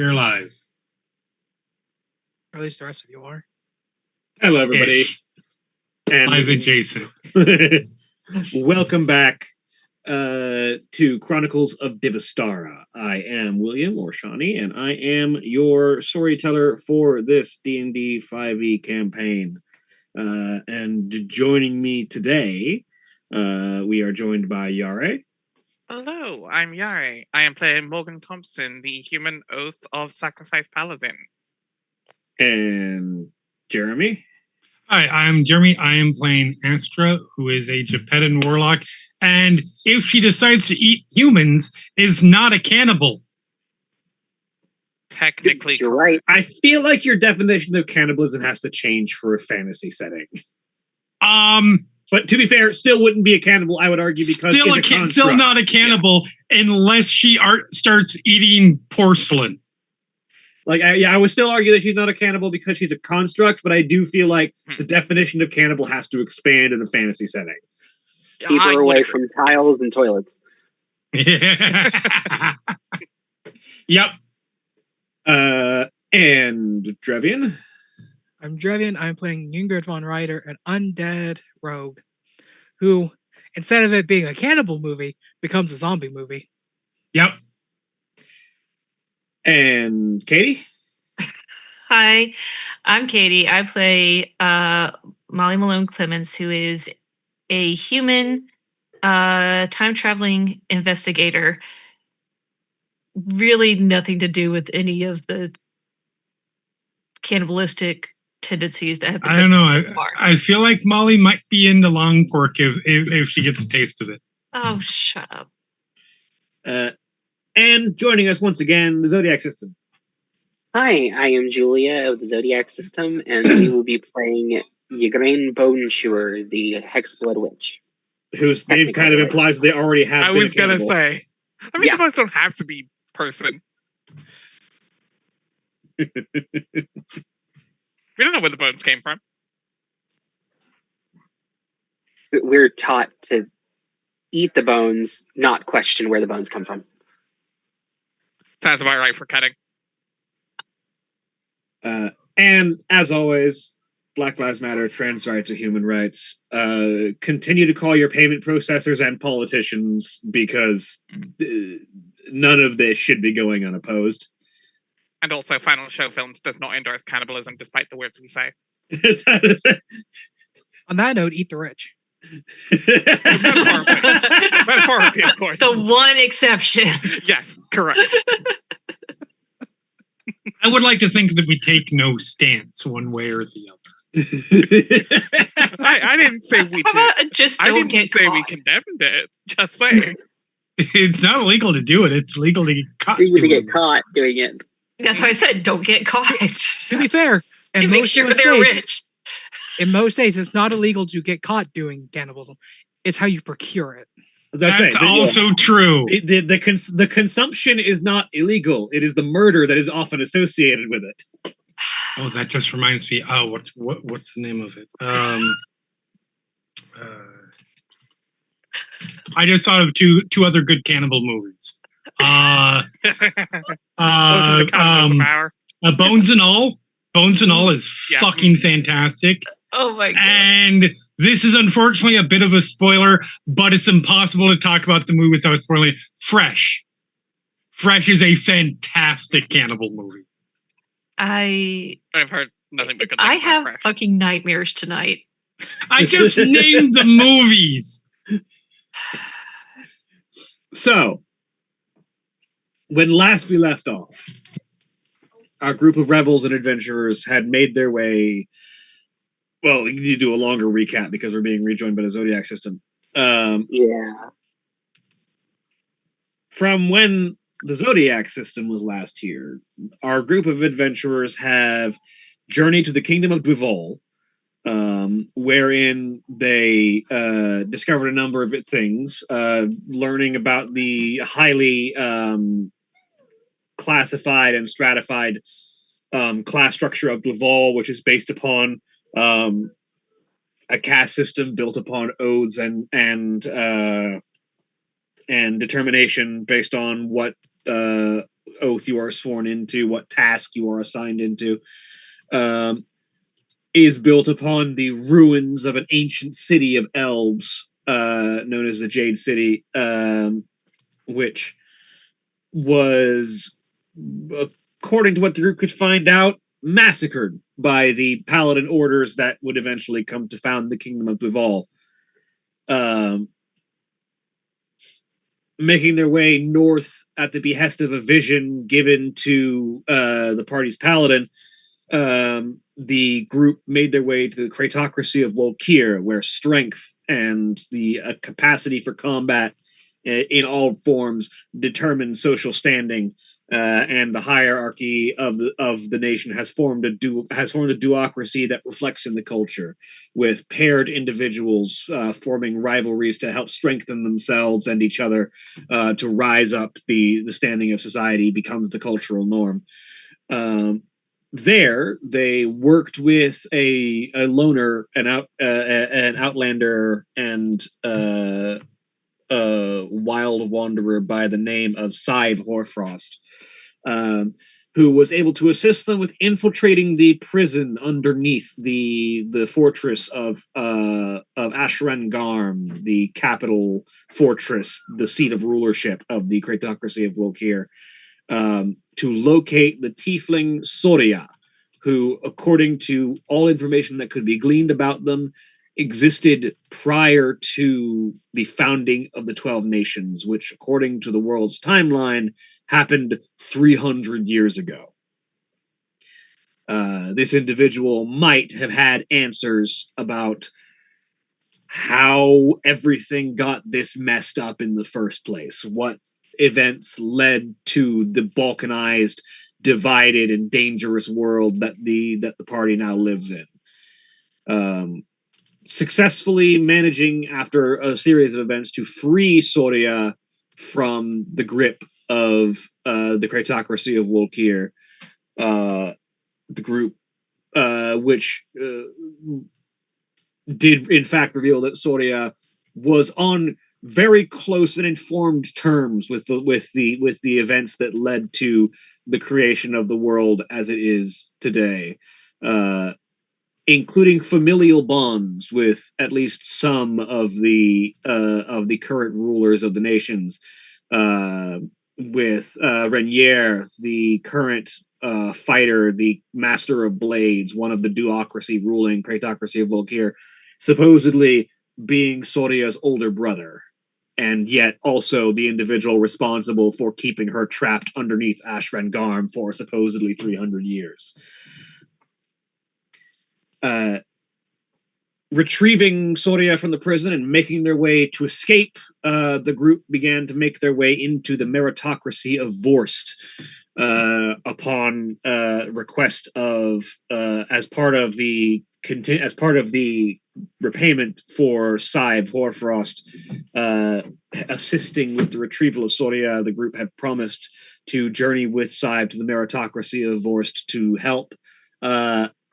We're live. Or at least the rest of you are. Hello, everybody. And live adjacent. Welcome back to Chronicles of Divastara. I am William, or Shawnee, and I am your storyteller for this D&D 5e campaign. And joining me today, we are joined by Yare. Hello, I'm Yare. I am playing Morgan Thompson, the human oath of sacrifice paladin. And Jeremy. Hi, I'm Jeremy. I am playing Astra, who is a Gepetan warlock, and if she decides to eat humans, is not a cannibal. Technically, you're right. I feel like your definition of cannibalism has to change for a fantasy setting. But to be fair, still wouldn't be a cannibal, I would argue, because still not a cannibal unless she starts eating porcelain. Like, I would still argue that she's not a cannibal because she's a construct, but I do feel like the definition of cannibal has to expand in a fantasy setting. Keep her away from tiles and toilets. Yep. And Drevian? I'm Drevian. I'm playing Yngrid von Ryder, an undead rogue, who, instead of it being a cannibal movie, becomes a zombie movie. Yep. And Katie? Hi, I'm Katie. I play Molly Malone Clemens, who is a human time-traveling investigator. Really nothing to do with any of the cannibalistic tendencies that have been. I don't know. I feel like Molly might be into long pork if she gets a taste of it. Oh, shut up. And joining us once again, the Zodiac System. Hi, I am Julia of the Zodiac System, and we will be playing Ygraine Bonesure, the Hexblood Witch. Whose name kind of implies they already have. I was gonna say. I mean, the bones don't have to be person. We don't know where the bones came from. We're taught to eat the bones, not question where the bones come from. Sounds about right for cutting. And as always, Black Lives Matter, trans rights are human rights. Continue to call your payment processors and politicians because none of this should be going unopposed. And also, Final Show Films does not endorse cannibalism, despite the words we say. On that note, eat the rich. Metaphorically, of course. The one exception. Yes, correct. I would like to think that we take no stance one way or the other. I didn't say we How about just don't get caught? We condemned it. Just saying. It's not illegal to do it. It's legal to get caught. Legal to get caught doing it. That's why I said don't get caught. To be fair, and make sure they're rich. In most states, it's not illegal to get caught doing cannibalism. It's how you procure it. That's also true. The consumption is not illegal. It is the murder that is often associated with it. Oh, that just reminds me. Oh, what's the name of it? I just thought of two other good cannibal movies. Bones and All. Bones and All is fucking fantastic. Oh my god. And this is unfortunately a bit of a spoiler, but it's impossible to talk about the movie without spoiling. Fresh. Fresh is a fantastic cannibal movie. I've heard nothing but good things. I have fucking nightmares tonight. I just named the movies. So, when last we left off, our group of rebels and adventurers had made their way. Well, we need to do a longer recap because we're being rejoined by the Zodiac System. From when the Zodiac System was last here, our group of adventurers have journeyed to the Kingdom of Duval, wherein they discovered a number of things, learning about the highly classified and stratified class structure of Duval, which is based upon a caste system built upon oaths and determination based on what oath you are sworn into, what task you are assigned into, is built upon the ruins of an ancient city of elves known as the Jade City, which was, according to what the group could find out, massacred by the paladin orders that would eventually come to found the Kingdom of Duval. Making their way north at the behest of a vision given to the party's paladin, the group made their way to the Cratocracy of Volkir, where strength and the capacity for combat in all forms determine social standing, and the hierarchy of the nation has formed a duocracy that reflects in the culture, with paired individuals forming rivalries to help strengthen themselves and each other to rise up. The standing of society becomes the cultural norm. There, they worked with a loner, an outlander, and wild wanderer by the name of Sive Horfrost, who was able to assist them with infiltrating the prison underneath the fortress of Ashrangarm, the capital fortress, the seat of rulership of the Cratocracy of Volkir, to locate the tiefling Soria, who, according to all information that could be gleaned about them, existed prior to the founding of the 12 Nations, which, according to the world's timeline, happened 300 years ago. This individual might have had answers about how everything got this messed up in the first place, what events led to the balkanized, divided, and dangerous world that the party now lives in. Successfully managing, after a series of events, to free Soria from the grip of the Cratocracy of Volkir, the group, which did in fact reveal that Soria was on very close and informed terms with the events that led to the creation of the world as it is today, including familial bonds with at least some of the current rulers of the nations, with Renier, the current fighter, the master of blades, one of the duocracy ruling Cratocracy of Volkir, supposedly being Soria's older brother, and yet also the individual responsible for keeping her trapped underneath Ashrangarm for supposedly 300 years. Retrieving Soria from the prison and making their way to escape, the group began to make their way into the Meritocracy of Vorst, upon request of, as part of the repayment for Sive Horfrost assisting with the retrieval of Soria. The group had promised to journey with Sive to the Meritocracy of Vorst to help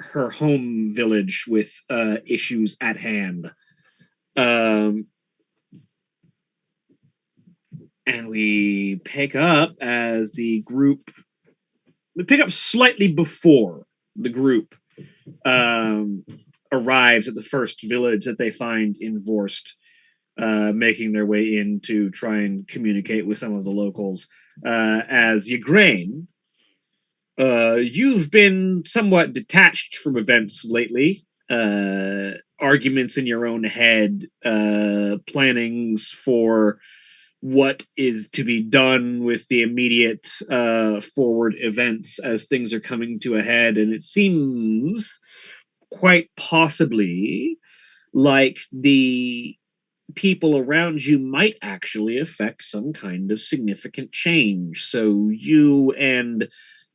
her home village with issues at hand. And we pick up as the group. We pick up slightly before the group arrives at the first village that they find in Vorst, making their way in to try and communicate with some of the locals. As Ygraine, you've been somewhat detached from events lately. Arguments in your own head, plannings for what is to be done with the immediate forward events as things are coming to a head. And it seems quite possibly like the people around you might actually affect some kind of significant change. So you and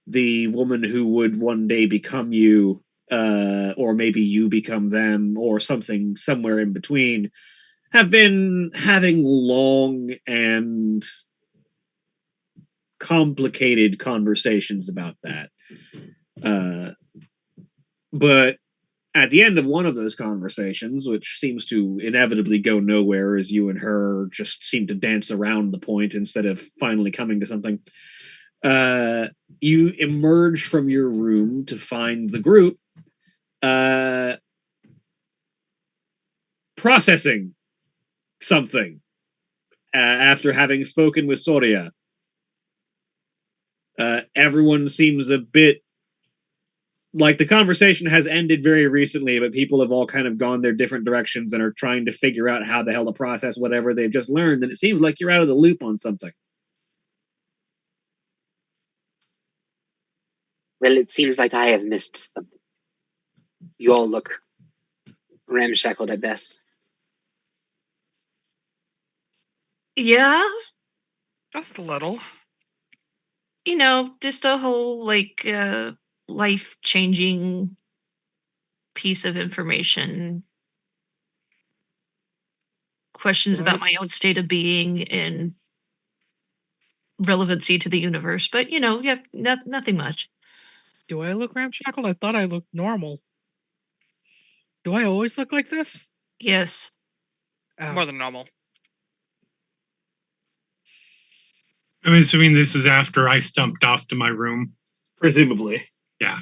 the woman who would one day become you, or maybe you become them, or something somewhere in between, have been having long and complicated conversations about that. But at the end of one of those conversations, which seems to inevitably go nowhere as you and her just seem to dance around the point instead of finally coming to something, You emerge from your room to find the group processing something after having spoken with Soria. Everyone seems a bit like the conversation has ended very recently, but people have all kind of gone their different directions and are trying to figure out how the hell to process whatever they've just learned, and it seems like you're out of the loop on something. Well, it seems like I have missed something. You all look ramshackled at best. Yeah, Just a little. you know, just a whole like life-changing piece of information. Questions What? about my own state of being and relevancy to the universe, but you know, yeah, nothing much. Do I look ramshackled? I thought I looked normal. Do I always look like this? Yes. Oh. More than normal. I'm assuming this is after I stumped off to my room. Presumably. Yeah.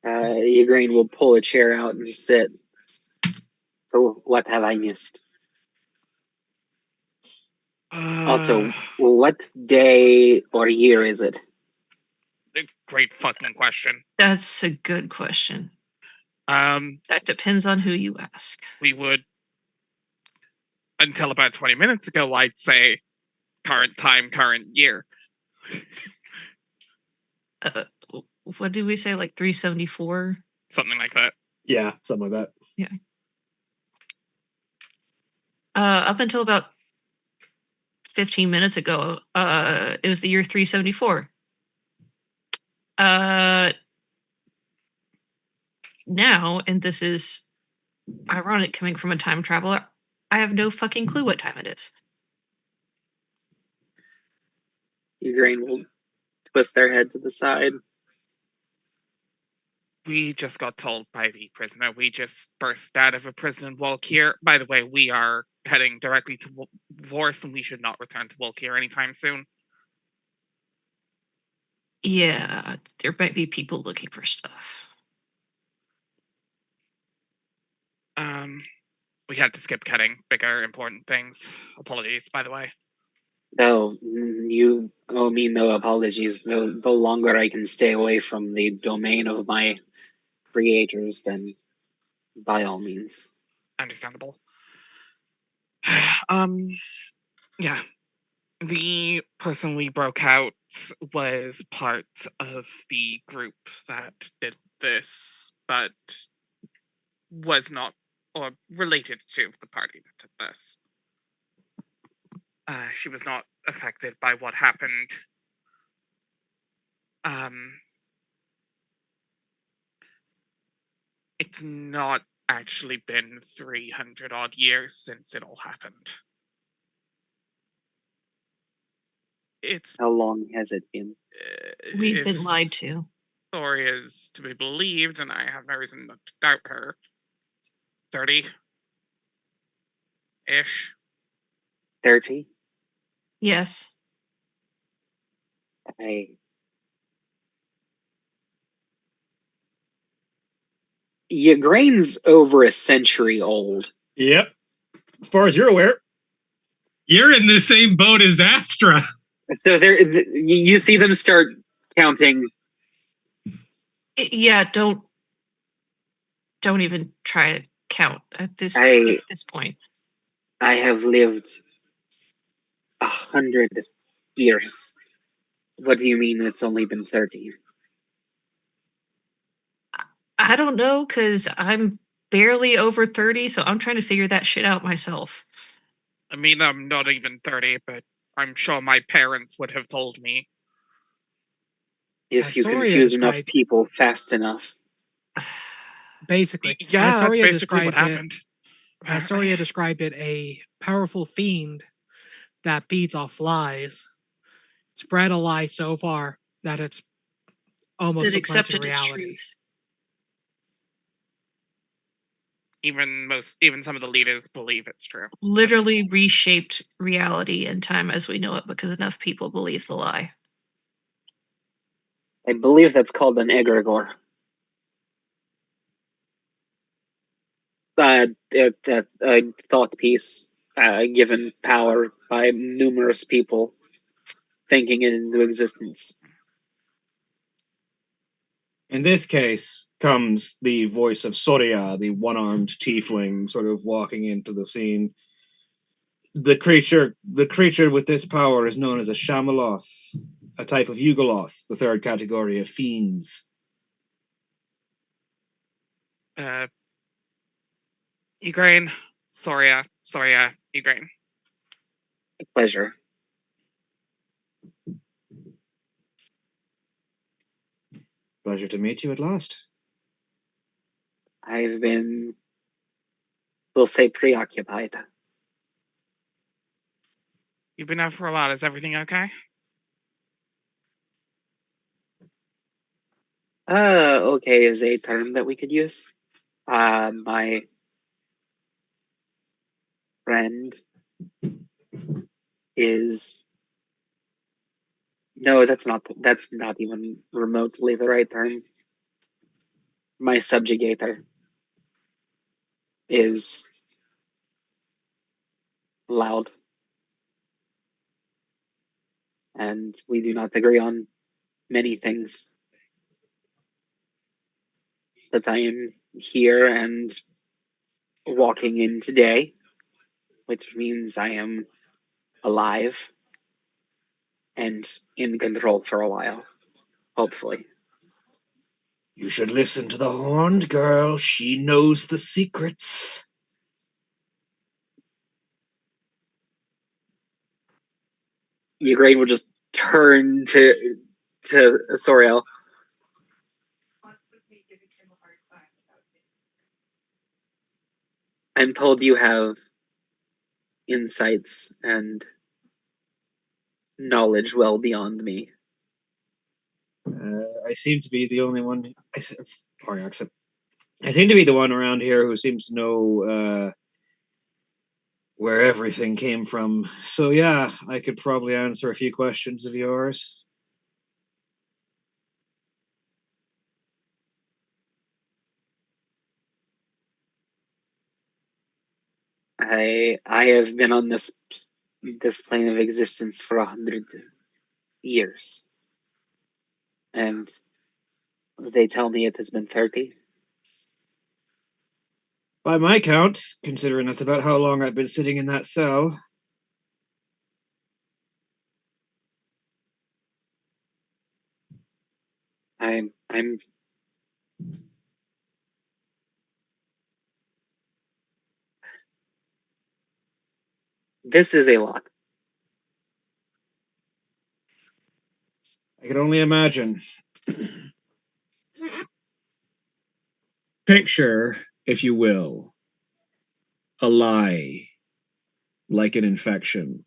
Igraine will pull a chair out and sit. So, what have I missed? Also, what day or year is it? Great fucking question. That's a good question. That depends on who you ask. We would, until about 20 minutes ago, I'd say current time, current year. What did we say? Like 374? Something like that. Yeah, something like that. Yeah. Up until about 15 minutes ago, it was the year 374. Now, and this is ironic coming from a time traveler, I have no fucking clue what time it is. Igraine will twist their head to the side. We just got told by the prisoner. We just burst out of a prison in Wolkir. By the way, we are heading directly to Vorst, and we should not return to Wolkir anytime soon. Yeah, there might be people looking for stuff. We had to skip cutting bigger, important things. Apologies, by the way. No, you owe me no apologies. The longer I can stay away from the domain of my creators, then by all means. Understandable. Yeah. The person we broke out was part of the group that did this, but was not or related to the party that did this. She was not affected by what happened. It's not actually been 300 odd years since it all happened. How long has it been? We've been lied to. Story is to be believed, and I have no reason not to doubt her. 30-ish. 30? Yes. Igraine's over a century old. Yep. As far as you're aware. You're in the same boat as Astra. So you see them start counting. Yeah, don't even try to count at this point. I have lived 100 years. What do you mean it's only been 30? I don't know, because I'm barely over 30, so I'm trying to figure that shit out myself. I mean, I'm not even 30, but I'm sure my parents would have told me. If you confuse enough people fast enough. Basically. Yeah, that's basically what happened. Soria described it a powerful fiend that feeds off lies. Spread a lie so far that it's almost supplanted reality. Even some of the leaders believe it's true. Literally reshaped reality and time as we know it because enough people believe the lie. I believe that's called an egregore. A thought piece given power by numerous people thinking it into existence. In this case comes the voice of Soria, the one-armed tiefling, sort of walking into the scene. The creature with this power is known as a Shamaloth, a type of Yugoloth, the third category of fiends. Igraine, Soria, Igraine. A pleasure. Pleasure to meet you at last. I've been, we'll say, preoccupied. You've been out for a while. Is everything okay? Okay is a term that we could use. My friend is no, that's not even remotely the right term. My subjugator is loud, and we do not agree on many things. But I am here and walking in today, which means I am alive and in control for a while, hopefully. You should listen to the horned girl. She knows the secrets. Igraine will just turn to Soriel. I'm told you have insights and knowledge well beyond me. I seem to be the only one. Sorry, accent. I seem to be the one around here who seems to know where everything came from. So yeah, I could probably answer a few questions of yours. I have been on this plane of existence for 100 years, and they tell me it has been 30. By my count, considering that's about how long I've been sitting in that cell. I'm this is a lot. I can only imagine. Picture, if you will, a lie, like an infection.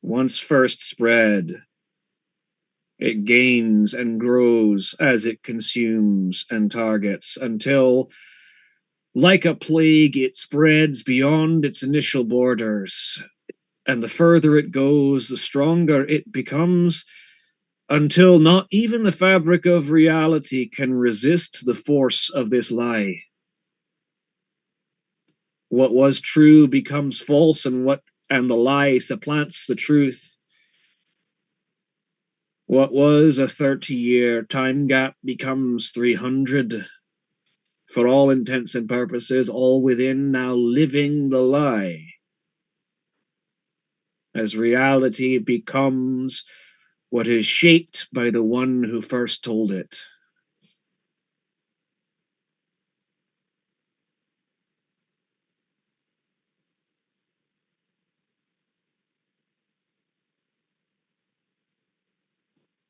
Once first spread, it gains and grows as it consumes and targets until, like a plague, it spreads beyond its initial borders. And the further it goes, the stronger it becomes, until not even the fabric of reality can resist the force of this lie. What was true becomes false, and the lie supplants the truth. What was a 30-year time gap becomes 300. For all intents and purposes, all within now living the lie. As reality becomes what is shaped by the one who first told it.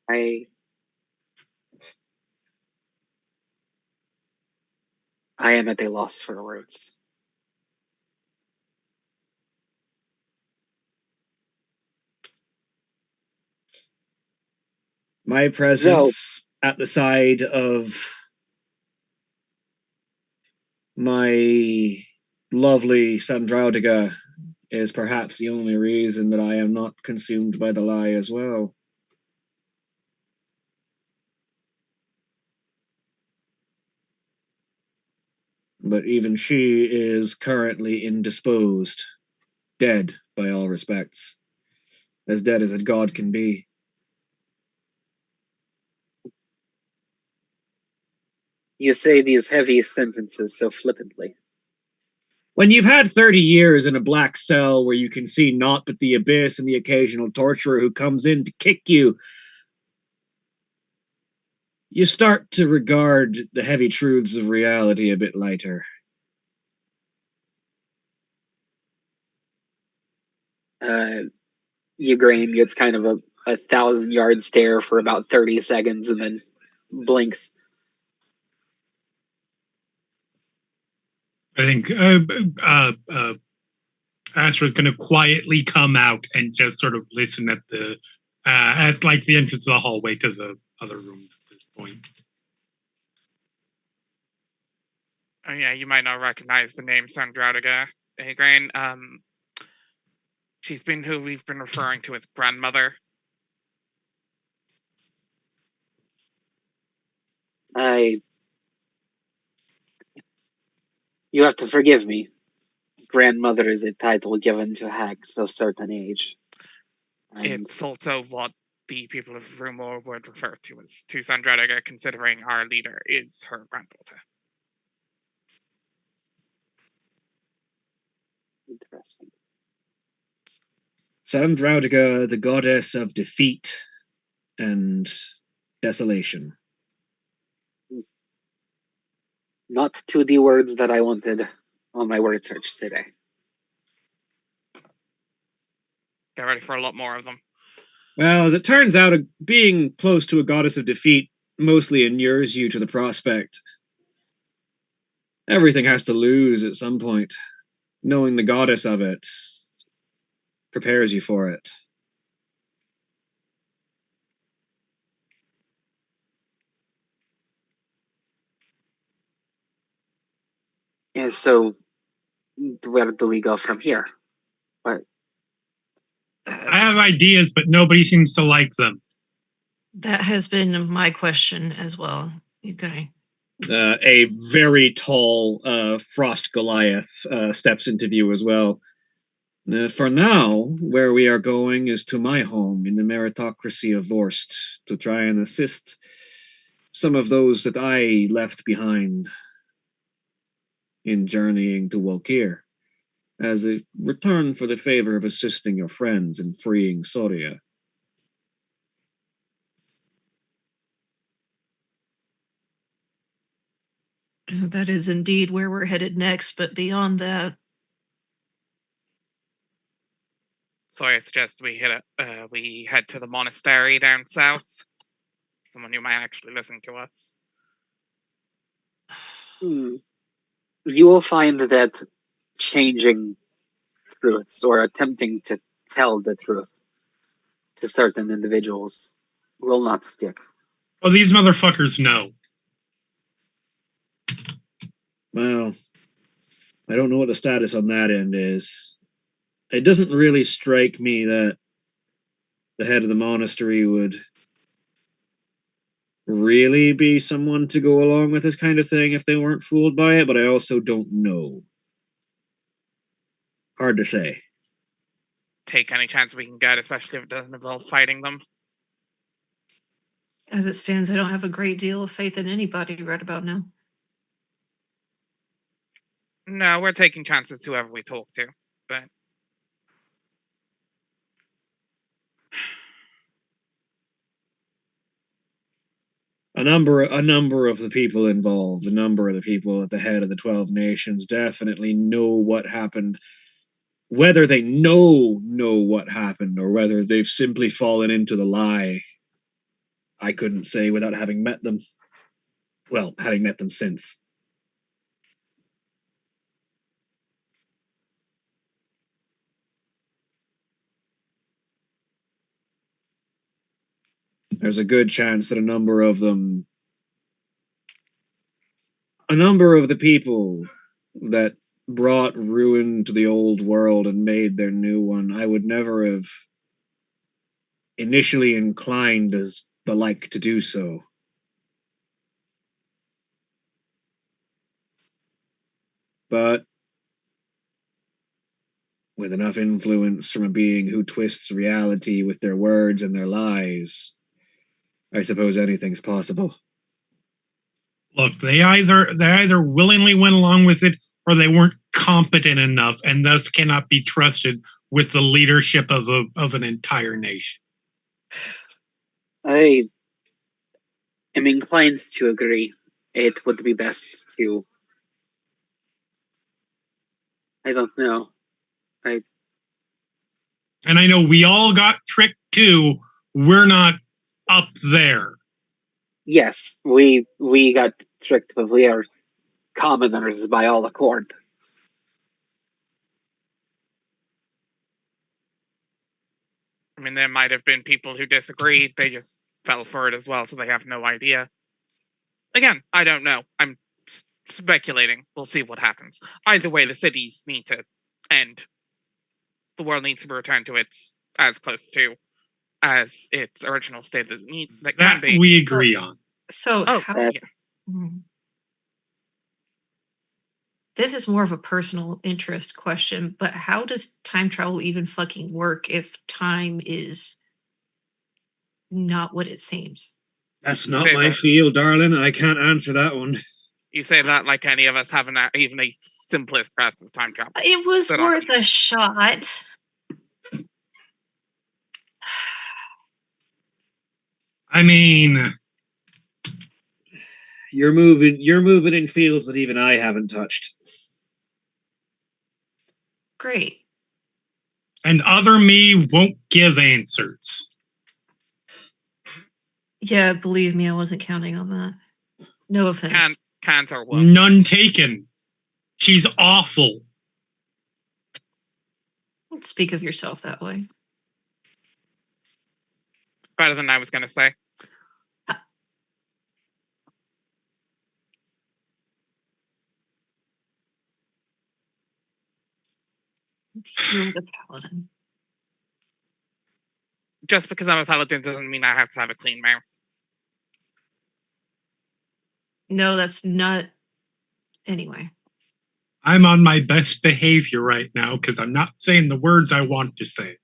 I am at a loss for words. My presence at the side of my lovely Sandraudiga is perhaps the only reason that I am not consumed by the lie as well. But even she is currently indisposed, dead by all respects, as dead as a god can be. You say these heavy sentences so flippantly. When you've had 30 years in a black cell where you can see naught but the abyss and the occasional torturer who comes in to kick you, you start to regard the heavy truths of reality a bit lighter. Ugrain gets kind of a 1,000-yard stare for about 30 seconds and then blinks. I think Astra's going to quietly come out and just sort of listen at the entrance of the hallway to the other rooms at this point. Oh yeah, you might not recognize the name Sandraudiga. Ugrain. She's been who we've been referring to as grandmother. You have to forgive me. Grandmother is a title given to hags of certain age. And It's also what the people of Rumor would refer to as Sandraudiga, considering our leader is her granddaughter. interesting. Sandraudiga, the goddess of defeat and desolation. Not to the words that I wanted on my word search today. Get ready for a lot more of them. Well, as it turns out, being close to a goddess of defeat mostly inures you to the prospect. Everything has to lose at some point. Knowing the goddess of it prepares you for it. Yeah, so where do we go from here? What? I have ideas, but nobody seems to like them. That has been my question as well. Okay. A very tall Frost Goliath steps into view as well. For now, where we are going is to my home in the Meritocracy of Vorst to try and assist some of those that I left behind in journeying to Wolkir, as a return for the favor of assisting your friends in freeing Soria. That is indeed where we're headed next, but beyond that, So I suggest we we head to the monastery down south. Someone who might actually listen to us. You will find that changing truths or attempting to tell the truth to certain individuals will not stick. Well, these motherfuckers know. Well, I don't know what the status on that end is. It doesn't really strike me that the head of the monastery would really be someone to go along with this kind of thing if they weren't fooled by it, but I also don't know. Hard to say. Take any chance we can get, especially if it doesn't involve fighting them. as it stands, I don't have a great deal of faith in anybody right about now. No, we're taking chances whoever we talk to, but A number of the people involved, a number of the people at the head of the 12 nations definitely know what happened. Whether they know what happened or whether they've simply fallen into the lie, I couldn't say without having met them. Well, having met them since. There's a good chance that a number of the people that brought ruin to the old world and made their new one, I would never have initially inclined as the like to do so. but with enough influence from a being who twists reality with their words and their lies, I suppose anything's possible. Look, they either willingly went along with it or they weren't competent enough and thus cannot be trusted with the leadership of an entire nation. I am inclined to agree. It would be best to. I don't know. And I know we all got tricked too. We're not up there. Yes, we got tricked, but we are commoners by all accord. I mean, there might have been people who disagreed. They just fell for it as well, so they have no idea. Again, I don't know. I'm speculating. We'll see what happens. Either way, the cities need to end. The world needs to return to its as close to as its original state as that can be. We agree on. So, this is more of a personal interest question, but how does time travel even fucking work if time is not what it seems? That's not my field, darling. I can't answer that one. You say that like any of us have even a simplest grasp of time travel. It was worth a shot. I mean, you're moving in fields that even I haven't touched. Great. And other me won't give answers. Yeah, believe me, I wasn't counting on that. No offense. Can't or won't. None taken. She's awful. Don't speak of yourself that way. Better than I was going to say. You're the paladin. Just because I'm a paladin doesn't mean I have to have a clean mouth. No, that's not. Anyway. I'm on my best behavior right now because I'm not saying the words I want to say.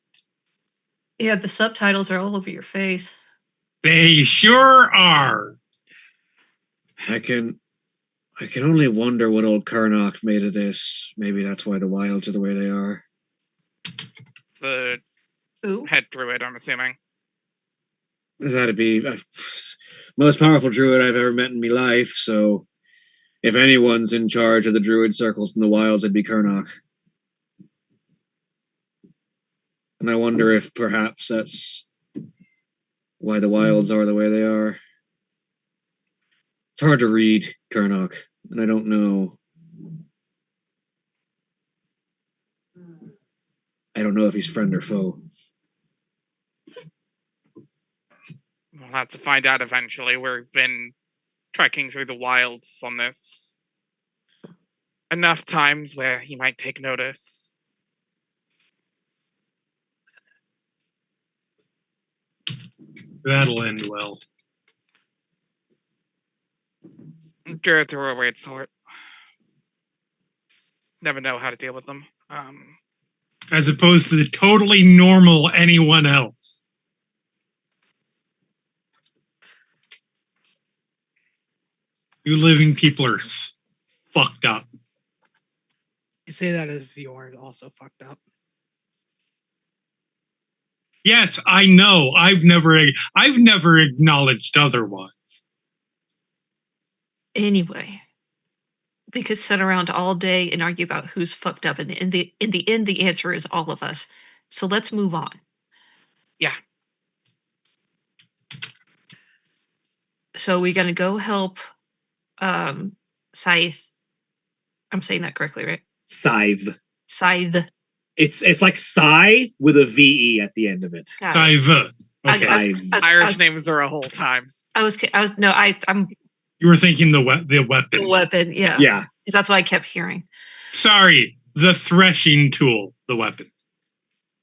Yeah, the subtitles are all over your face. They sure are. I can only wonder what old Karnak made of this. Maybe that's why the wilds are the way they are. The head druid, I'm assuming. That'd be the most powerful druid I've ever met in my life, so if anyone's in charge of the druid circles in the wilds, it'd be Karnak. And I wonder if perhaps that's why the wilds are the way they are. It's hard to read Karnak, and I don't know. I don't know if he's friend or foe. We'll have to find out eventually. We've been trekking through the wilds on this enough times where he might take notice. That'll end well. Druids are a weird sort. Never know how to deal with them. As opposed to the totally normal anyone else. You living people are fucked up. You say that as if you aren't also fucked up. Yes, I know. I've never acknowledged otherwise. Anyway, we could sit around all day and argue about who's fucked up, and in the end, the answer is all of us. So let's move on. Yeah. So we're gonna go help Scythe. I'm saying that correctly, right? Scythe. It's like sigh with a VE at the end of it. Scythe. Okay. Irish names are a whole time. I'm. You were thinking the weapon. The weapon, yeah. Yeah. Because that's what I kept hearing. Sorry, the threshing tool, the weapon.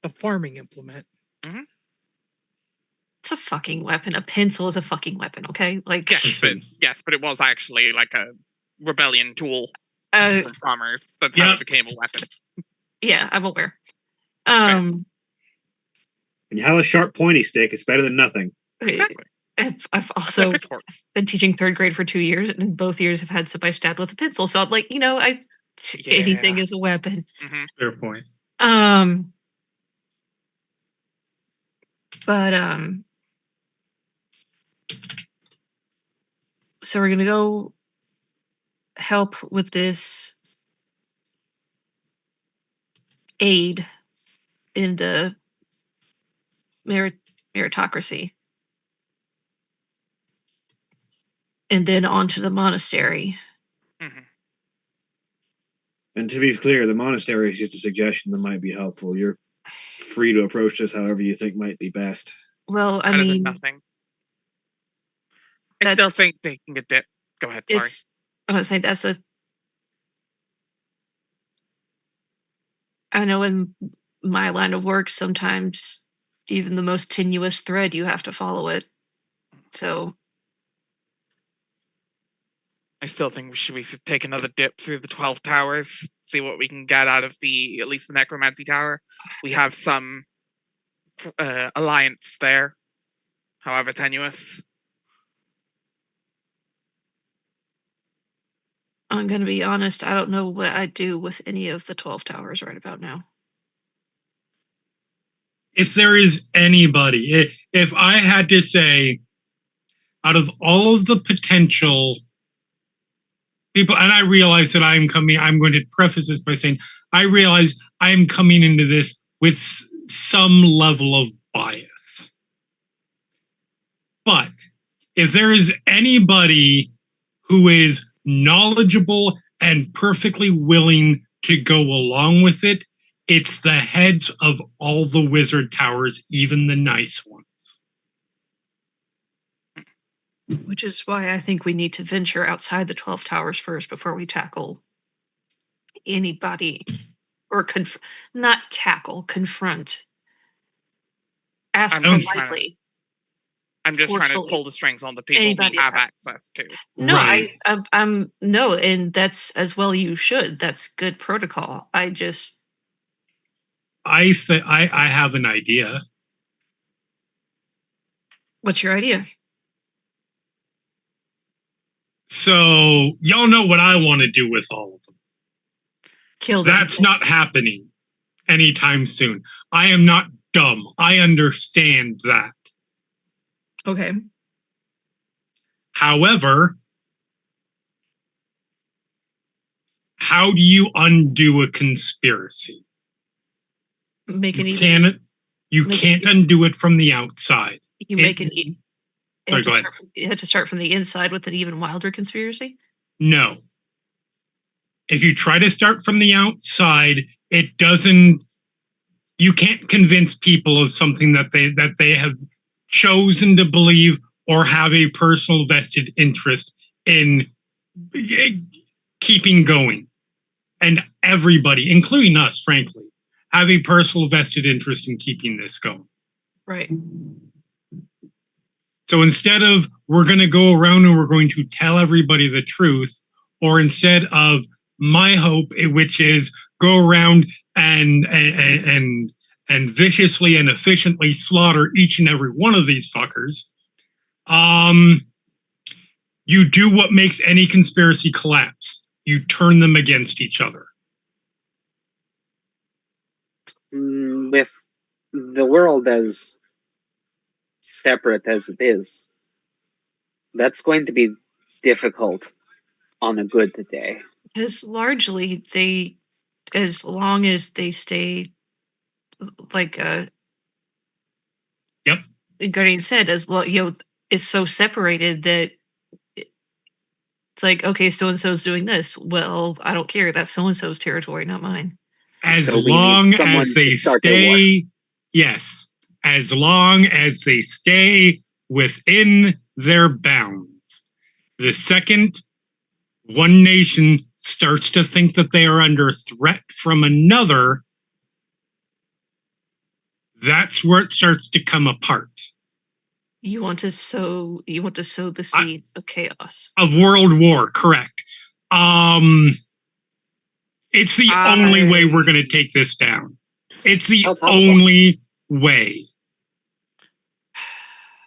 The farming implement. Mm-hmm. It's a fucking weapon. A pencil is a fucking weapon, okay? Like yes, but it was actually like a rebellion tool. from farmers. That's how Yeah. it became a weapon. Yeah, I'm aware. When you have a sharp, pointy stick, it's better than nothing. Exactly. I've also pitchforks. been teaching third grade for 2 years, and both years have had somebody stabbed with a pencil. So, like, anything Yeah. is a weapon. hmm Fair point. But so we're gonna go help with this aid in the meritocracy, and then on to the monastery. hmm And to be clear, the monastery is just a suggestion that might be helpful. You're free to approach this however you think might be best. Well, I Better than mean, nothing. I still think taking a dip. Go ahead. Sorry. I was saying that's a. I know in my line of work, sometimes even the most tenuous thread, you have to follow it. So I still think we should take another dip through the 12 towers, see what we can get out of at least the necromancy tower. We have some alliance there, however tenuous. I'm going to be honest, I don't know what I'd do with any of the 12 towers right about now. If there is anybody, if I had to say, out of all of the potential people, and I realize that I'm going to preface this by saying, I realize I am coming into this with some level of bias. But if there is anybody who is knowledgeable and perfectly willing to go along with it, it's the heads of all the wizard towers, even the nice ones. Which is why I think we need to venture outside the 12 towers first before we tackle anybody, or not tackle, confront. Ask politely. I'm just trying to pull the strings on the people we have access to. No, right. I'm no, and that's as well you should. That's good protocol. I have an idea. What's your idea? So y'all know what I want to do with all of them. Kill them. That's not happening anytime soon. I am not dumb. I understand that. Okay. However, how do you undo a conspiracy? You can't undo it from the outside. You have to start from the inside with an even wilder conspiracy? No. If you try to start from the outside, you can't convince people of something that they have chosen to believe or have a personal vested interest in keeping going. And everybody, including us, frankly, have a personal vested interest in keeping this going. Right. So instead of we're going to go around and we're going to tell everybody the truth, or instead of my hope, which is go around and viciously and efficiently slaughter each and every one of these fuckers, you do what makes any conspiracy collapse. You turn them against each other. With the world as separate as it is, that's going to be difficult on a good day. Because largely as long as they stay like Yep. Guardian said, it's so separated that it's like, okay, so and so's doing this. Well, I don't care. That's so and so's territory, not mine. As long as they stay, yes, as long as they stay within their bounds. The second one nation starts to think that they are under threat from another, that's where it starts to come apart. You want to sow the seeds of chaos. Of world war, correct. It's the only way we're going to take this down. It's the only way.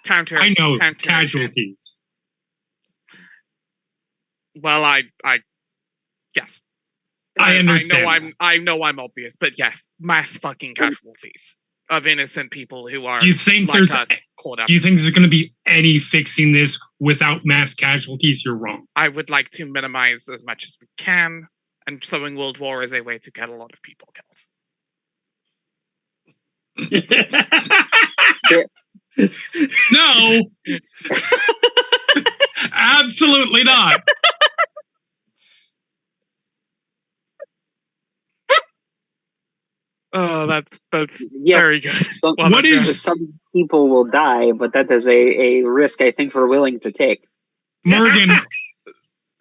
I know, casualties. Well, yes. I understand. I know I'm obvious, but yes, mass fucking casualties of innocent people who are. Do you think there's going to be any fixing this without mass casualties? You're wrong. I would like to minimize as much as we can, and showing World War is a way to get a lot of people killed. No, absolutely not. Oh, that's yes, very good. Some people will die, but that is a risk I think we're willing to take. Morgan,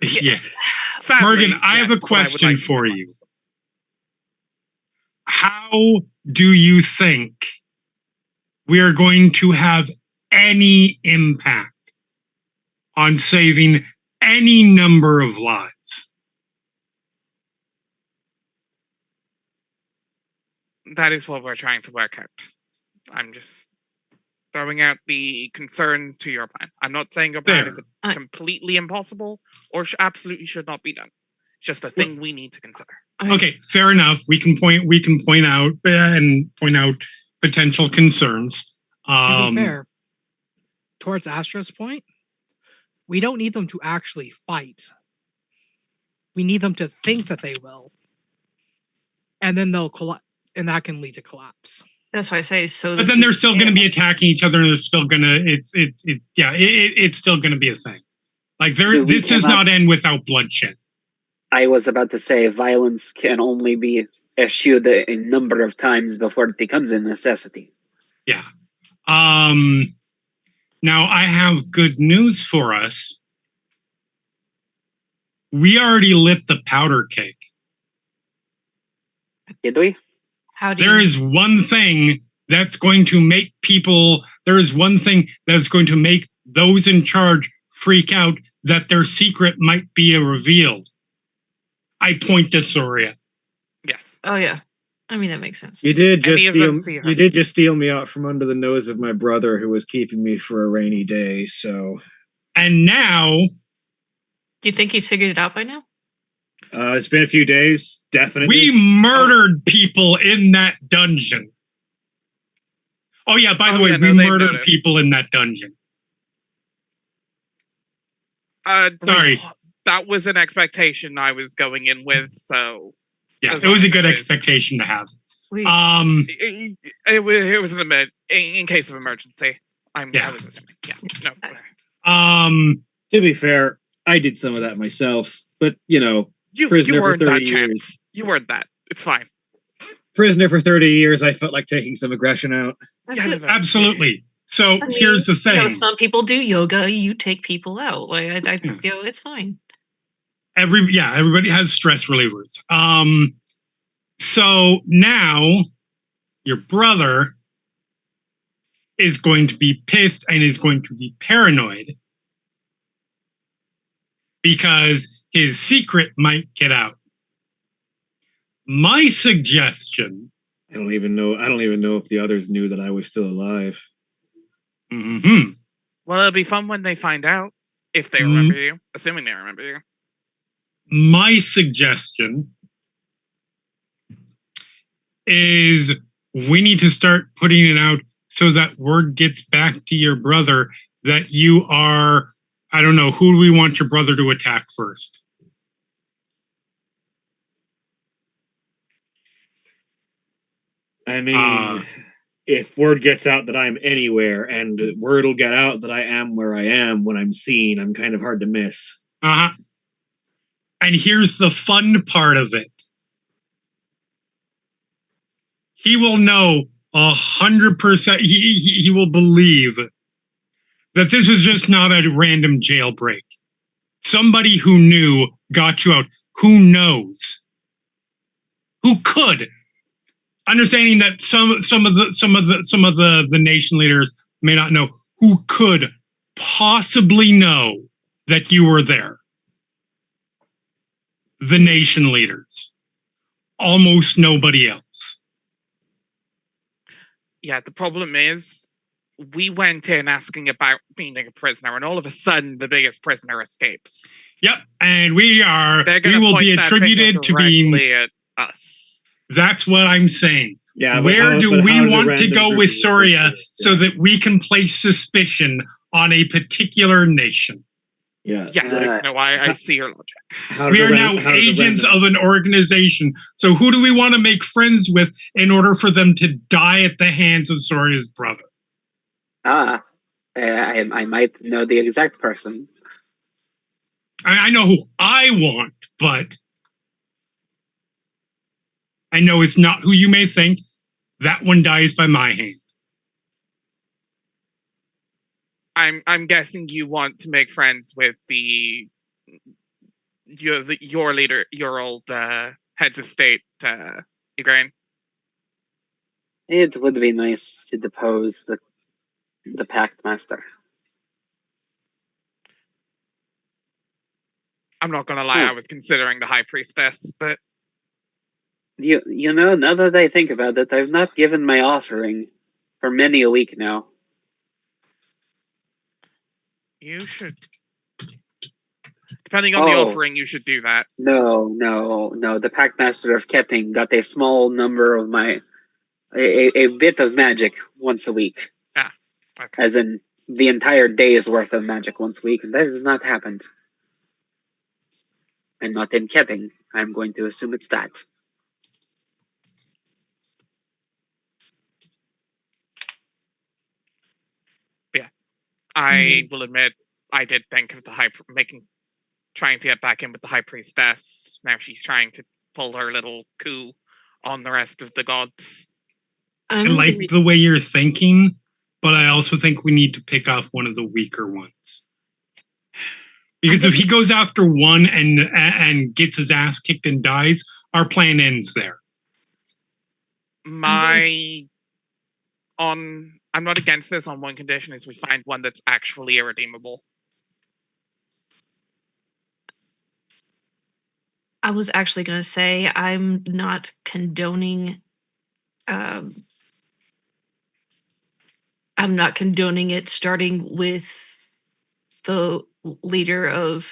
yeah. Sadly, Morgan, I have a question for you. How do you think we are going to have any impact on saving any number of lives? That is what we're trying to work out. I'm just throwing out the concerns to your plan. I'm not saying your plan is completely impossible or absolutely should not be done. It's just a thing we need to consider. Okay, fair enough. We can point out potential concerns. To be fair, towards Astra's point, we don't need them to actually fight. We need them to think that they will, and then they'll collapse. And that can lead to collapse. That's why I say so. But then they're still going to be attacking each other, and they're still going to. It's still going to be a thing. Like this does not end without bloodshed. I was about to say violence can only be eschewed a number of times before it becomes a necessity. Yeah. Now I have good news for us. We already lit the powder keg. Did we? There is one thing that's going to make people, there is one thing that's going to make those in charge freak out that their secret might be revealed. I point to Soria. Yes. Oh, yeah. I mean, that makes sense. You did just steal me out from under the nose of my brother who was keeping me for a rainy day, so. And now. Do you think he's figured it out by now? It's been a few days, definitely. We murdered people in that dungeon. Oh yeah, by the way, we murdered people in that dungeon. Sorry. That was an expectation I was going in with, so... Yeah, it was a good expectation to have. It was in case of emergency. I was assuming. Yeah, no. To be fair, I did some of that myself, but, you earned that chance. You earned that. It's fine. Prisoner for 30 years, I felt like taking some aggression out. Absolutely. So here's the thing. Some people do yoga. You take people out. Like it's fine. Everybody has stress relievers. So now your brother is going to be pissed and is going to be paranoid because his secret might get out. My suggestion. I don't even know if the others knew that I was still alive. Mm-hmm. Well, it'll be fun when they find out, if they remember you, assuming they remember you. My suggestion is we need to start putting it out so that word gets back to your brother that you are, I don't know, who do we want your brother to attack first? I mean, if word gets out that I'm anywhere and word will get out that I am where I am when I'm seen, I'm kind of hard to miss. Uh-huh. And here's the fun part of it. He will know 100%, he will believe that this is just not a random jailbreak. Somebody who knew got you out. Who knows? Who could? Understanding that some of the nation leaders may not know. Who could possibly know that you were there? The nation leaders. almost nobody else. Yeah, the problem is we went in asking about being a prisoner, and all of a sudden the biggest prisoner escapes. Yep, and we They're will point be that finger attributed to being. directly at us. That's what I'm saying. Yeah, Where do we want to go with Soria so that? that we can place suspicion on a particular nation? Yeah. Yes, no, I see your logic. We are now agents of an organization. So who do we want to make friends with in order for them to die at the hands of Soria's brother? I might know the exact person. I know who I want, but I know it's not who you may think. That one dies by my hand. I'm guessing you want to make friends with your leader, your old heads of state, Igraine. It would be nice to depose the Pact Master. I'm not gonna lie, I was considering the High Priestess, but you know, now that I think about it, I've not given my offering for many a week now. you should. Depending on the offering, you should do that. No. The Pact Master of Ketting got a small number of a bit of magic once a week. Ah, okay. As in the entire day's worth of magic once a week, and that has not happened. And not in Ketting. I'm going to assume it's that. Yeah, I will admit I did think of trying to get back in with the High Priestess. Now she's trying to pull her little coup on the rest of the gods. I like the way you're thinking, but I also think we need to pick off one of the weaker ones. Because if he goes after one and gets his ass kicked and dies, our plan ends there. I'm not against this on one condition, is we find one that's actually irredeemable. I was actually going to say I'm not condoning it starting with the leader of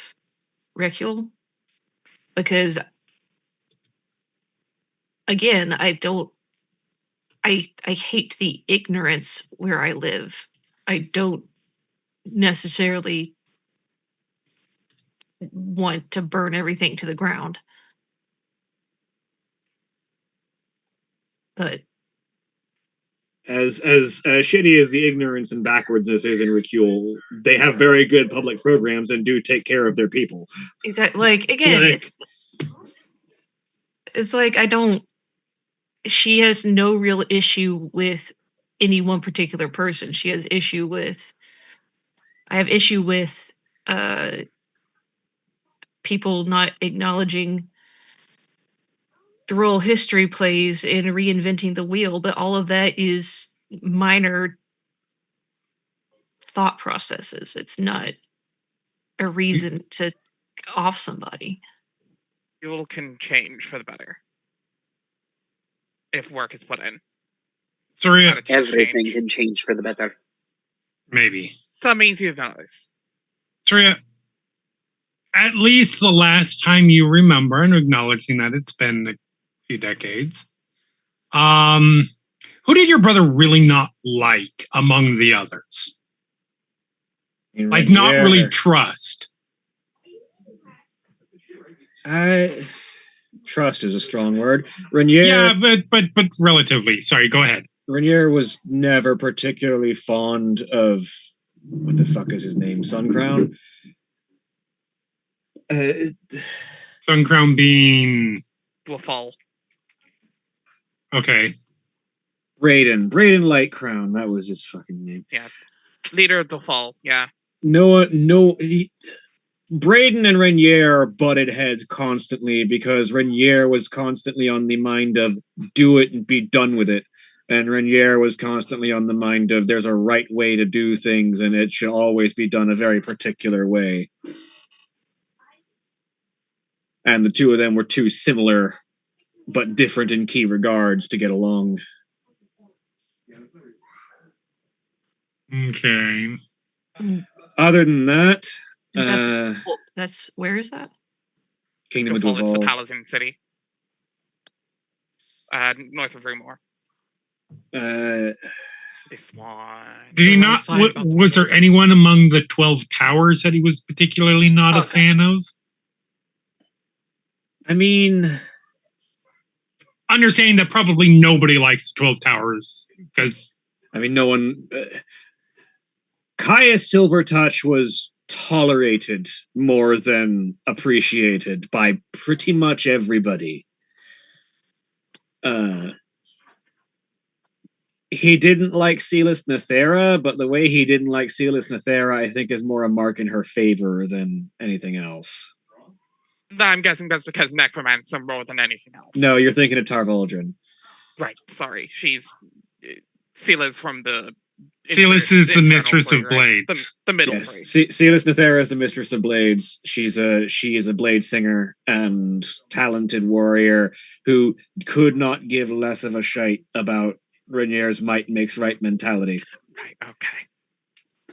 Recul, because again, I hate the ignorance where I live. I don't necessarily want to burn everything to the ground. But as shitty as the ignorance and backwardness is in Recul, they have very good public programs and do take care of their people. Exactly. Like, again, it's like she has no real issue with any one particular person. She has issue with people not acknowledging the role history plays in reinventing the wheel, but all of that is minor thought processes. It's not a reason to off somebody. Fuel can change for the better if work is put in. Sorry, everything can change for the better. Maybe. Some easier than others. Sorry, at least the last time you remember, and acknowledging that it's been a few decades, who did your brother really not like among the others? Like, not really trust. Trust is a strong word. Renier. Yeah, but relatively. Sorry, go ahead. Renier was never particularly fond of what the fuck is his name? Suncrown. Suncrown being Dwafal. Okay. Braden Lightcrown. That was his fucking name. Yeah, leader of Dwafal. Yeah. Braden and Renier butted heads constantly because Renier was constantly on the mind of do it and be done with it. And Renier was constantly on the mind of there's a right way to do things and it should always be done a very particular way. And the two of them were two similar but different in key regards to get along. Okay. Other than that, That's where is that? Kingdom of It's the Duval. Paladin City. North of Rumor. This one. Did he The right not? side of Was there anyone among the 12 towers that he was particularly not a fan of? I mean, Understanding that probably nobody likes the 12 towers because no one. Caius Silvertouch was tolerated more than appreciated by pretty much everybody. He didn't like Celis Nethera, but the way he didn't like Celis Nethera, I think, is more a mark in her favor than anything else. I'm guessing that's because Necromancer more than anything else. No, you're thinking of Tarvaldrin. Right, sorry. She's Celis from the... Celis is the mistress of blades. Right? The middle three. Celis Nethera is the mistress of blades. She is a blade singer and talented warrior who could not give less of a shite about Rainier's might makes right mentality. Right, okay.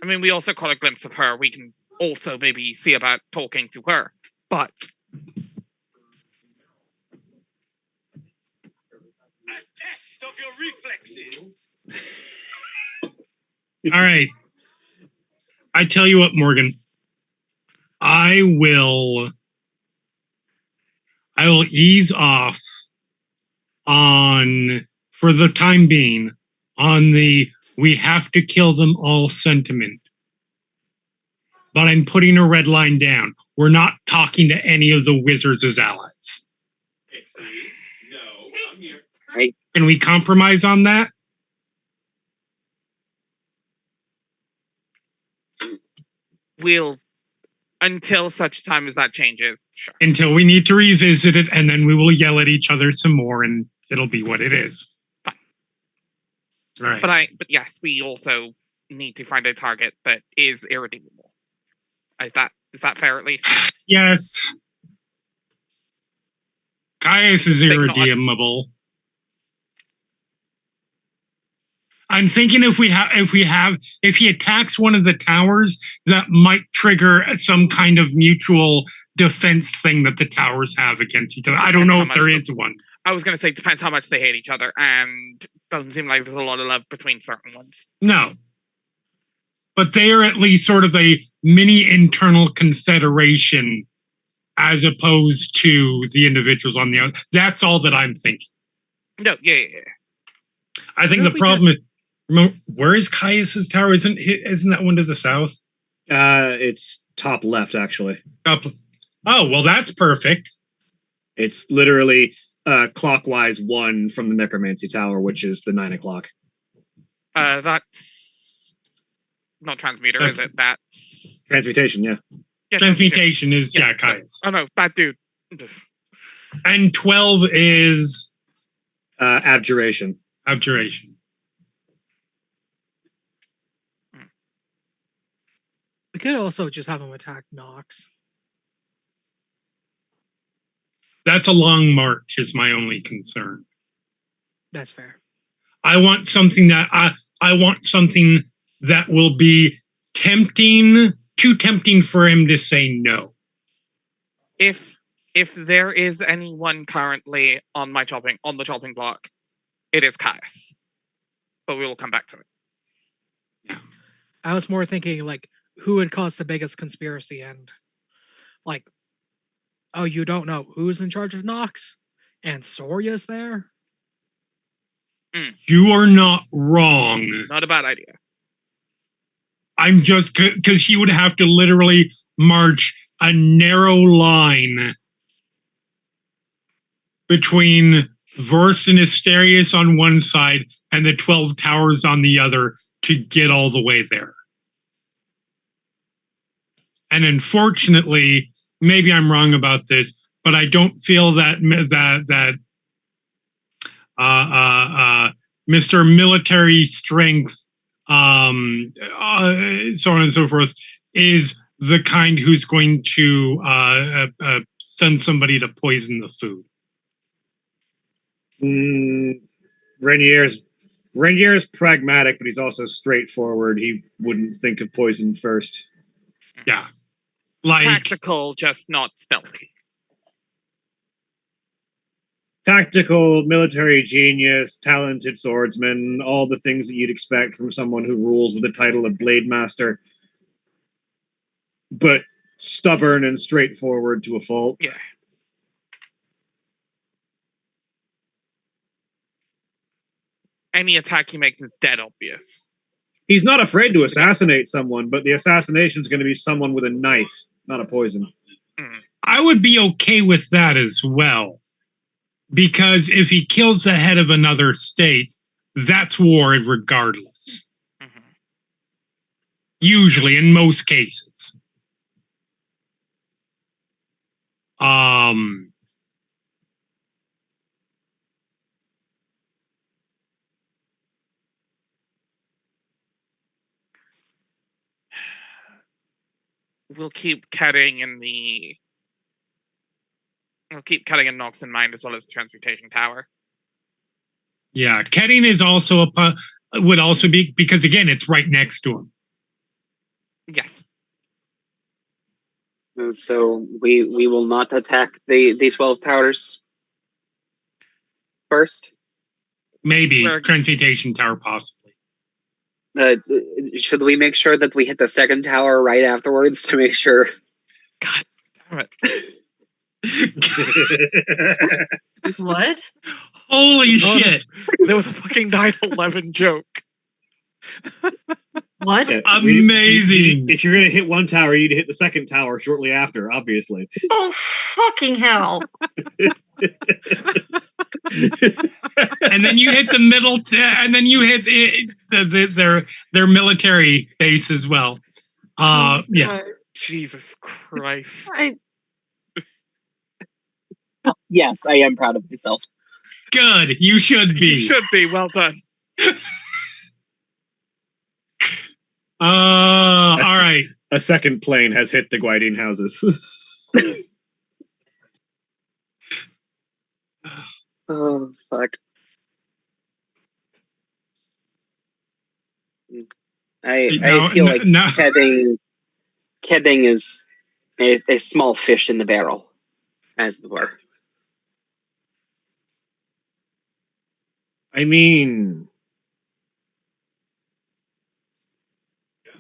I mean, we also caught a glimpse of her. We can also maybe see about talking to her, but... A test of your reflexes. all right. I tell you what, Morgan. I will ease off on, for the time being, on the we have to kill them all sentiment. But I'm putting a red line down. We're not talking to any of the wizards as allies. No, I'm here. Can we compromise on that? We'll... Until such time as that changes, sure. Until we need to revisit it, and then we will yell at each other some more, and it'll be what it is. Fine. All right. But yes, we also need to find a target that is irredeemable. Is that fair at least? Yes. Caius is irredeemable. I'm thinking if he attacks one of the towers, that might trigger some kind of mutual defense thing that the towers have against each other. I don't know if there is one. I was going to say, depends how much they hate each other, and doesn't seem like there's a lot of love between certain ones. No. But they are at least sort of a mini internal confederation as opposed to the individuals on the other. That's all that I'm thinking. No, yeah. I think the problem is, remember, where is Caius's tower? Isn't that one to the south? It's top left, actually. Up. Oh, well, that's perfect. It's literally clockwise 1 from the Necromancy Tower, which is the 9 o'clock. That's not transmuter, is it? That's Transmutation, yeah. Transmutation is, Caius. Oh no, bad dude. And 12 is Abjuration. Abjuration. We could also just have him attack Nox. That's a long march is my only concern. That's fair. I want something that will be too tempting for him to say no. If there is anyone currently on the chopping block, it is Caius. But we will come back to it. Yeah. I was more thinking like who would cause the biggest conspiracy and like, oh, you don't know who's in charge of Nox? And Soria's there? You are not wrong. Not a bad idea. I'm just because he would have to literally march a narrow line between Vorst and Asterius on one side and the 12 towers on the other to get all the way there. And unfortunately, maybe I'm wrong about this, but I don't feel that Mr. Military Strength, so on and so forth, is the kind who's going to send somebody to poison the food. Rainier's pragmatic, but he's also straightforward. He wouldn't think of poison first. Yeah. Like Tactical, just not stealthy. Tactical, military genius, talented swordsman, all the things that you'd expect from someone who rules with the title of Blade Master. But stubborn and straightforward to a fault. Yeah. Any attack he makes is dead obvious. He's not afraid to assassinate someone, but the assassination is going to be someone with a knife, not a poison. I would be okay with that as well. Because if he kills the head of another state, that's war regardless. Mm-hmm. Usually, in most cases. We'll keep cutting and Nox in mind as well as the transmutation tower. Yeah, Ketting is also would also be, because again, it's right next to him. Yes. So we will not attack the 12 towers first. Maybe transmutation tower, possibly. Should we make sure that we hit the second tower right afterwards to make sure? God damn it. What? Holy shit. There was a fucking 9/11 joke. What? Yeah, amazing. If you're going to hit one tower, you'd hit the second tower shortly after, obviously. Oh, fucking hell. And then you hit the middle, and then you hit their military base as well. Yeah. Jesus Christ. Yes, I am proud of myself. Good. You should be. You should be. Well done. All right. A second plane has hit the Guiding houses. Oh, fuck. I feel like Kedding is a small fish in the barrel, as it were. I mean,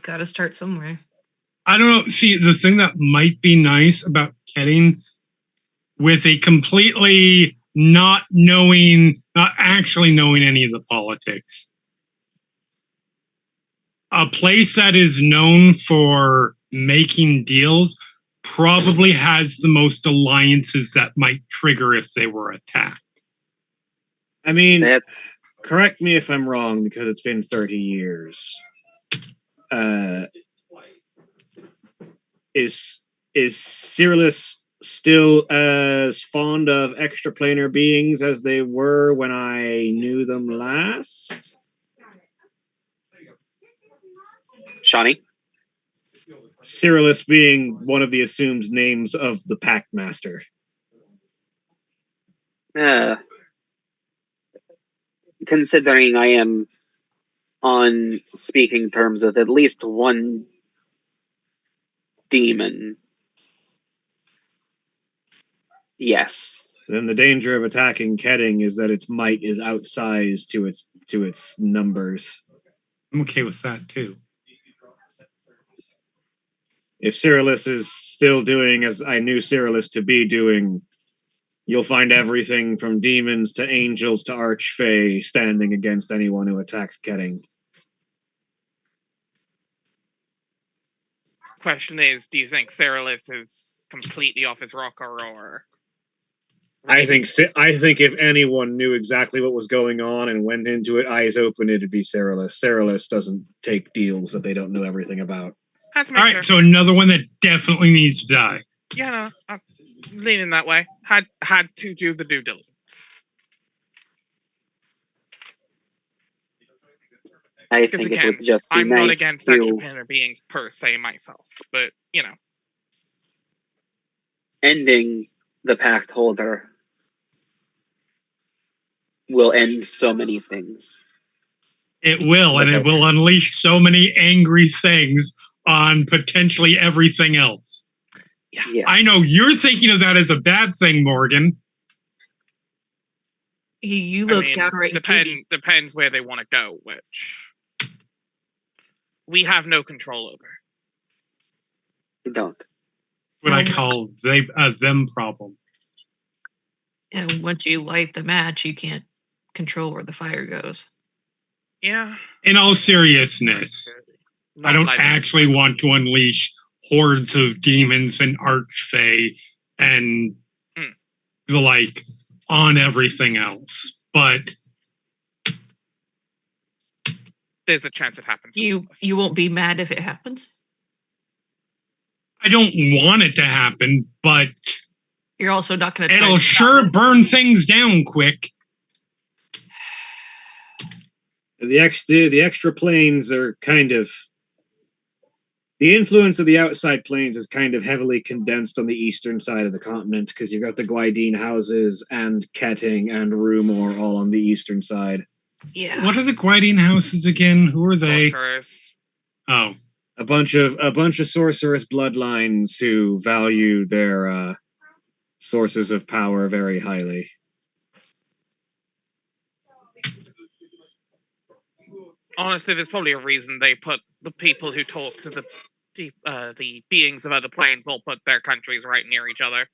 It's got to start somewhere. I don't know. See, the thing that might be nice about Ketting, with a completely not actually knowing any of the politics, a place that is known for making deals probably has the most alliances that might trigger if they were attacked. I mean, correct me if I'm wrong, because it's been 30 years. Is Cyrillus still as fond of extraplanar beings as they were when I knew them last? Shawnee? Cyrillus being one of the assumed names of the Pact Master. Considering I am on speaking terms with at least one demon, yes. Then the danger of attacking Ketting is that its might is outsized to its numbers. I'm okay with that too. If Cyrillus is still doing as I knew Cyrillus to be doing, you'll find everything from demons to angels to archfey standing against anyone who attacks Ketting. Question is, do you think Cyrillus is completely off his rocker, or? I think if anyone knew exactly what was going on and went into it eyes open, it'd be Cyrillus. Cyrillus doesn't take deals that they don't know everything about. All right, so another one that definitely needs to die. Yeah, no, I'm leaning that way. Had to do the due diligence. I think again, it would just be I'm nice not against extraplanar beings per se myself, but you know, ending the pact holder will end so many things. It will, and it will unleash so many angry things on potentially everything else. Yes. I know you're thinking of that as a bad thing, Morgan. You look downright giddy. Depends where they want to go, which we have no control over. We don't. What I call them problem. And once you light the match, you can't control where the fire goes. Yeah. In all seriousness, I don't actually want to unleash hordes of demons and archfey and the like on everything else, but there's a chance it happens. You won't be mad if it happens? I don't want it to happen, but you're also not going to try it'll sure burn things down quick. The extra planes are kind of... The influence of the outside planes is kind of heavily condensed on the eastern side of the continent, because you've got the Gwydian houses and Ketting and Rumor all on the eastern side. Yeah. What are the Gwydian houses again? Who are they? Sorcerers. Oh. A bunch of sorceress bloodlines who value their sources of power very highly. Honestly, there's probably a reason they put the people who talk to the beings of other planes all put their countries right near each other.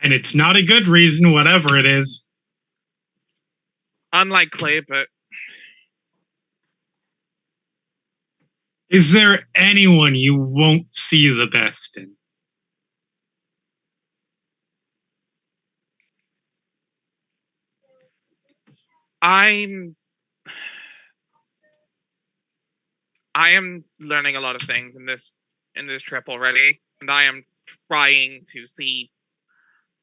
And it's not a good reason, whatever it is. Unlikely, but... Is there anyone you won't see the best in? I am learning a lot of things in this trip already, and I am trying to see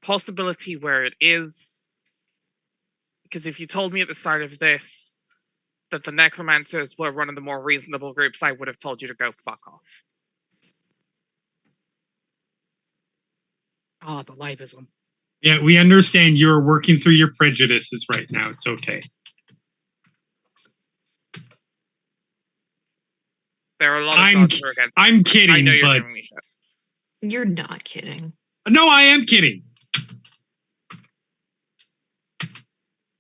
possibility where it is. Because if you told me at the start of this that the necromancers were one of the more reasonable groups, I would have told you to go fuck off. Ah, the liveism. Yeah, we understand you're working through your prejudices right now. It's okay. There are a lot of thoughts that are against I'm kidding, I know you're but... giving me shit. You're not kidding. No, I am kidding.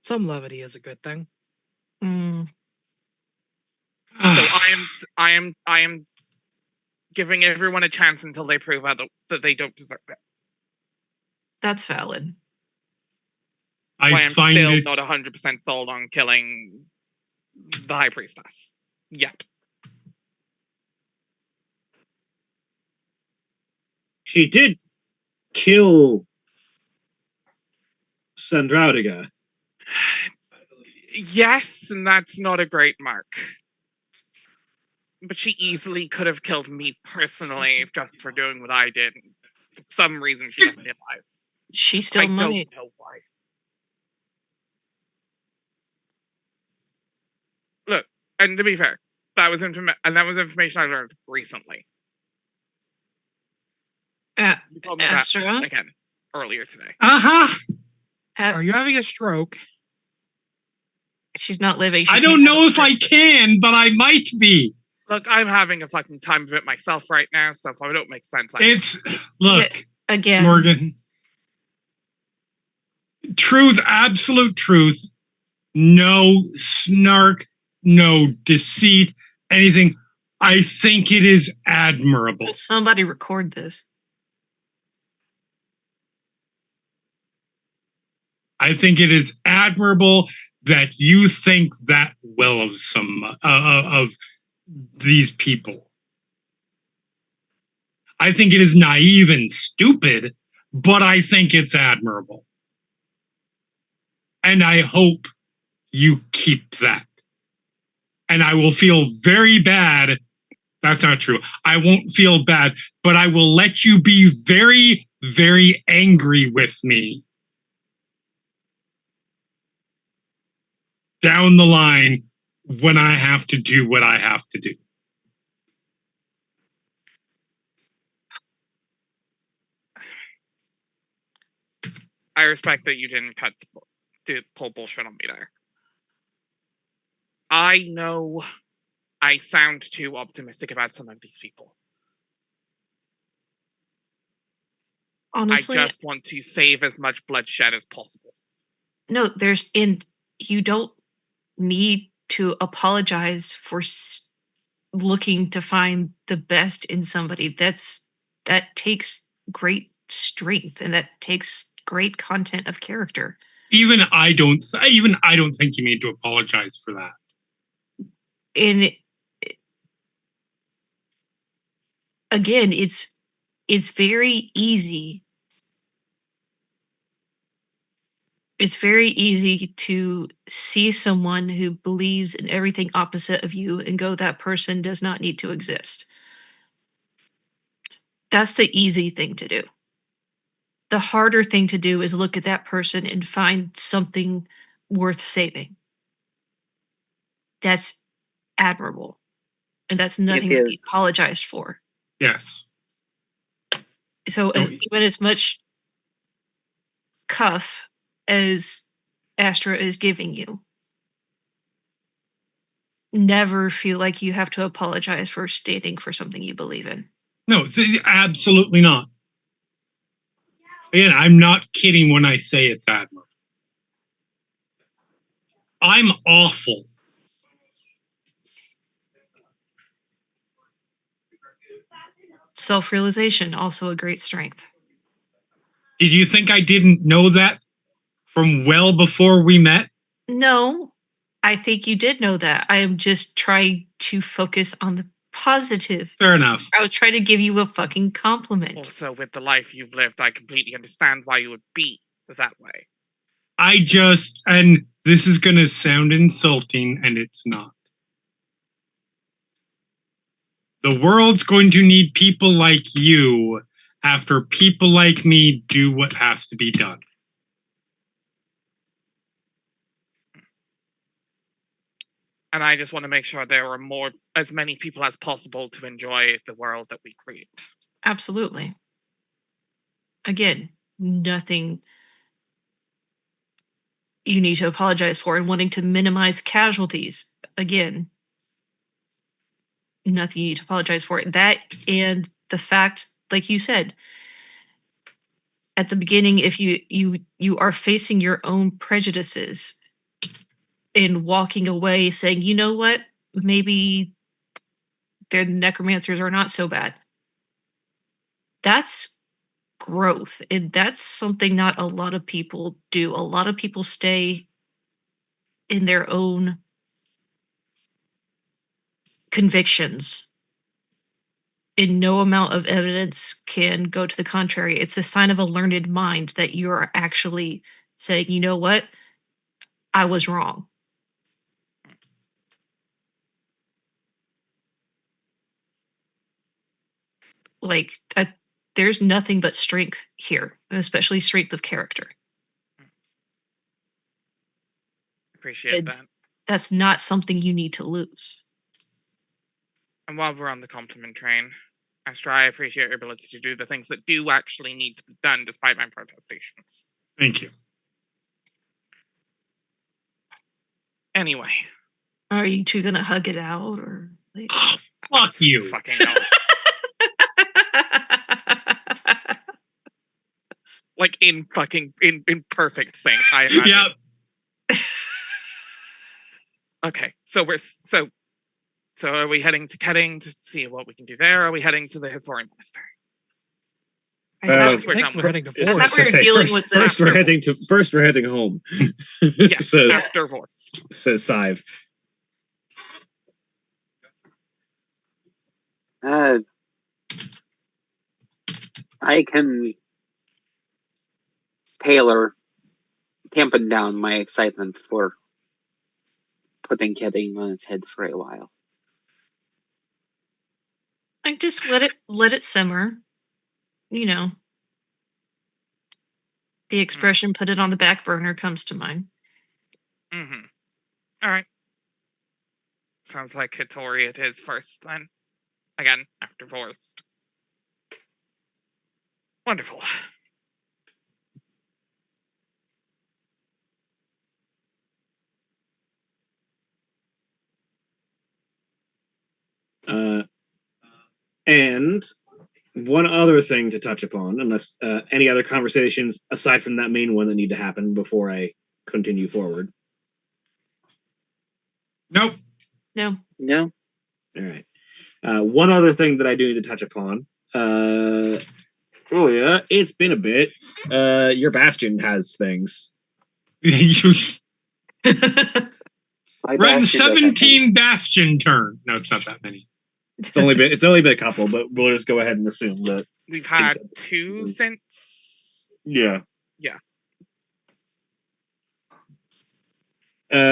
Some levity is a good thing. So I am giving everyone a chance until they prove that they don't deserve it. That's valid. I am still not 100% sold on killing the High Priestess. Yet. She did kill Sandraudiga. Yes, and that's not a great mark. But she easily could have killed me personally just for doing what I did. For some reason, she left me alive. She still might. I don't know why. Look, and to be fair, that was information I learned recently. You told me that again earlier today. Are you having a stroke? She's not living. I don't know if I can, but I might be. Look, I'm having a fucking time of it myself right now, so if I don't make sense, look again, Morgan. Truth, absolute truth. No snark, no deceit, anything. I think it is admirable. Somebody record this. I think it is admirable that you think that well of of these people. I think it is naive and stupid, but I think it's admirable. And I hope you keep that. And I will feel very bad. That's not true. I won't feel bad, but I will let you be very, very angry with me down the line when I have to do what I have to do. I respect that you didn't pull bullshit on me there. I know I sound too optimistic about some of these people. Honestly, I just want to save as much bloodshed as possible. No, you don't need to apologize for looking to find the best in somebody. That takes great strength, and that takes great content of character. Even I don't think you need to apologize for that. And again, it's very easy. It's very easy to see someone who believes in everything opposite of you and go, that person does not need to exist. That's the easy thing to do. The harder thing to do is look at that person and find something worth saving. That's admirable. And that's nothing to be apologized for. Yes. So even as much cuff as Astra is giving you, never feel like you have to apologize for standing for something you believe in. No, absolutely not. Again, I'm not kidding when I say it's admirable. I'm awful. Self-realization, also a great strength. Did you think I didn't know that from well before we met? No, I think you did know that. I am just trying to focus on the positive. Fair enough. I was trying to give you a fucking compliment. Also, with the life you've lived, I completely understand why you would be that way. And this is going to sound insulting, and it's not. The world's going to need people like you after people like me do what has to be done. And I just want to make sure there are as many people as possible to enjoy the world that we create. Absolutely. Again, nothing you need to apologize for, and wanting to minimize casualties. Again, nothing you need to apologize for. That, and the fact, like you said at the beginning, if you are facing your own prejudices and walking away saying, you know what, maybe the necromancers are not so bad. That's growth, and that's something not a lot of people do. A lot of people stay in their own convictions, and no amount of evidence can go to the contrary. It's a sign of a learned mind that you're actually saying, you know what, I was wrong. Like, there's nothing but strength here, especially strength of character. Appreciate that. That's not something you need to lose. And while we're on the compliment train, Astra, I appreciate your ability to do the things that do actually need to be done despite my protestations. Thank you. Anyway. Are you two gonna hug it out, or like... Fuck you. Fucking no. Like in perfect sync, I imagine. Yep. Okay, so are we heading to Kedding to see what we can do there? Or are we heading to the Historian Monastery? I think we're heading to Vorst. First we're heading home. Yes, says, after Vorst. Says Sive. I can tampen down my excitement for putting Kedding on its head for a while. I just let it simmer. You know, the expression "put it on the back burner" comes to mind. Mm-hmm. All right. Sounds like Hitori it is first then. Again, after Vorst. Wonderful. And one other thing to touch upon, unless any other conversations aside from that main one that need to happen before I continue forward. Nope. No. No. All right. One other thing that I do need to touch upon. Julia, it's been a bit. Your bastion has things. My Run bastion doesn't have 17 bastion turn. No, it's not that many. It's only been a couple, but we'll just go ahead and assume that. We've had two since. Yeah. Yeah.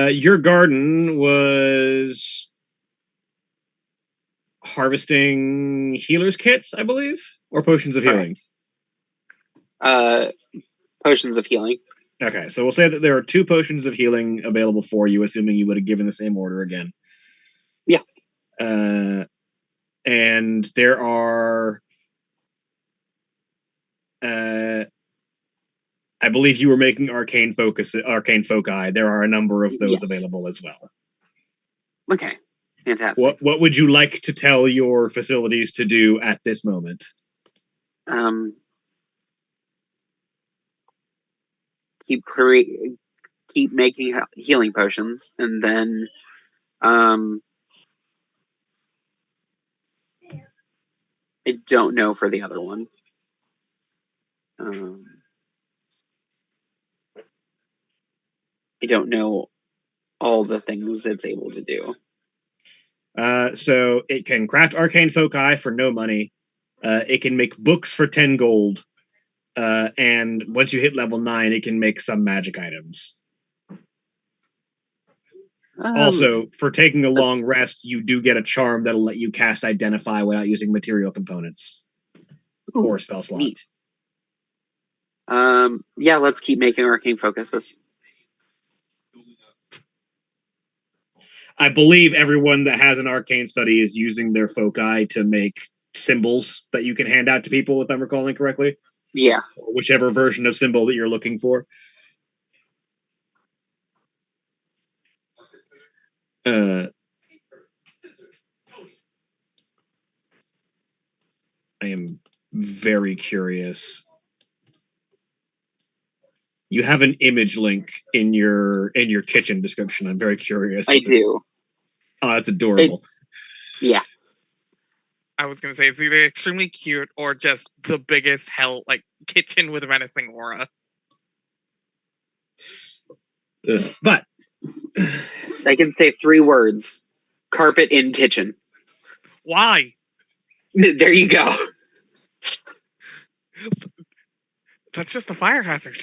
Your garden was harvesting healers kits, I believe, or potions of healing. Potions of healing. Okay, so we'll say that there are 2 potions of healing available for you, assuming you would have given the same order again. Yeah. And there are, I believe you were making arcane foci. There are a number of those available as well. Okay, fantastic. What would you like to tell your facilities to do at this moment? Keep making healing potions, and then I don't know for the other one. I don't know all the things it's able to do. So it can craft arcane foci for no money. It can make books for 10 gold. And once you hit level 9, it can make some magic items. Also, for taking a long rest, you do get a charm that'll let you cast Identify without using material components or spell slot. Neat. Yeah, let's keep making arcane focuses. I believe everyone that has an arcane study is using their foci to make symbols that you can hand out to people, if I'm recalling correctly. Yeah. Or whichever version of symbol that you're looking for. I am very curious. You have an image link in your kitchen description. I'm very curious. I do. Oh, that's adorable. Yeah. I was gonna say it's either extremely cute or just the biggest hell, like kitchen with menacing aura. But I can say 3 words: carpet in kitchen. Why? There you go. That's just a fire hazard.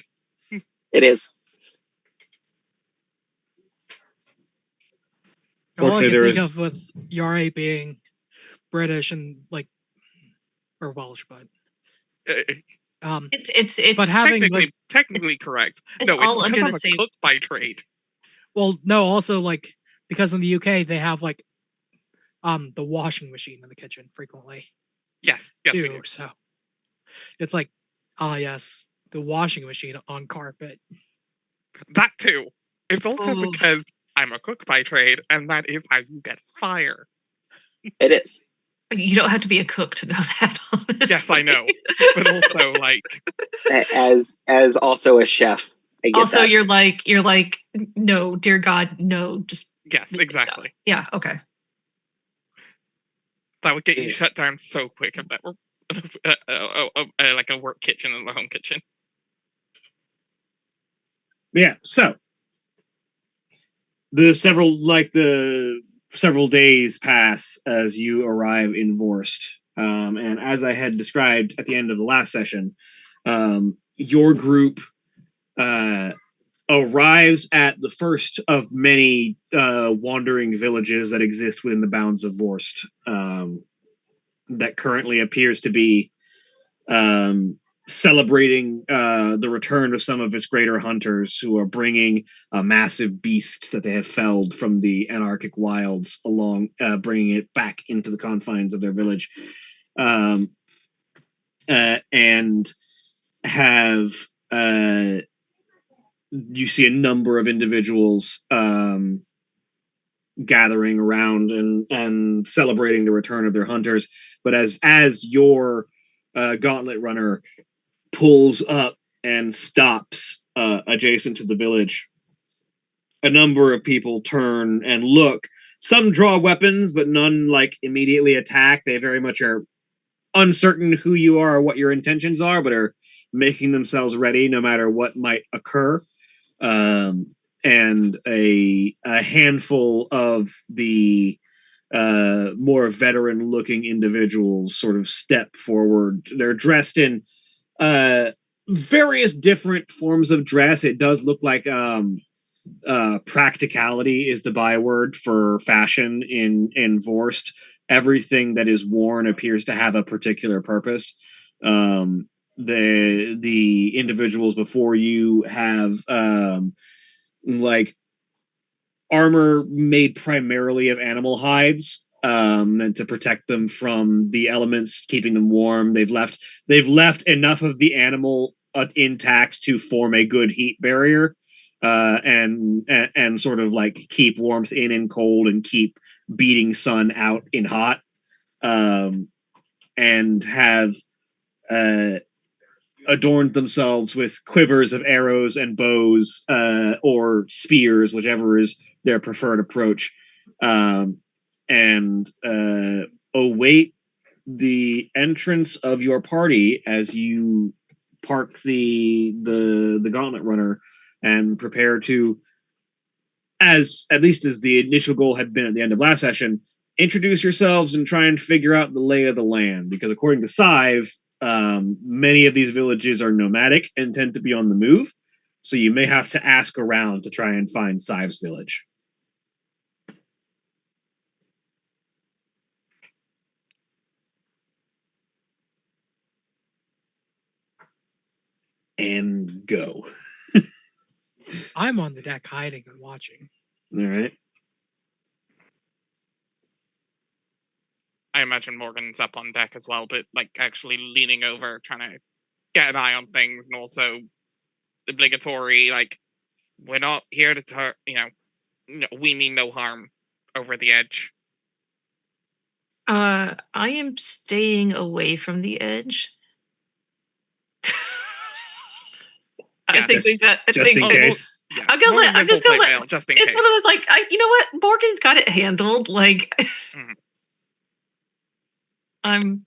It is. All I can Fortunately, think of with Yare being British and or Welsh, but It's but having technically correct. It's No, all it's under because the I'm same. a cook by trade. well, no, also because in the UK they have the washing machine in the kitchen frequently Yes, we too. do. So it's yes, the washing machine on carpet. That too. It's also Oof. because I'm a cook by trade, and that is how you get fire. It is. You don't have to be a cook to know that. Honestly. Yes, I know, but also As also a chef. I get also, that. you're like, no, dear God, no, just yes, exactly. yeah, okay. That would get you shut down so quick if that were like a work kitchen and a home kitchen. yeah, so the several days pass as you arrive in Vorst. And as I had described at the end of the last session, your group arrives at the first of many wandering villages that exist within the bounds of Vorst, that currently appears to be celebrating the return of some of its greater hunters who are bringing a massive beast that they have felled from the anarchic wilds along, bringing it back into the confines of their village. And have you see a number of individuals gathering around and celebrating the return of their hunters. But as your gauntlet runner pulls up and stops adjacent to the village, a number of people turn and look. Some draw weapons, but none like immediately attack. They very much are uncertain who you are or what your intentions are, but are making themselves ready no matter what might occur. And a handful of the more veteran-looking individuals sort of step forward. They're dressed in various different forms of dress. It does look like practicality is the byword for fashion in Vorst. Everything that is worn appears to have a particular purpose. The individuals before you have like armor made primarily of animal hides, and to protect them from the elements, keeping them warm. They've left enough of the animal intact to form a good heat barrier, and sort of like keep warmth in cold and keep beating sun out in hot, and have adorned themselves with quivers of arrows and bows, or spears, whichever is their preferred approach, and await the entrance of your party as you park the gauntlet runner and prepare to, as at least as the initial goal had been at the end of last session, introduce yourselves and try and figure out the lay of the land. Because according to Sive, many of these villages are nomadic and tend to be on the move, so you may have to ask around to try and find Sive's village. And go. I'm on the deck hiding and watching. All right. I imagine Morgan's up on deck as well, but like actually leaning over, trying to get an eye on things, and also obligatory, like, we're not here to we mean no harm over the edge. I am staying away from the edge. I Yeah, think we've got. Just in case. Yeah, I'm gonna let. I'm just gonna let. Just in It's case. one of those like, you know what? Morgan's got it handled. Like, Mhm.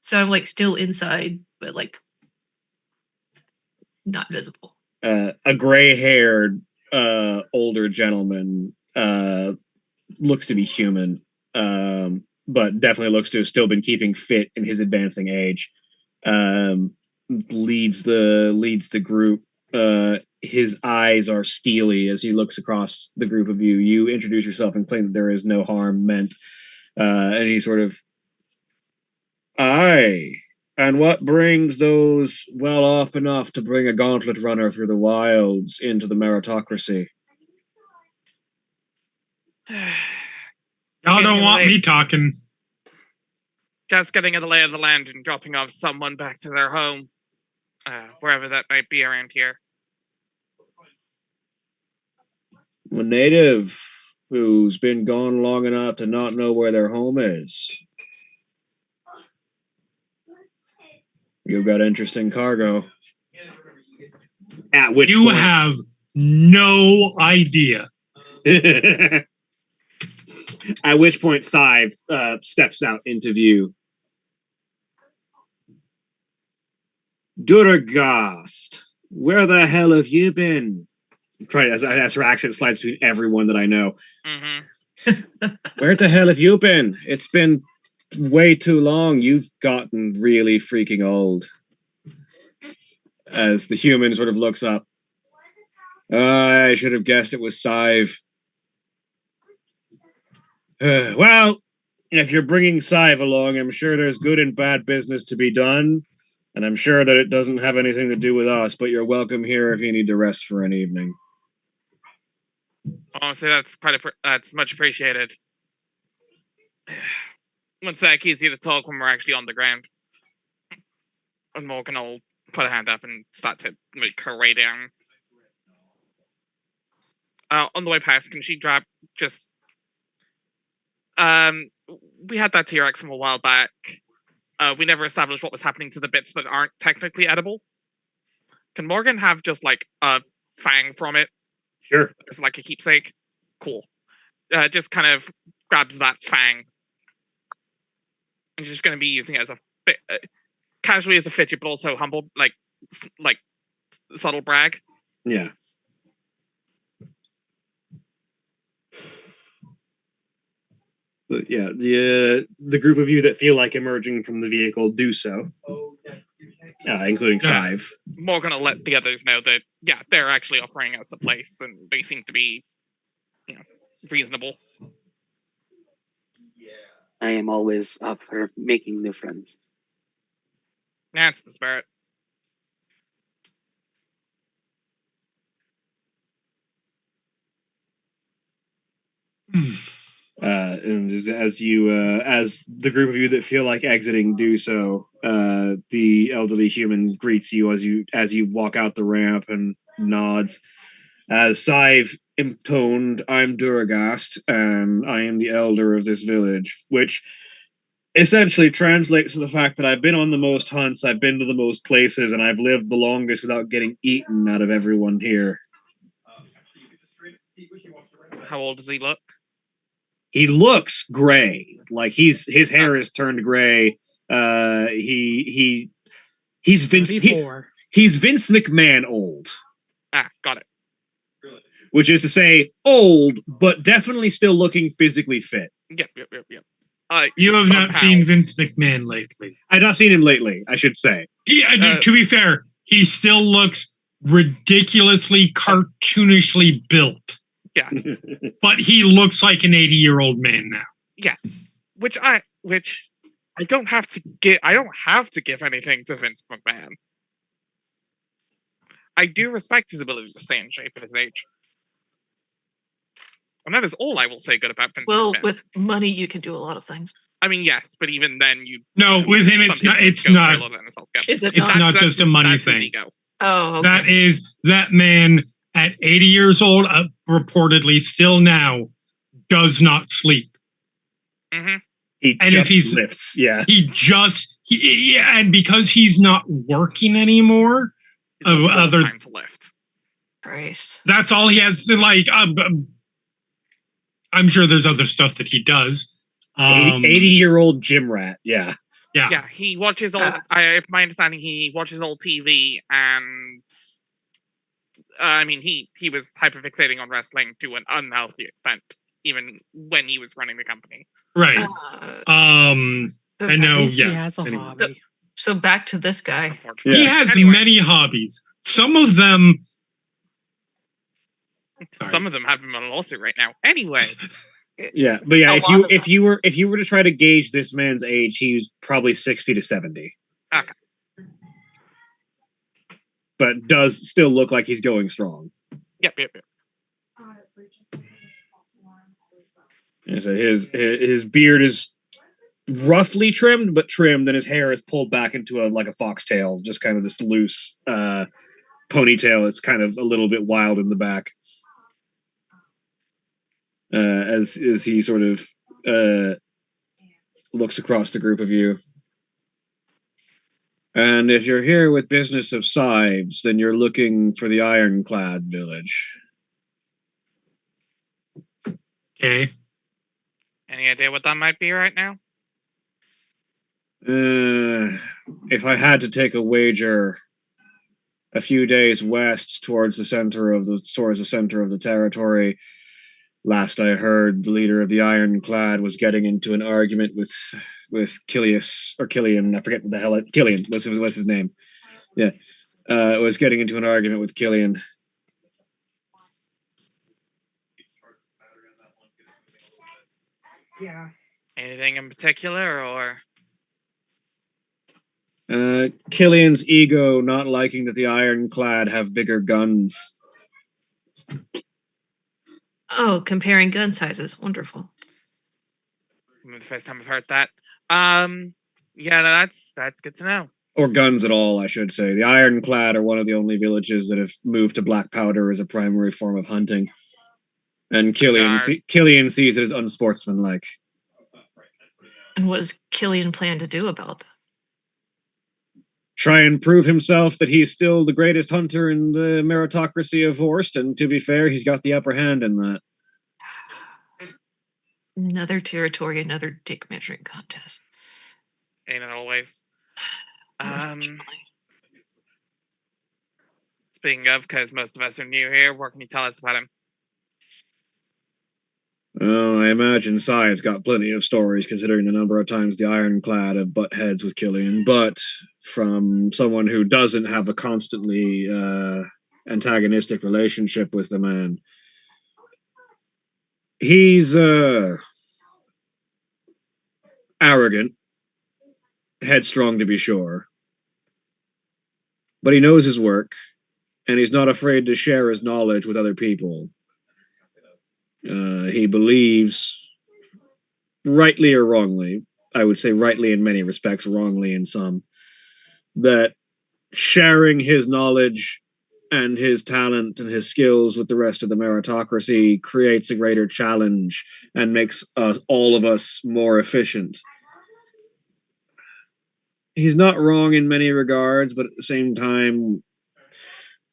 So I'm like still inside, but like not visible. A gray-haired older gentleman looks to be human, but definitely looks to have still been keeping fit in his advancing age. Leads the group. His eyes are steely as he looks across the group of you. You introduce yourself and claim that there is no harm meant, and he sort of, aye. And what brings those well off enough to bring a gauntlet runner through the wilds into the meritocracy? Y'all don't want me talking. Just getting a lay of the land and dropping off someone back to their home, wherever that might be around here. A native who's been gone long enough to not know where their home is. You've got interesting cargo. At which You point, have no idea. at which point, Sive steps out into view. Duragast, where the hell have you been? Trying as her accent slides between everyone that I know. Mm-hmm. Where the hell have you been? It's been way too long. You've gotten really freaking old. As the human sort of looks up. I should have guessed it was Sive. Well, if you're bringing Sive along, I'm sure there's good and bad business to be done. And I'm sure that it doesn't have anything to do with us, but you're welcome here if you need to rest for an evening. Honestly, that's much appreciated. It's like easy to talk when we're actually on the ground. And Morgan will put a hand up and start to make her way down. On the way past, can she drop just we had that T-Rex from a while back. We never established what was happening to the bits that aren't technically edible. Can Morgan have just like a fang from it? Sure. It's like a keepsake. Cool. Just kind of grabs that fang. And she's going to be using it as a casually as a fidget, but also humble, like subtle brag. Yeah. But yeah, the group of you that feel like emerging from the vehicle do so, including Sive. More gonna let the others know that they're actually offering us a place, and they seem to be, reasonable. I am always up for making new friends. That's the spirit. And as the group of you that feel like exiting do so, the elderly human greets you as you walk out the ramp and nods. As Sive intoned, "I'm Duragast, and I am the elder of this village," which essentially translates to the fact that I've been on the most hunts, I've been to the most places, and I've lived the longest without getting eaten out of everyone here. How old does he look? He looks gray, like his hair is turned gray. He's Vince. He's Vince McMahon old. Got it. Which is to say, old, but definitely still looking physically fit. Yep. You have not seen Vince McMahon lately. I've not seen him lately, I should say. To be fair, he still looks ridiculously cartoonishly built. Yeah. But he looks like an 80-year-old man now. Yes. Which I don't have to give anything to Vince McMahon. I do respect his ability to stay in shape at his age. And that is all I will say good about Vince McMahon. With money, you can do a lot of things. I mean, yes, but even then, with him, it's not just a money thing. Oh, okay. That is that man at 80 years old, reportedly still now, does not sleep. Mm-hmm. He lifts, yeah. And because he's not working anymore, time to lift. Christ. That's all he has to like. I'm sure there's other stuff that he does. 80-year-old gym rat, yeah. Yeah, he watches old. If my understanding, he watches old TV, and I mean, he was hyperfixating on wrestling to an unhealthy extent, even when he was running the company. Right. I know. He has a hobby. So back to this guy. He has many hobbies. Some of them. Some of them have him on a lawsuit right now. Anyway. Yeah, but yeah, if you were to try to gauge this man's age, he's probably 60 to 70. Okay. But does still look like he's going strong. Yep. And so his beard is roughly trimmed, and his hair is pulled back into a foxtail, just kind of this loose ponytail. It's kind of a little bit wild in the back. As he sort of looks across the group of you. And if you're here with business of Sives, then you're looking for the Ironclad village. Okay. Any idea what that might be right now? If I had to take a wager, a few days west towards the center of the territory. Last I heard, the leader of the Ironclad was getting into an argument with Killian. I forget what the hell Killian. What's his name? Yeah, was getting into an argument with Killian. Yeah. Anything in particular, or? Killian's ego not liking that the Ironclad have bigger guns. Oh, comparing gun sizes. Wonderful. The first time I've heard that. That's good to know. Or guns at all, I should say. The Ironclad are one of the only villages that have moved to black powder as a primary form of hunting. And Killian sees it as unsportsmanlike. And what does Killian plan to do about that? Try and prove himself that he's still the greatest hunter in the meritocracy of Vorst, and to be fair, he's got the upper hand in that. Another territory, another dick measuring contest. Ain't it always? Unfortunately. Speaking of, because most of us are new here, what can you tell us about him? Oh, I imagine Sai's got plenty of stories, considering the number of times the Ironclad have butt heads with Killian, but from someone who doesn't have a constantly antagonistic relationship with the man, he's arrogant, headstrong to be sure, but he knows his work, and he's not afraid to share his knowledge with other people. He believes, rightly or wrongly, I would say rightly in many respects, wrongly in some, that sharing his knowledge and his talent and his skills with the rest of the meritocracy creates a greater challenge and makes all of us more efficient. He's not wrong in many regards, but at the same time,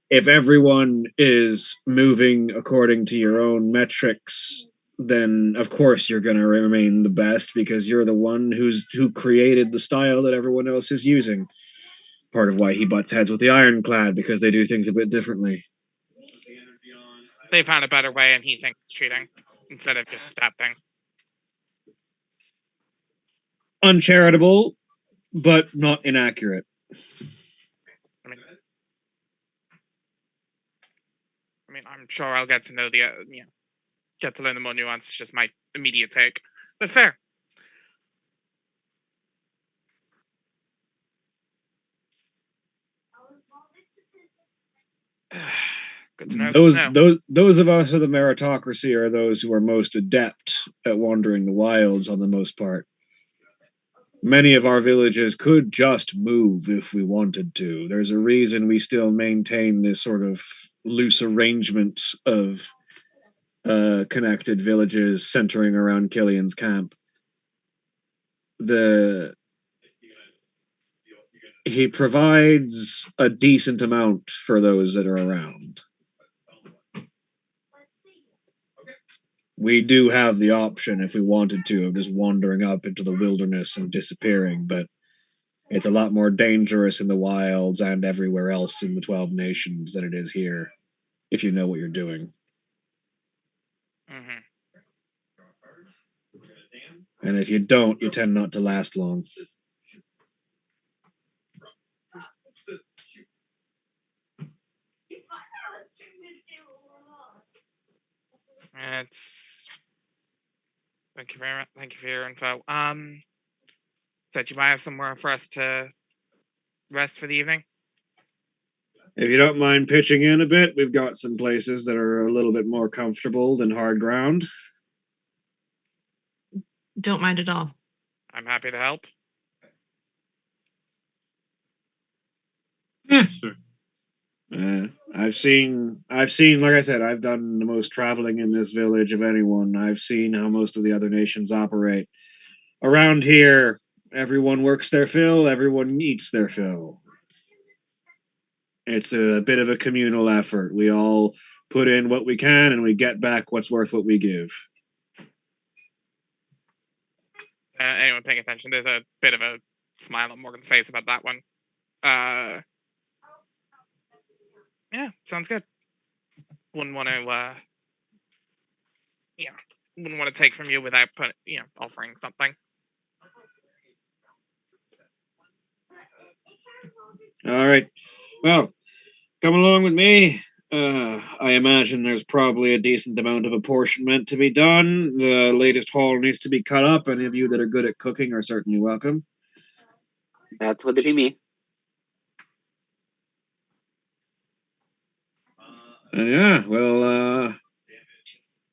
if everyone is moving according to your own metrics, then of course you're going to remain the best because you're the one who created the style that everyone else is using. Part of why he butts heads with the Ironclad, because they do things a bit differently. They found a better way, and he thinks it's cheating instead of just adapting. Uncharitable, but not inaccurate. I mean, I'm sure I'll get to know the, get to learn the more nuance. It's just my immediate take, but fair. Good to know. Those of us of the meritocracy are those who are most adept at wandering the wilds on the most part. Many of our villages could just move if we wanted to. There's a reason we still maintain this sort of loose arrangement of connected villages centering around Killian's camp. He provides a decent amount for those that are around. We do have the option, if we wanted to, of just wandering up into the wilderness and disappearing, but it's a lot more dangerous in the wilds and everywhere else in the 12 nations than it is here, if you know what you're doing. Mm-hmm. And if you don't, you tend not to last long. Thank you very much. Thank you for your info. So do you might have somewhere for us to rest for the evening? If you don't mind pitching in a bit, we've got some places that are a little bit more comfortable than hard ground. Don't mind at all. I'm happy to help. Yeah, sure. I've seen, like I said, I've done the most traveling in this village of anyone. I've seen how most of the other nations operate. Around here, everyone works their fill, everyone eats their fill. It's a bit of a communal effort. We all put in what we can and we get back what's worth what we give. Anyone paying attention, there's a bit of a smile on Morgan's face about that one. Yeah, sounds good. Wouldn't want to, wouldn't want to take from you without offering something. All right. Well, come along with me. I imagine there's probably a decent amount of apportionment to be done. The latest haul needs to be cut up. Any of you that are good at cooking are certainly welcome. That would be me. Yeah,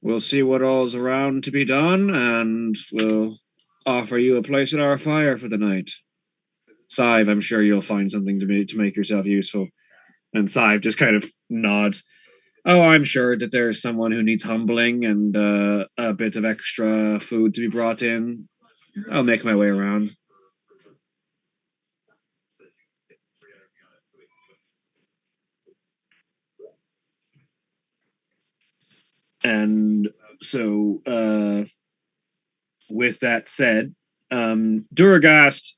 we'll see what all's around to be done, and we'll offer you a place at our fire for the night. Sive, I'm sure you'll find something to make yourself useful. And Sive just kind of nods. Oh, I'm sure that there's someone who needs humbling and a bit of extra food to be brought in. I'll make my way around. And so, with that said, Duragast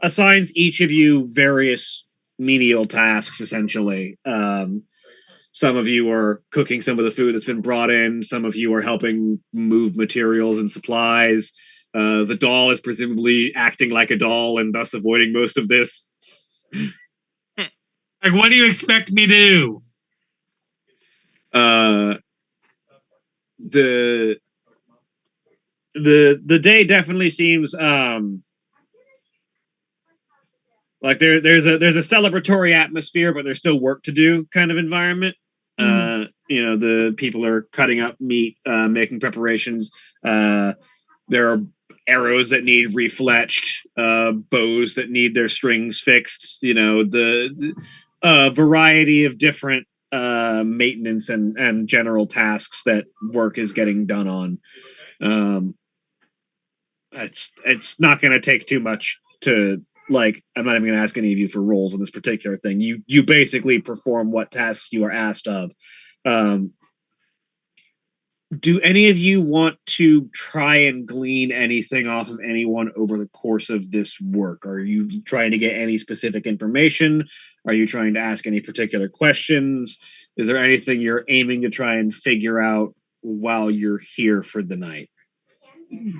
assigns each of you various menial tasks, essentially. Some of you are cooking some of the food that's been brought in. Some of you are helping move materials and supplies. The doll is presumably acting like a doll and thus avoiding most of this. Like, what do you expect me to do? The day definitely seems like there's a celebratory atmosphere, but there's still work to do kind of environment. The people are cutting up meat, making preparations. There are arrows that need refletched, bows that need their strings fixed. The variety of different maintenance and general tasks that work is getting done on. It's not going to take too much to I'm not even going to ask any of you for roles on this particular thing. You basically perform what tasks you are asked of. Do any of you want to try and glean anything off of anyone over the course of this work? Are you trying to get any specific information? Are you trying to ask any particular questions? Is there anything you're aiming to try and figure out while you're here for the night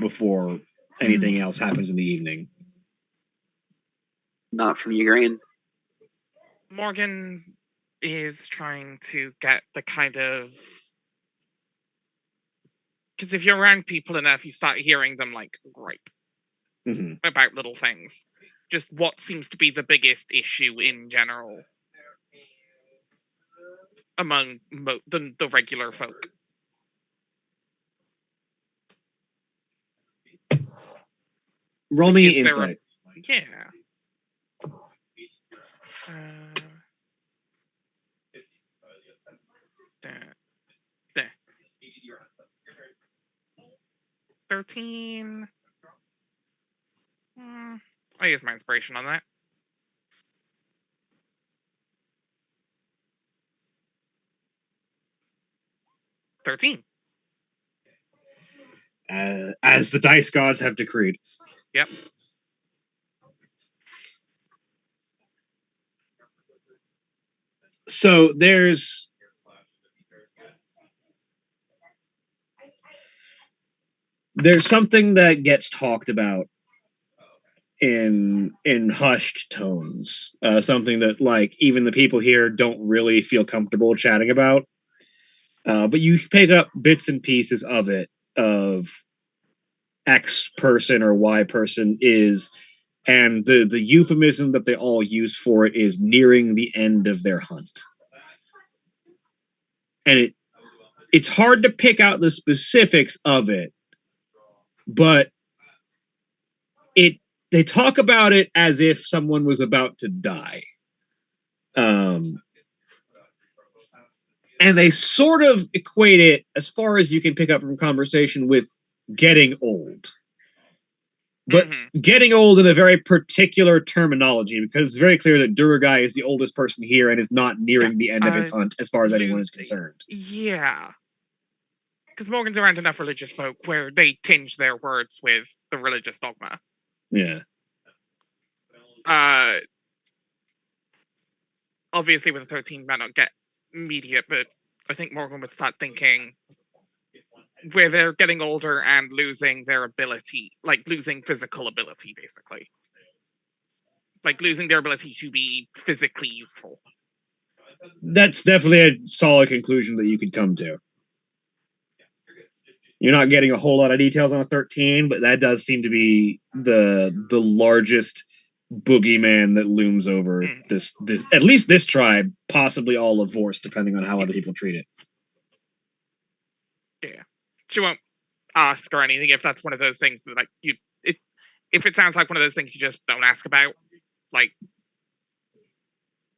before anything else happens in the evening? Not from Ukraine. Morgan is trying to get the kind of, because if you're around people enough, you start hearing them gripe about little things. Just what seems to be the biggest issue in general among the regular folk. Roll me insight. Yeah. 13. I use my inspiration on that. $13. As the dice gods have decreed. Yep. So there's something that gets talked about in hushed tones, something that even the people here don't really feel comfortable chatting about, but you pick up bits and pieces of it, of X person or Y person is, and the euphemism that they all use for it is nearing the end of their hunt. And it's hard to pick out the specifics of it, but they talk about it as if someone was about to die. And they sort of equate it, as far as you can pick up from conversation, with getting old. But getting old in a very particular terminology, because it's very clear that Duragai is the oldest person here and is not nearing the end of his hunt as far as anyone is concerned. Yeah. Because Morgan's around enough religious folk where they tinge their words with the religious dogma. Yeah. Obviously with a 13 might not get immediate, but I think Morgan would start thinking where they're getting older and losing their ability, losing physical ability, basically. Losing their ability to be physically useful. That's definitely a solid conclusion that you could come to. You're not getting a whole lot of details on a 13, but that does seem to be the largest boogeyman that looms over this at least this tribe, possibly all of Vorst, depending on how other people treat it. Yeah. She won't ask or anything if that's one of those things that if it sounds like one of those things you just don't ask about.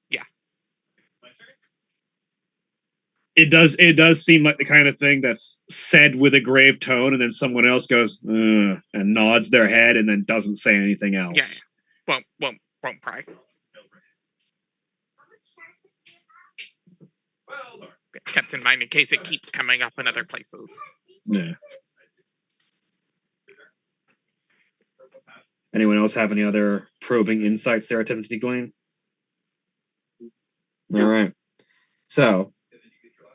Yeah. it does seem like the kind of thing that's said with a grave tone, and then someone else goes and nods their head, and then doesn't say anything else. Yeah, won't pry. Kept in mind in case it keeps coming up in other places. Yeah. Anyone else have any other probing insights they're attempting to glean? All right. So,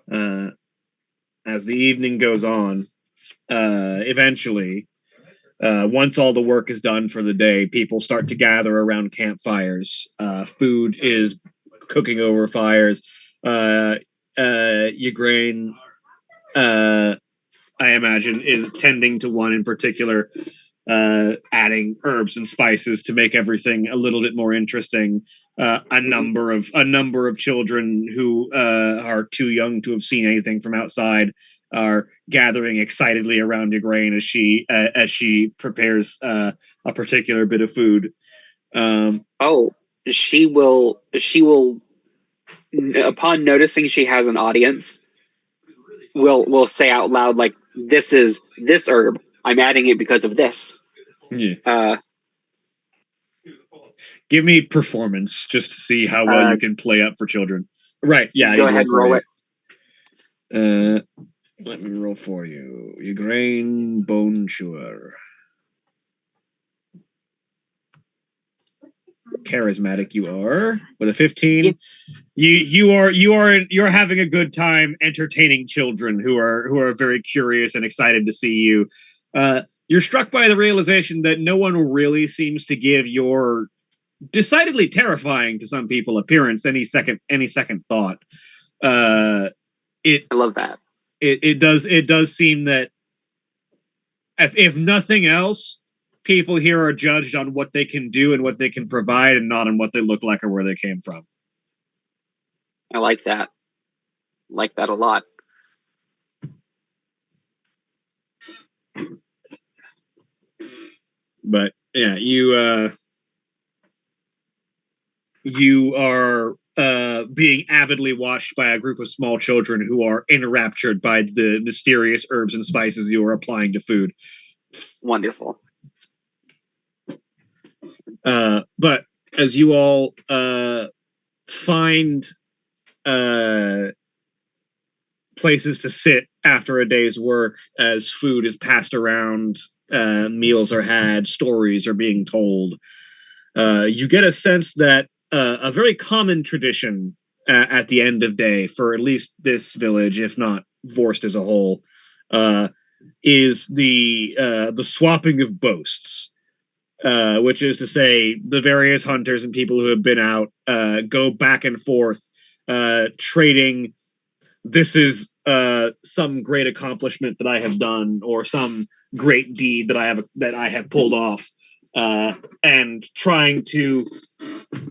as the evening goes on, eventually, once all the work is done for the day, people start to gather around campfires. Food is cooking over fires. Ugrain, I imagine, is tending to one in particular, adding herbs and spices to make everything a little bit more interesting. A number of children who are too young to have seen anything from outside are gathering excitedly around Ugrain as she prepares a particular bit of food. She will upon noticing she has an audience, will say out loud, like, this is this herb. I'm adding it because of this. Yeah. Give me performance just to see how well you can play up for children. Right, yeah. Go ahead and roll it. Let me roll for you. Ugrain Bone Chewer. Charismatic you are with a 15. You're having a good time entertaining children who are very curious and excited to see you. You're struck by the realization that no one really seems to give your decidedly terrifying to some people appearance any second thought. I love that. It does seem that if nothing else, people here are judged on what they can do and what they can provide, and not on what they look like or where they came from. I like that. Like that a lot. But yeah, you are being avidly watched by a group of small children who are enraptured by the mysterious herbs and spices you are applying to food. Wonderful. But as you all find places to sit after a day's work, as food is passed around, meals are had, stories are being told, you get a sense that a very common tradition at the end of day for at least this village, if not Vorst as a whole, is the swapping of boasts. Which is to say, the various hunters and people who have been out go back and forth, trading. This is some great accomplishment that I have done, or some great deed that I have pulled off, and trying to.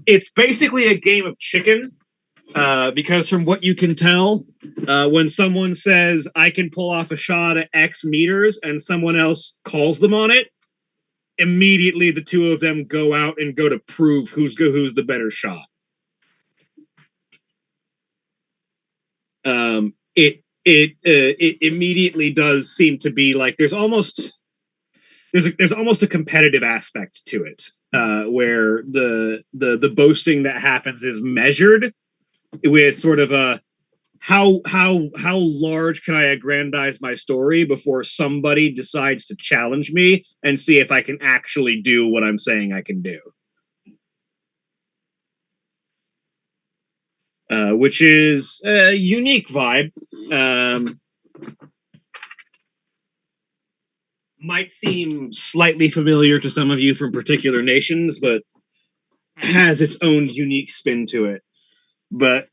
It's basically a game of chicken, because from what you can tell, when someone says I can pull off a shot at X meters, and someone else calls them on it, immediately the two of them go out and go to prove who's the better shot. It immediately does seem to be like there's almost a competitive aspect to it, where the boasting that happens is measured with sort of a how large can I aggrandize my story before somebody decides to challenge me and see if I can actually do what I'm saying I can do. Which is a unique vibe. Might seem slightly familiar to some of you from particular nations, but has its own unique spin to it. But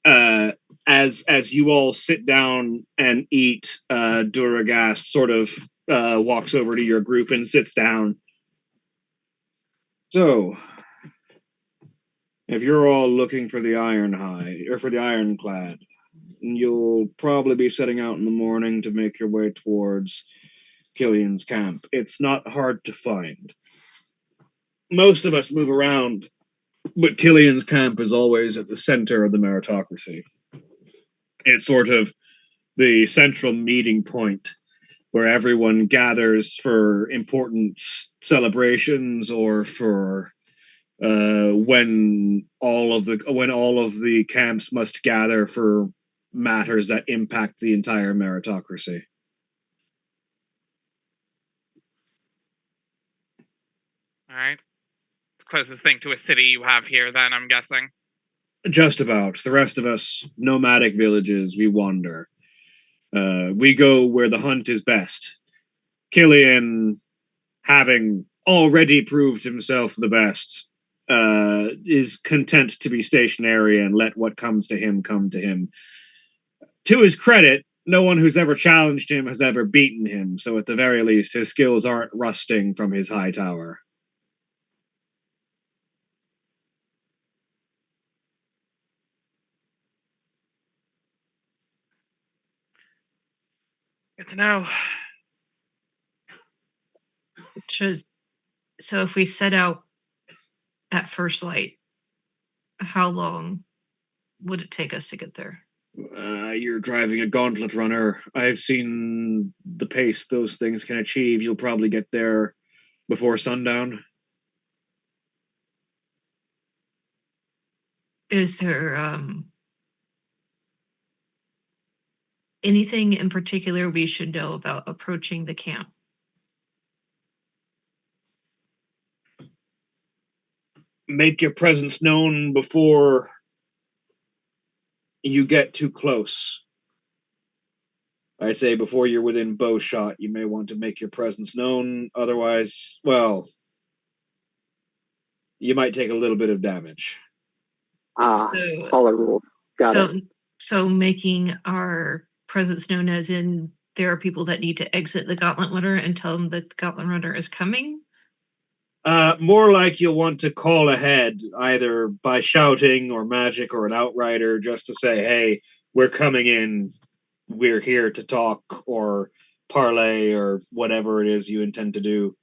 as you all sit down and eat, Duragast sort of walks over to your group and sits down. So, if you're all looking for the Ironhide, or for the Ironclad, you'll probably be setting out in the morning to make your way towards Killian's camp. It's not hard to find. Most of us move around, but Killian's camp is always at the center of the Meritocracy. It's sort of the central meeting point where everyone gathers for important celebrations or for when all of the camps must gather for matters that impact the entire meritocracy. All right. The closest thing to a city you have here, then, I'm guessing. Just about. The rest of us, nomadic villages, we wander. We go where the hunt is best. Killian, having already proved himself the best, is content to be stationary and let what comes to him come to him. To his credit, no one who's ever challenged him has ever beaten him, so at the very least, his skills aren't rusting from his high tower. Good to know. So if we set out at first light, how long would it take us to get there? You're driving a gauntlet runner. I've seen the pace those things can achieve. You'll probably get there before sundown. Is there anything in particular we should know about approaching the camp? Make your presence known before you get too close. I say before you're within bow shot, you may want to make your presence known. Otherwise, well, you might take a little bit of damage. Holler rules. Got it. So making our presence known as in there are people that need to exit the Gauntlet Runner and tell them that the Gauntlet Runner is coming? More like you'll want to call ahead, either by shouting or magic or an outrider, just to say, hey, we're coming in, we're here to talk, or parlay, or whatever it is you intend to do.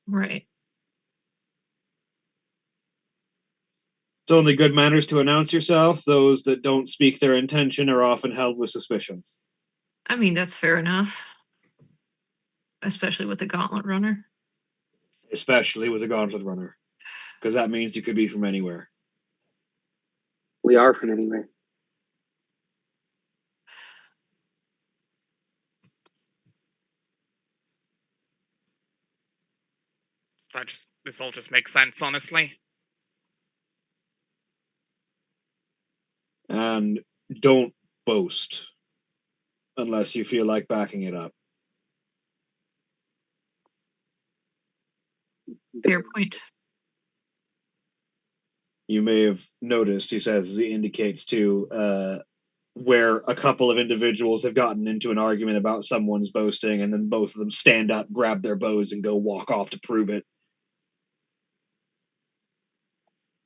Right. It's only good manners to announce yourself. Those that don't speak their intention are often held with suspicion. I mean, that's fair enough. Especially with the Gauntlet Runner. Especially with a Gauntlet Runner. Because that means you could be from anywhere. We are from anywhere. This all just makes sense, honestly. And don't boast. Unless you feel like backing it up. Fair point. You may have noticed, he says, as he indicates to where a couple of individuals have gotten into an argument about someone's boasting, and then both of them stand up, grab their bows, and go walk off to prove it.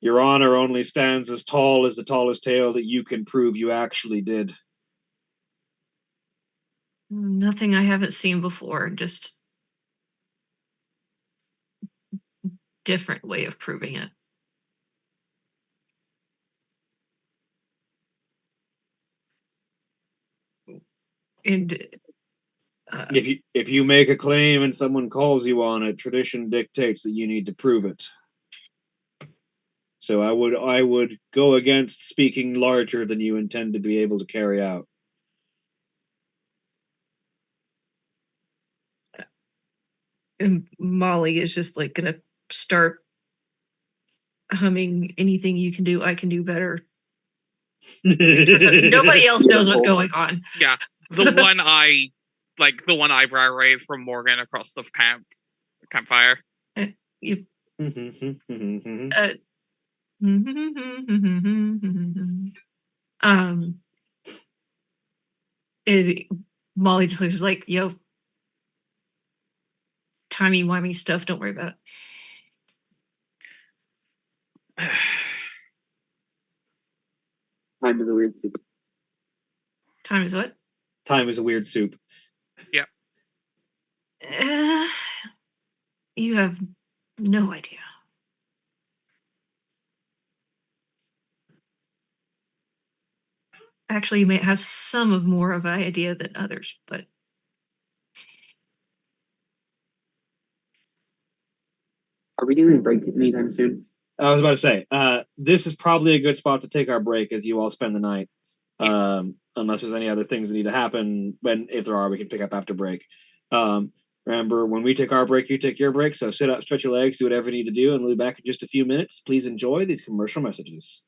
Your honor only stands as tall as the tallest tale that you can prove you actually did. Nothing I haven't seen before, just different way of proving it. And if you make a claim and someone calls you on it, tradition dictates that you need to prove it. So I would go against speaking larger than you intend to be able to carry out. And Molly is just like gonna start humming anything you can do, I can do better. Nobody else knows what's going on. Yeah. The one eyebrow raise from Morgan across the campfire. Molly just looks like, yo, timey-wimey stuff, don't worry about it. Time is a weird soup. Time is what? Time is a weird soup. Yeah. You have no idea. Actually, you may have some of more of an idea than others, but Are we doing a break anytime soon? I was about to say, this is probably a good spot to take our break as you all spend the night. Unless there's any other things that need to happen. If there are, we can pick up after break. Remember, when we take our break, you take your break. So sit up, stretch your legs, do whatever you need to do, and we'll be back in just a few minutes. Please enjoy these commercial messages.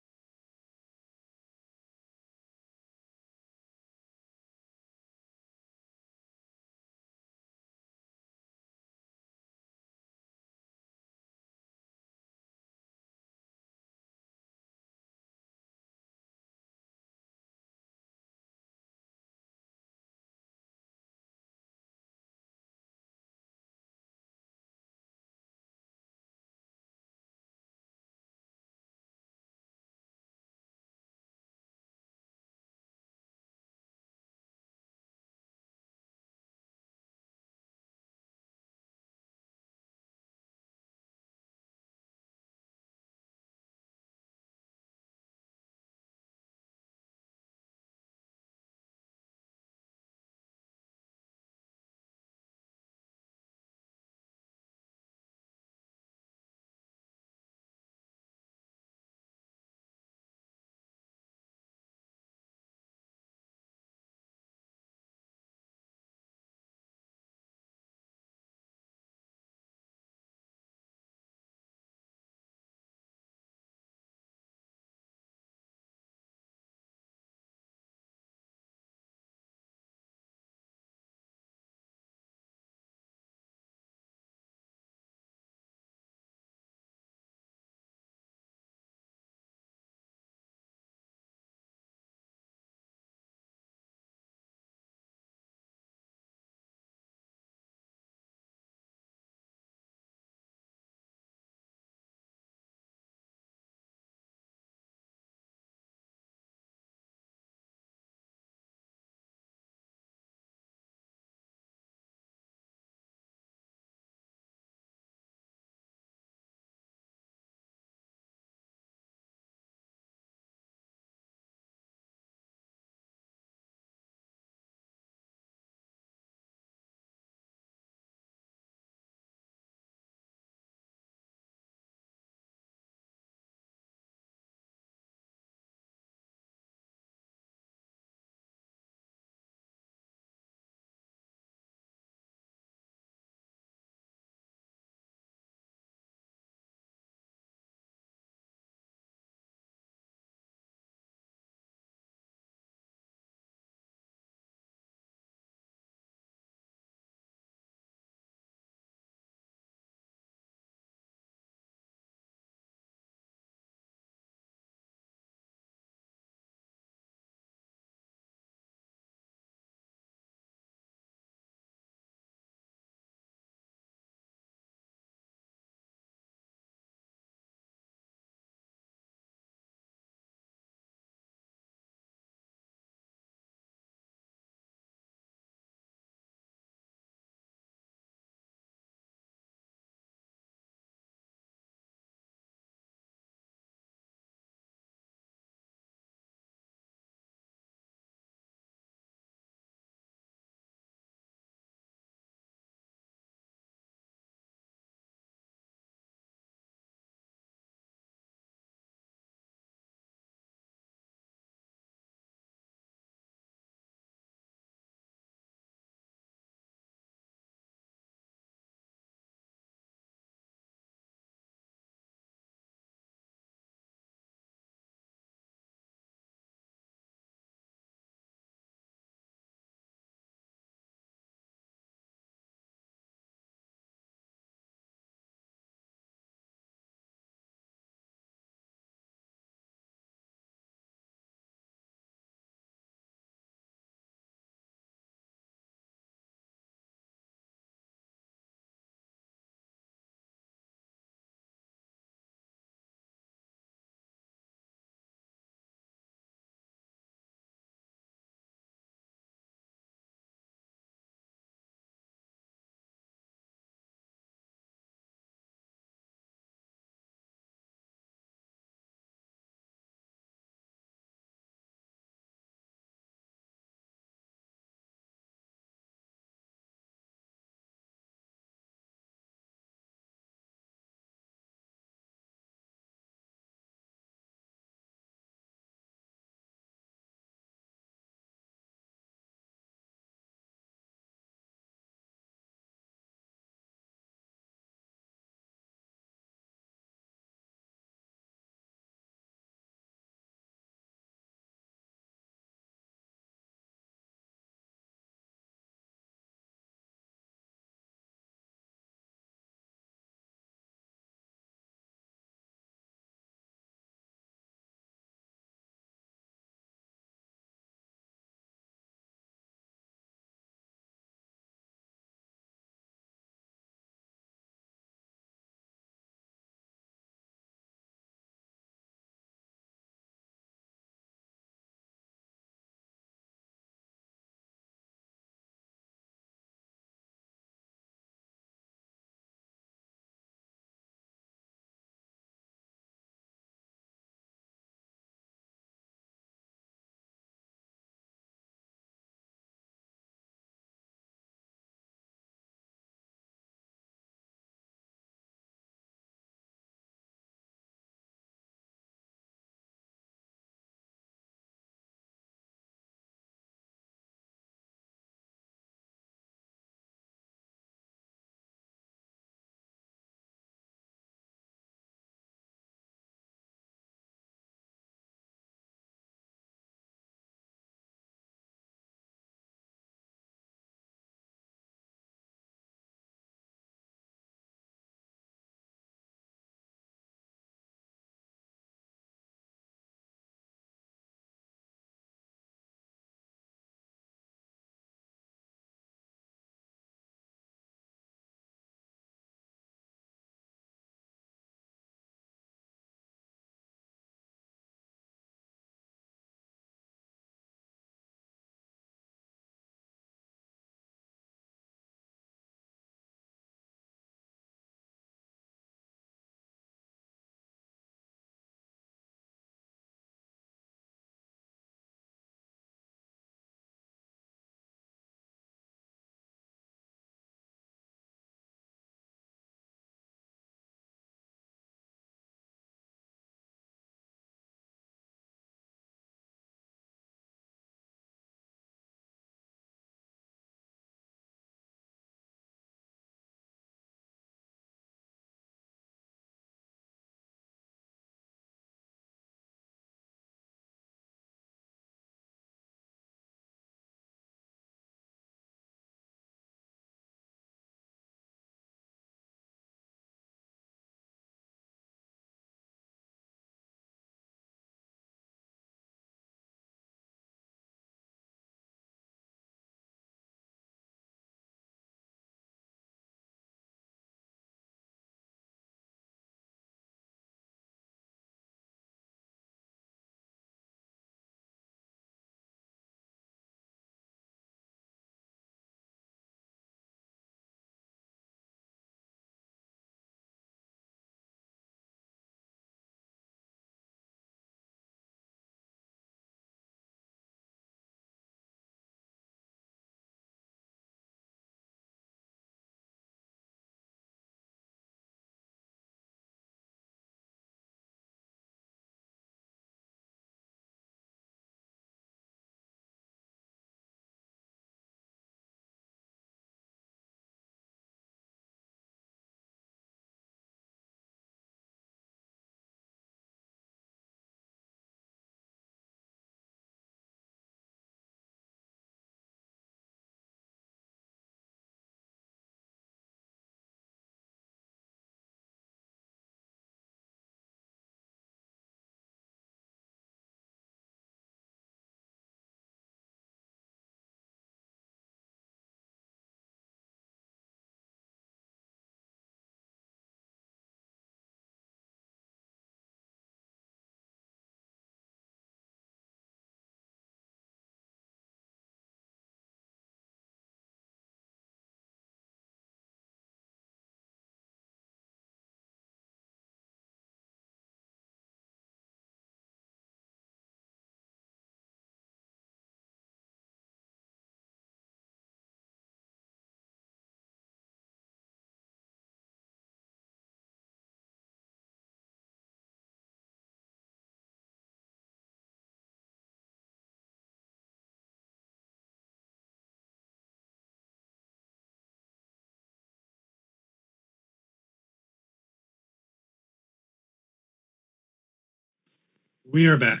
We are back.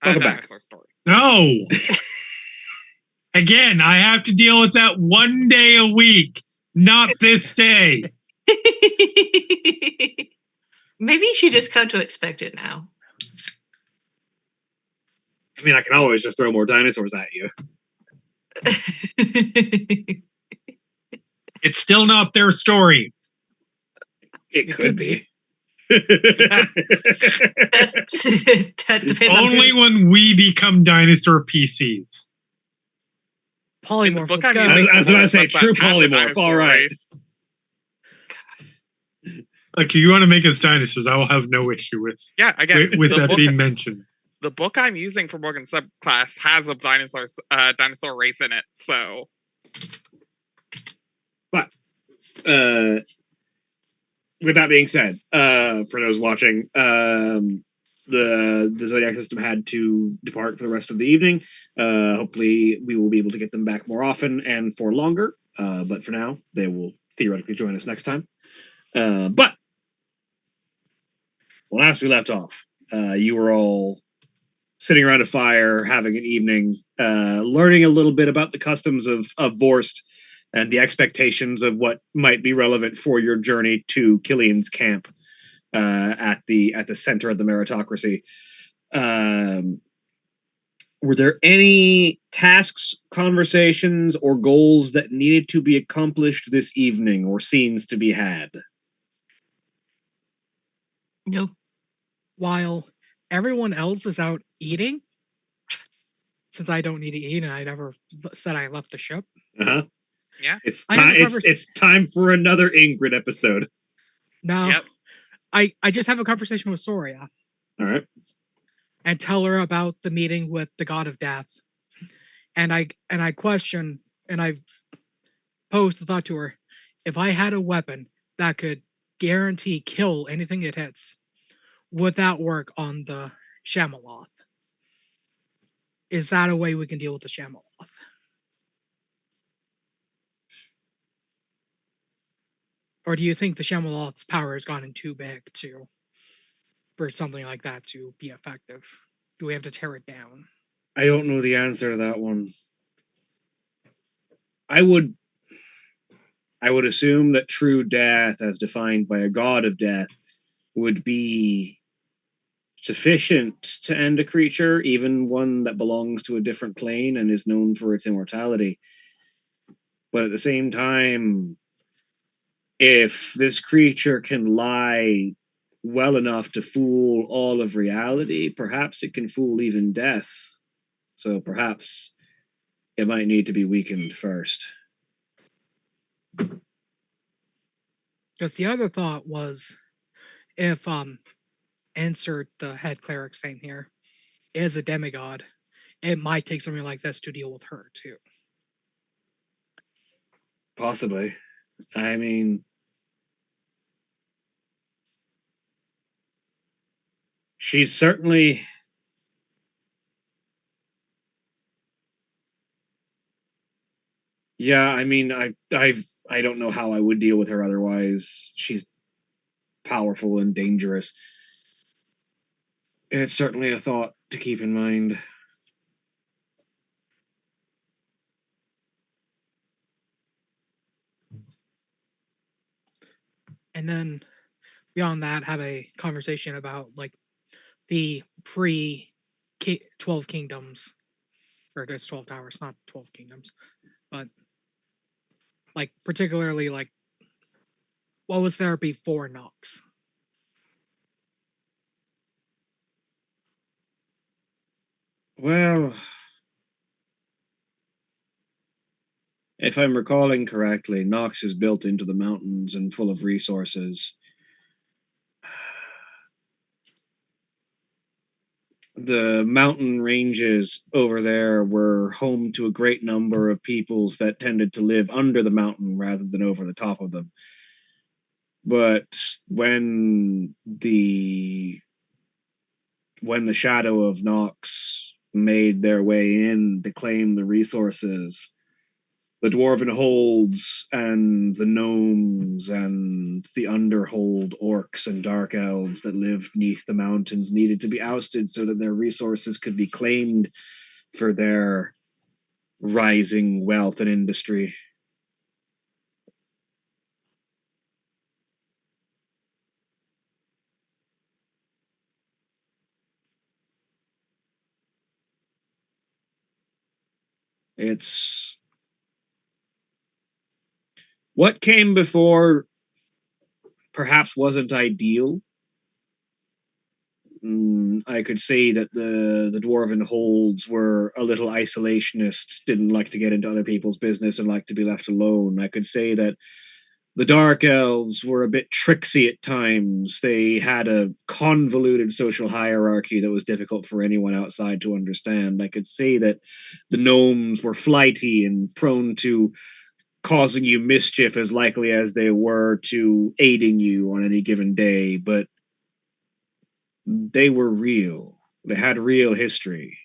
Welcome back. Dinosaur story. No. Again, I have to deal with that one day a week, not this day. Maybe you should just come to expect it now. I mean, I can always just throw more dinosaurs at you. It's still not their story. It could be. that depends Only on when we become dinosaur PCs. In the Polymorph, book let's I'm go. using, I was about to say, Vorst true has a polymorph, dinosaur all right. race. Like, if you want to make us dinosaurs, I will have no issue with Yeah, again, with the that book, being mentioned. the book I'm using for Morgan's subclass has a dinosaur race in it. So, With that being said, for those watching, the Zodiac system had to depart for the rest of the evening. Hopefully, we will be able to get them back more often and for longer. But for now, they will theoretically join us next time. But last we left off, you were all sitting around a fire, having an evening, learning a little bit about the customs of Vorst and the expectations of what might be relevant for your journey to Killian's camp at the center of the Meritocracy. Were there any tasks, conversations, or goals that needed to be accomplished this evening, or scenes to be had? Nope. While everyone else is out eating, since I don't need to eat and I never said I left the ship. Uh-huh. yeah. It's I have time. a It's time for another Ingrid episode. No, Yep. I just have a conversation with Soria All right. and tell her about the meeting with the god of death. And I question and I posed the thought to her, if I had a weapon that could guarantee kill anything it hits, would that work on the Shamaloth? Is that a way we can deal with the Shamaloth? Or do you think the Shamaloth's power has gotten too big for something like that to be effective? Do we have to tear it down? I don't know the answer to that one. I would assume that true death, as defined by a god of death, would be sufficient to end a creature, even one that belongs to a different plane and is known for its immortality. But at the same time, if this creature can lie well enough to fool all of reality, perhaps it can fool even death. So perhaps it might need to be weakened first. Because the other thought was, if insert the head cleric's name here is a demigod, it might take something like this to deal with her too. Possibly. I mean, she's certainly yeah, I mean, I don't know how I would deal with her otherwise. She's powerful and dangerous. It's certainly a thought to keep in mind. And then beyond that, have a conversation about like the pre 12 kingdoms, or it's 12 towers, not 12 kingdoms, but like particularly like what was there before Nox? Well, if I'm recalling correctly, Nox is built into the mountains and full of resources. The mountain ranges over there were home to a great number of peoples that tended to live under the mountain rather than over the top of them. But when the shadow of Nox made their way in to claim the resources, the dwarven holds and the gnomes and the underhold orcs and dark elves that lived neath the mountains needed to be ousted so that their resources could be claimed for their rising wealth and industry. It's what came before perhaps wasn't ideal. I could say that the dwarven holds were a little isolationists, didn't like to get into other people's business and like to be left alone. I could say that the dark elves were a bit tricksy at times. They had a convoluted social hierarchy that was difficult for anyone outside to understand. I could say that the gnomes were flighty and prone to causing you mischief as likely as they were to aiding you on any given day, but they were real. They had real history.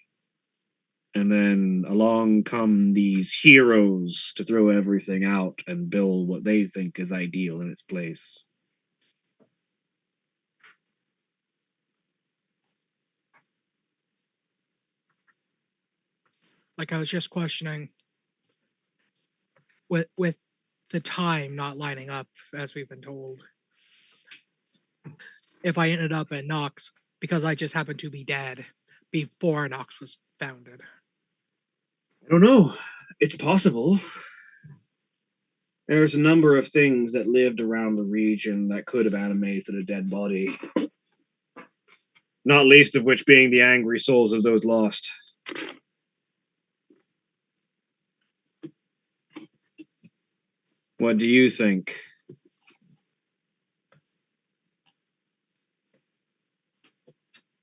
And then along come these heroes to throw everything out and build what they think is ideal in its place. Like, I was just questioning with the time not lining up as we've been told. If I ended up at Nox because I just happened to be dead before Nox was founded. I don't know. It's possible. There's a number of things that lived around the region that could have animated a dead body. Not least of which being the angry souls of those lost. What do you think?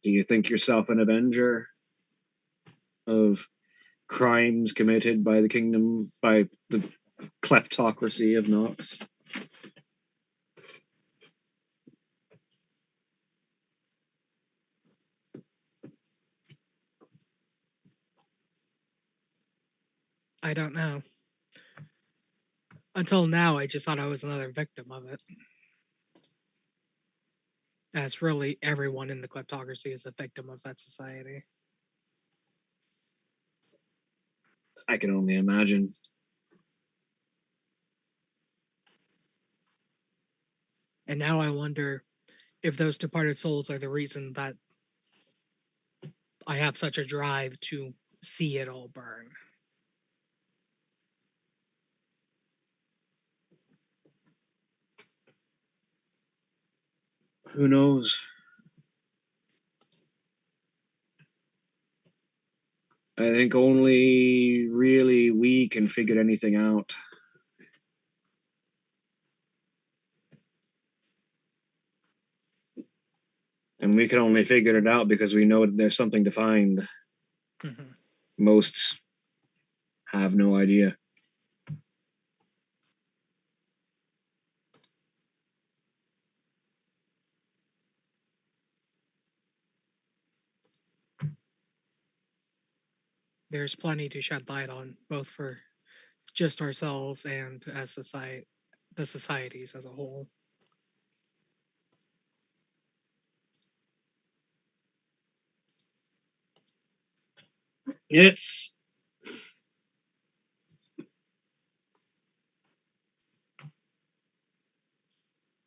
Do you think yourself an avenger of crimes committed by the kingdom, by the kleptocracy of Nox? I don't know. Until now, I just thought I was another victim of it. As really everyone in the kleptocracy is a victim of that society. I can only imagine. And now I wonder if those departed souls are the reason that I have such a drive to see it all burn. Who knows? I think only really we can figure anything out. And we can only figure it out because we know there's something to find. Mm-hmm. Most have no idea. There's plenty to shed light on, both for just ourselves and as society, the societies as a whole. It's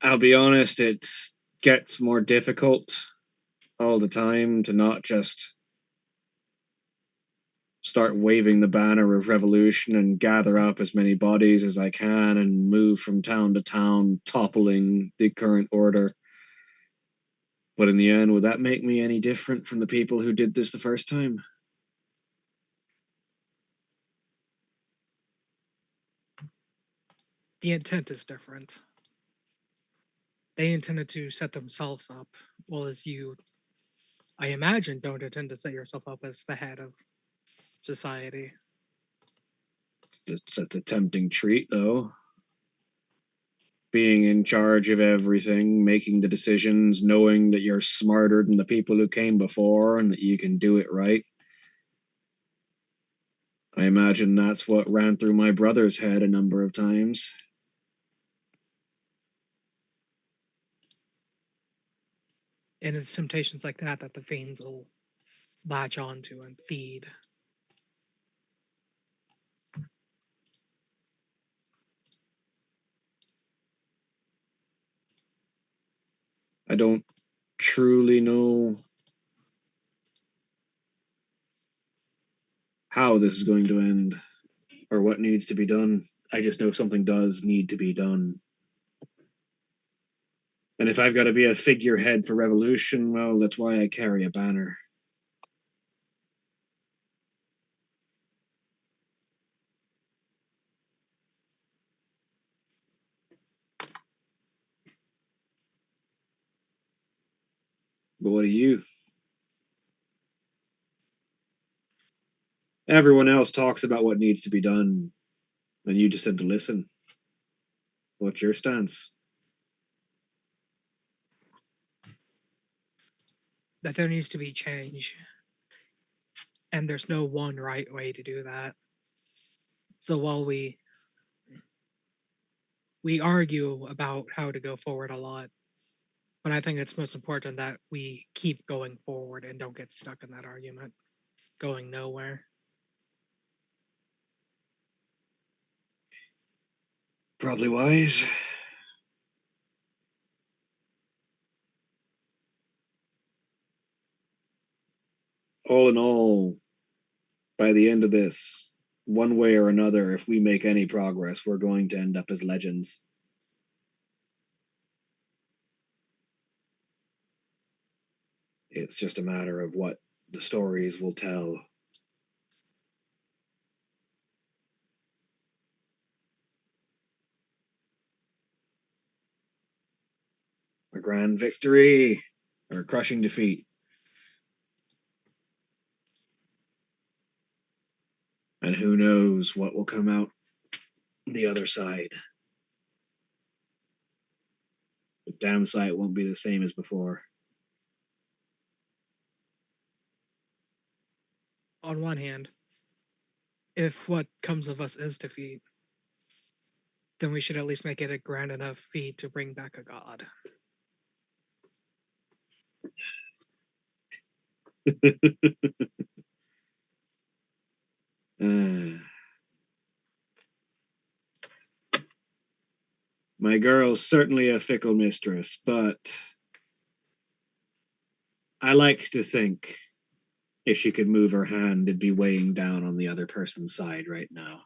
I'll be honest, it gets more difficult all the time to not just start waving the banner of revolution and gather up as many bodies as I can and move from town to town, toppling the current order. But in the end, would that make me any different from the people who did this the first time? The intent is different. They intended to set themselves up, well as you, I imagine, don't intend to set yourself up as the head of society. It's a tempting treat, though. Being in charge of everything, making the decisions, knowing that you're smarter than the people who came before and that you can do it right. I imagine that's what ran through my brother's head a number of times. And it's temptations like that that the fiends will latch onto and feed. I don't truly know how this is going to end or what needs to be done. I just know something does need to be done. And if I've got to be a figurehead for revolution, well, that's why I carry a banner. But what do you? Everyone else talks about what needs to be done, and you just said to listen. What's your stance? That there needs to be change. And there's no one right way to do that. So while we argue about how to go forward a lot, but I think it's most important that we keep going forward and don't get stuck in that argument, going nowhere. Probably wise. All in all, by the end of this, one way or another, if we make any progress, we're going to end up as legends. It's just a matter of what the stories will tell. A grand victory or a crushing defeat. And who knows what will come out the other side. The damn sight won't be the same as before. On one hand, if what comes of us is defeat, then we should at least make it a grand enough feat to bring back a god. My girl's certainly a fickle mistress, but I like to think if she could move her hand, it'd be weighing down on the other person's side right now.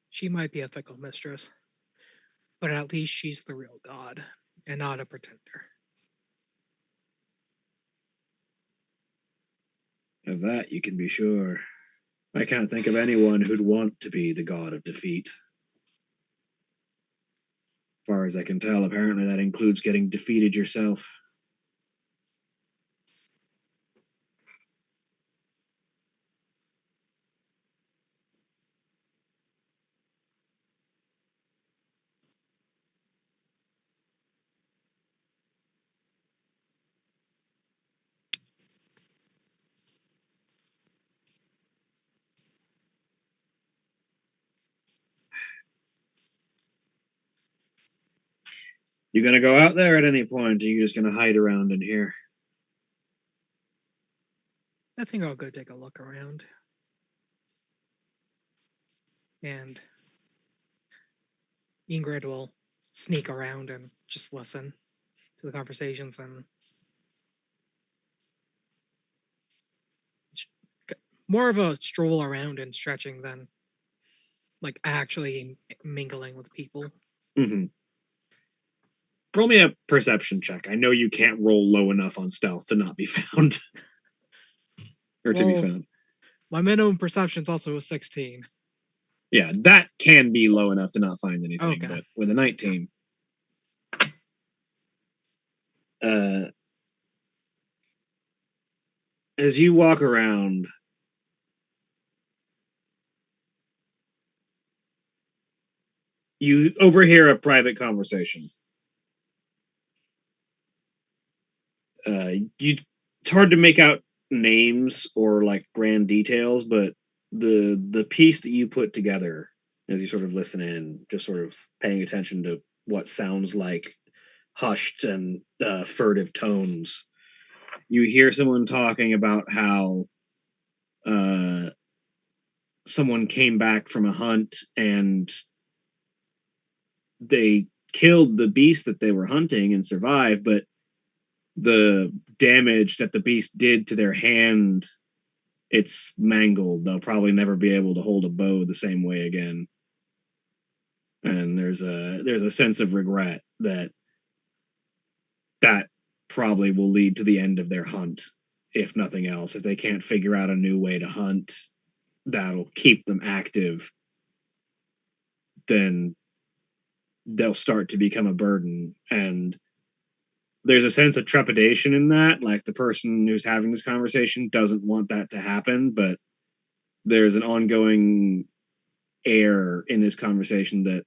She might be a fickle mistress, but at least she's the real god and not a pretender. Of that you can be sure. I can't think of anyone who'd want to be the god of defeat. As far as I can tell, apparently that includes getting defeated yourself. You gonna go out there at any point, or are you just gonna hide around in here? I think I'll go take a look around. And Ingrid will sneak around and just listen to the conversations and more of a stroll around and stretching than like actually mingling with people. Mm-hmm. Roll me a perception check. I know you can't roll low enough on stealth to not be found. Or to be Well, found. My minimum perception is also a 16. Yeah, that can be low enough to not find anything. Okay. But with a 19, as you walk around, you overhear a private conversation. it's hard to make out names or like grand details, but the piece that you put together as you sort of listen in, just sort of paying attention to what sounds like hushed and furtive tones, you hear someone talking about how someone came back from a hunt and they killed the beast that they were hunting and survived, but the damage that the beast did to their hand, it's mangled. They'll probably never be able to hold a bow the same way again. And there's a sense of regret that probably will lead to the end of their hunt, if nothing else. If they can't figure out a new way to hunt that'll keep them active, then they'll start to become a burden. And there's a sense of trepidation in that. Like the person who's having this conversation doesn't want that to happen, but there's an ongoing air in this conversation that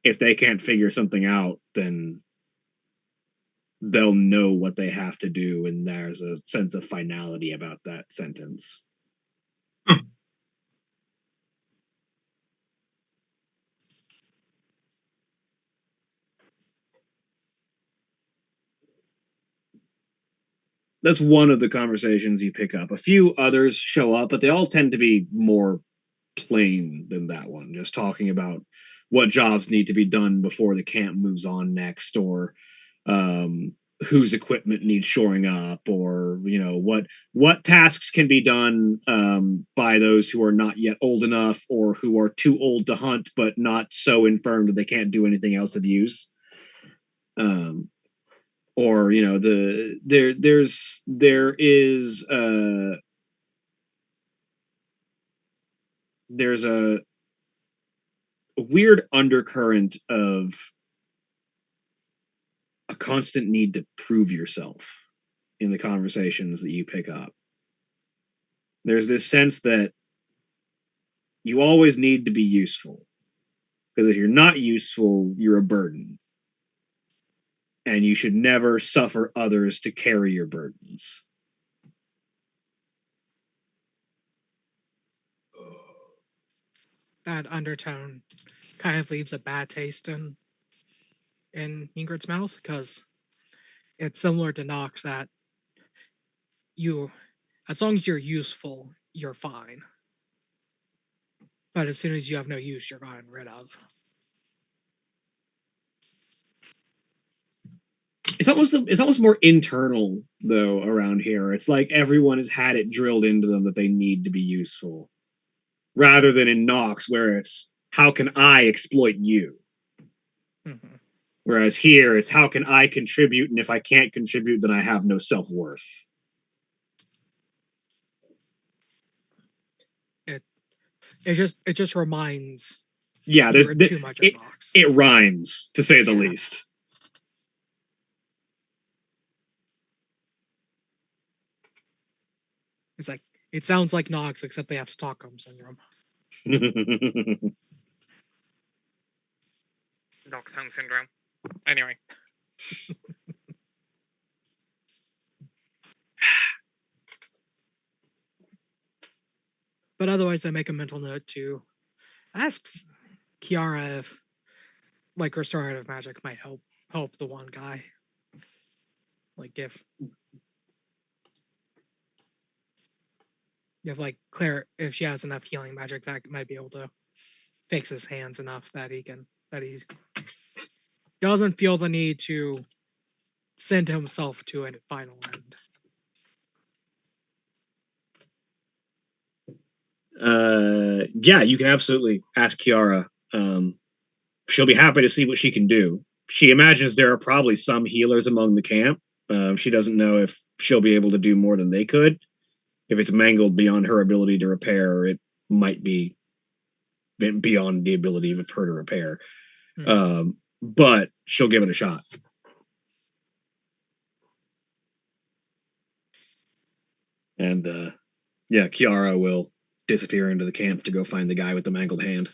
if they can't figure something out, then they'll know what they have to do. And there's a sense of finality about that sentence. That's one of the conversations you pick up. A few others show up, but they all tend to be more plain than that one. Just talking about what jobs need to be done before the camp moves on next, or whose equipment needs shoring up, or what tasks can be done by those who are not yet old enough, or who are too old to hunt but not so infirm that they can't do anything else with use. Or there's a weird undercurrent of a constant need to prove yourself in the conversations that you pick up. There's this sense that you always need to be useful, because if you're not useful, you're a burden. And you should never suffer others to carry your burdens. That undertone kind of leaves a bad taste in Ingrid's mouth, because it's similar to Nox, that as long as you're useful, you're fine. But as soon as you have no use, you're gotten rid of. It's almost more internal though around here. It's like everyone has had it drilled into them that they need to be useful, rather than in Nox where it's how can I exploit you. Mm-hmm. Whereas here it's how can I contribute, and if I can't contribute, then I have no self-worth. It just reminds. Yeah, there's too much of Nox. It rhymes, to say the least. It's like, it sounds like Nox, except they have Stockholm syndrome. Stockholm syndrome. Anyway. But otherwise, I make a mental note to ask Kiara if, like, restorative magic might help the one guy. Like, if like Claire, if she has enough healing magic, that might be able to fix his hands enough that he doesn't feel the need to send himself to a final end. Yeah, you can absolutely ask Kiara. She'll be happy to see what she can do. She imagines there are probably some healers among the camp. She doesn't know if she'll be able to do more than they could. If it's mangled beyond her ability to repair, it might be beyond the ability of her to repair. Mm-hmm. But she'll give it a shot. And Kiara will disappear into the camp to go find the guy with the mangled hand.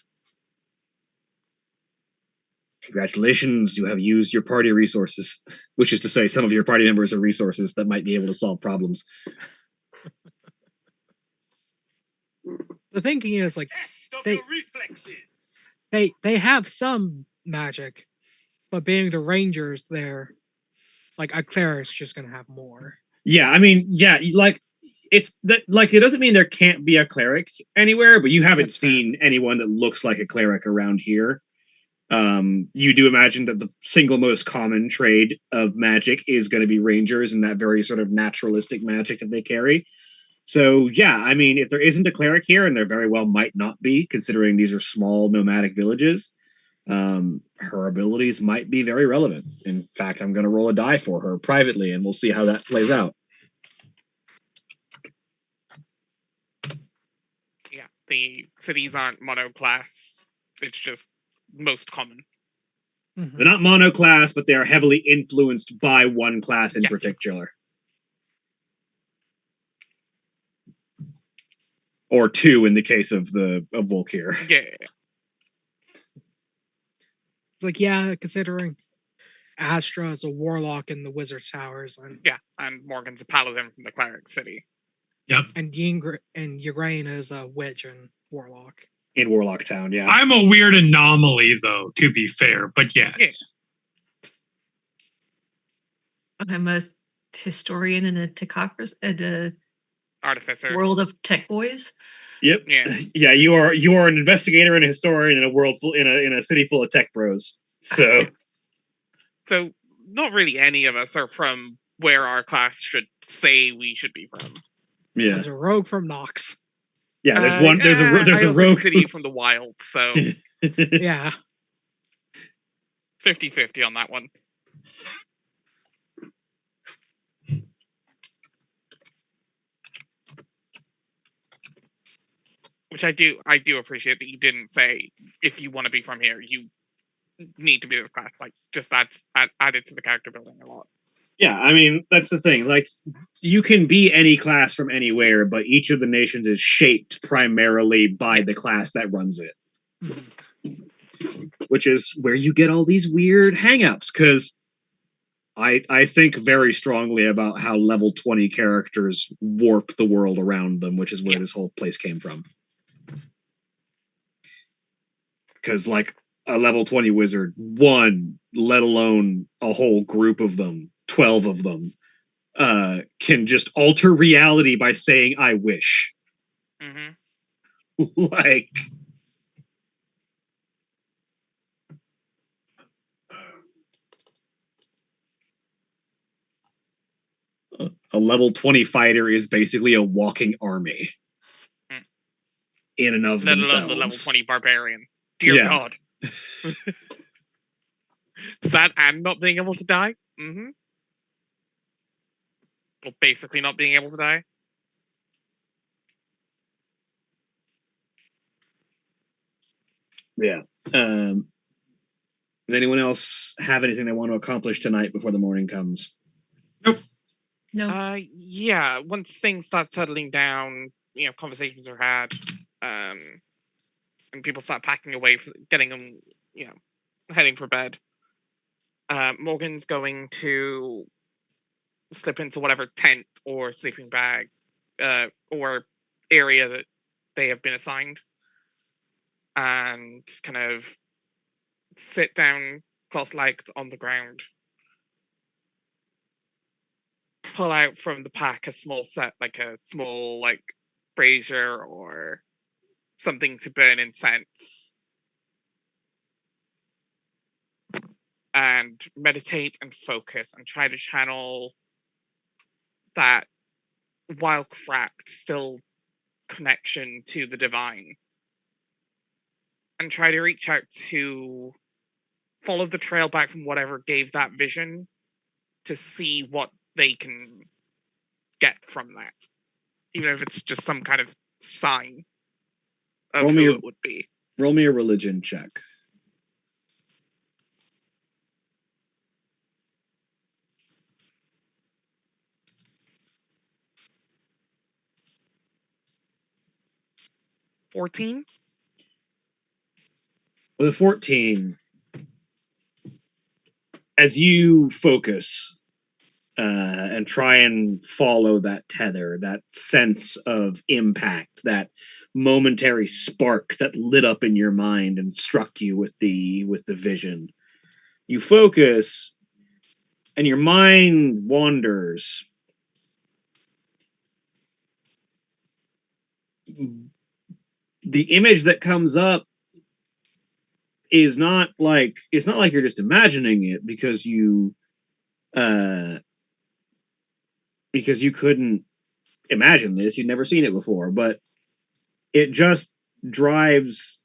Congratulations, you have used your party resources, which is to say, some of your party members are resources that might be able to solve problems. The thinking is like Test of They- your reflexes. they have some magic, but being the rangers, they're like a cleric's just gonna have more. Yeah, I mean, yeah, like it's that like it doesn't mean there can't be a cleric anywhere, but you haven't That's fair. seen anyone that looks like a cleric around here. You do imagine that the single most common trade of magic is going to be rangers and that very sort of naturalistic magic that they carry. So yeah, I mean, if there isn't a cleric here, and there very well might not be, considering these are small nomadic villages, her abilities might be very relevant. In fact, I'm going to roll a die for her privately, and we'll see how that plays out. Yeah, the cities aren't monoclass. It's just most common. Mhm. They're not monoclass, but they are heavily influenced by one class in Yes. particular. Or two in the case of Volkir. Yeah. It's like, yeah, considering Astra is a warlock in the Wizard's Towers, Yeah, and Morgan's a paladin from the cleric city. and Ygraine is a witch and warlock. In Warlock Town, yeah. I'm a weird anomaly, though, to be fair, but yes. I'm a historian in a Artificer. world of tech boys. Yep. Yeah. Yeah, you are an investigator and a historian in a world full in a city full of tech bros. So So not really any of us are from where our class should say we should be from. yeah. As a rogue from Nox. Yeah, there's one there's I a also rogue consider you from the wild, so Yeah. 50-50 on that one. Which I do appreciate that you didn't say if you want to be from here, you need to be this class. Like just that's added to the character building a lot. Yeah, I mean, that's the thing. Like, you can be any class from anywhere, but each of the nations is shaped primarily by the class that runs it. Which is where you get all these weird hangups, because I think very strongly about how level 20 characters warp the world around them, which is where this whole place came from. Because, like, a level 20 wizard, one, let alone a whole group of them, 12 of them, can just alter reality by saying I wish. Mm-hmm. Like, a level 20 fighter is basically a walking army in and of Let themselves. alone the level 20 barbarian. Dear God. That and not being able to die? Mm-hmm. Well, basically not being able to die. Yeah. Does anyone else have anything they want to accomplish tonight before the morning comes? No. Yeah, once things start settling down, conversations are had, and people start packing away, getting them, heading for bed. Morgan's going to slip into whatever tent or sleeping bag, or area that they have been assigned, and kind of sit down cross-legged on the ground. Pull out from the pack a small brazier or something to burn incense, and meditate and focus and try to channel that wild cracked still connection to the divine, and try to reach out to follow the trail back from whatever gave that vision to see what they can get from that, even if it's just some kind of sign of who it would be. Roll me a religion check. $14? With a 14, as you focus and try and follow that tether, that sense of impact, that momentary spark that lit up in your mind and struck you with the vision, you focus and your mind wanders. The image that comes up is not like, it's not like you're just imagining it because you couldn't imagine this, you'd never seen it before, but it just drives,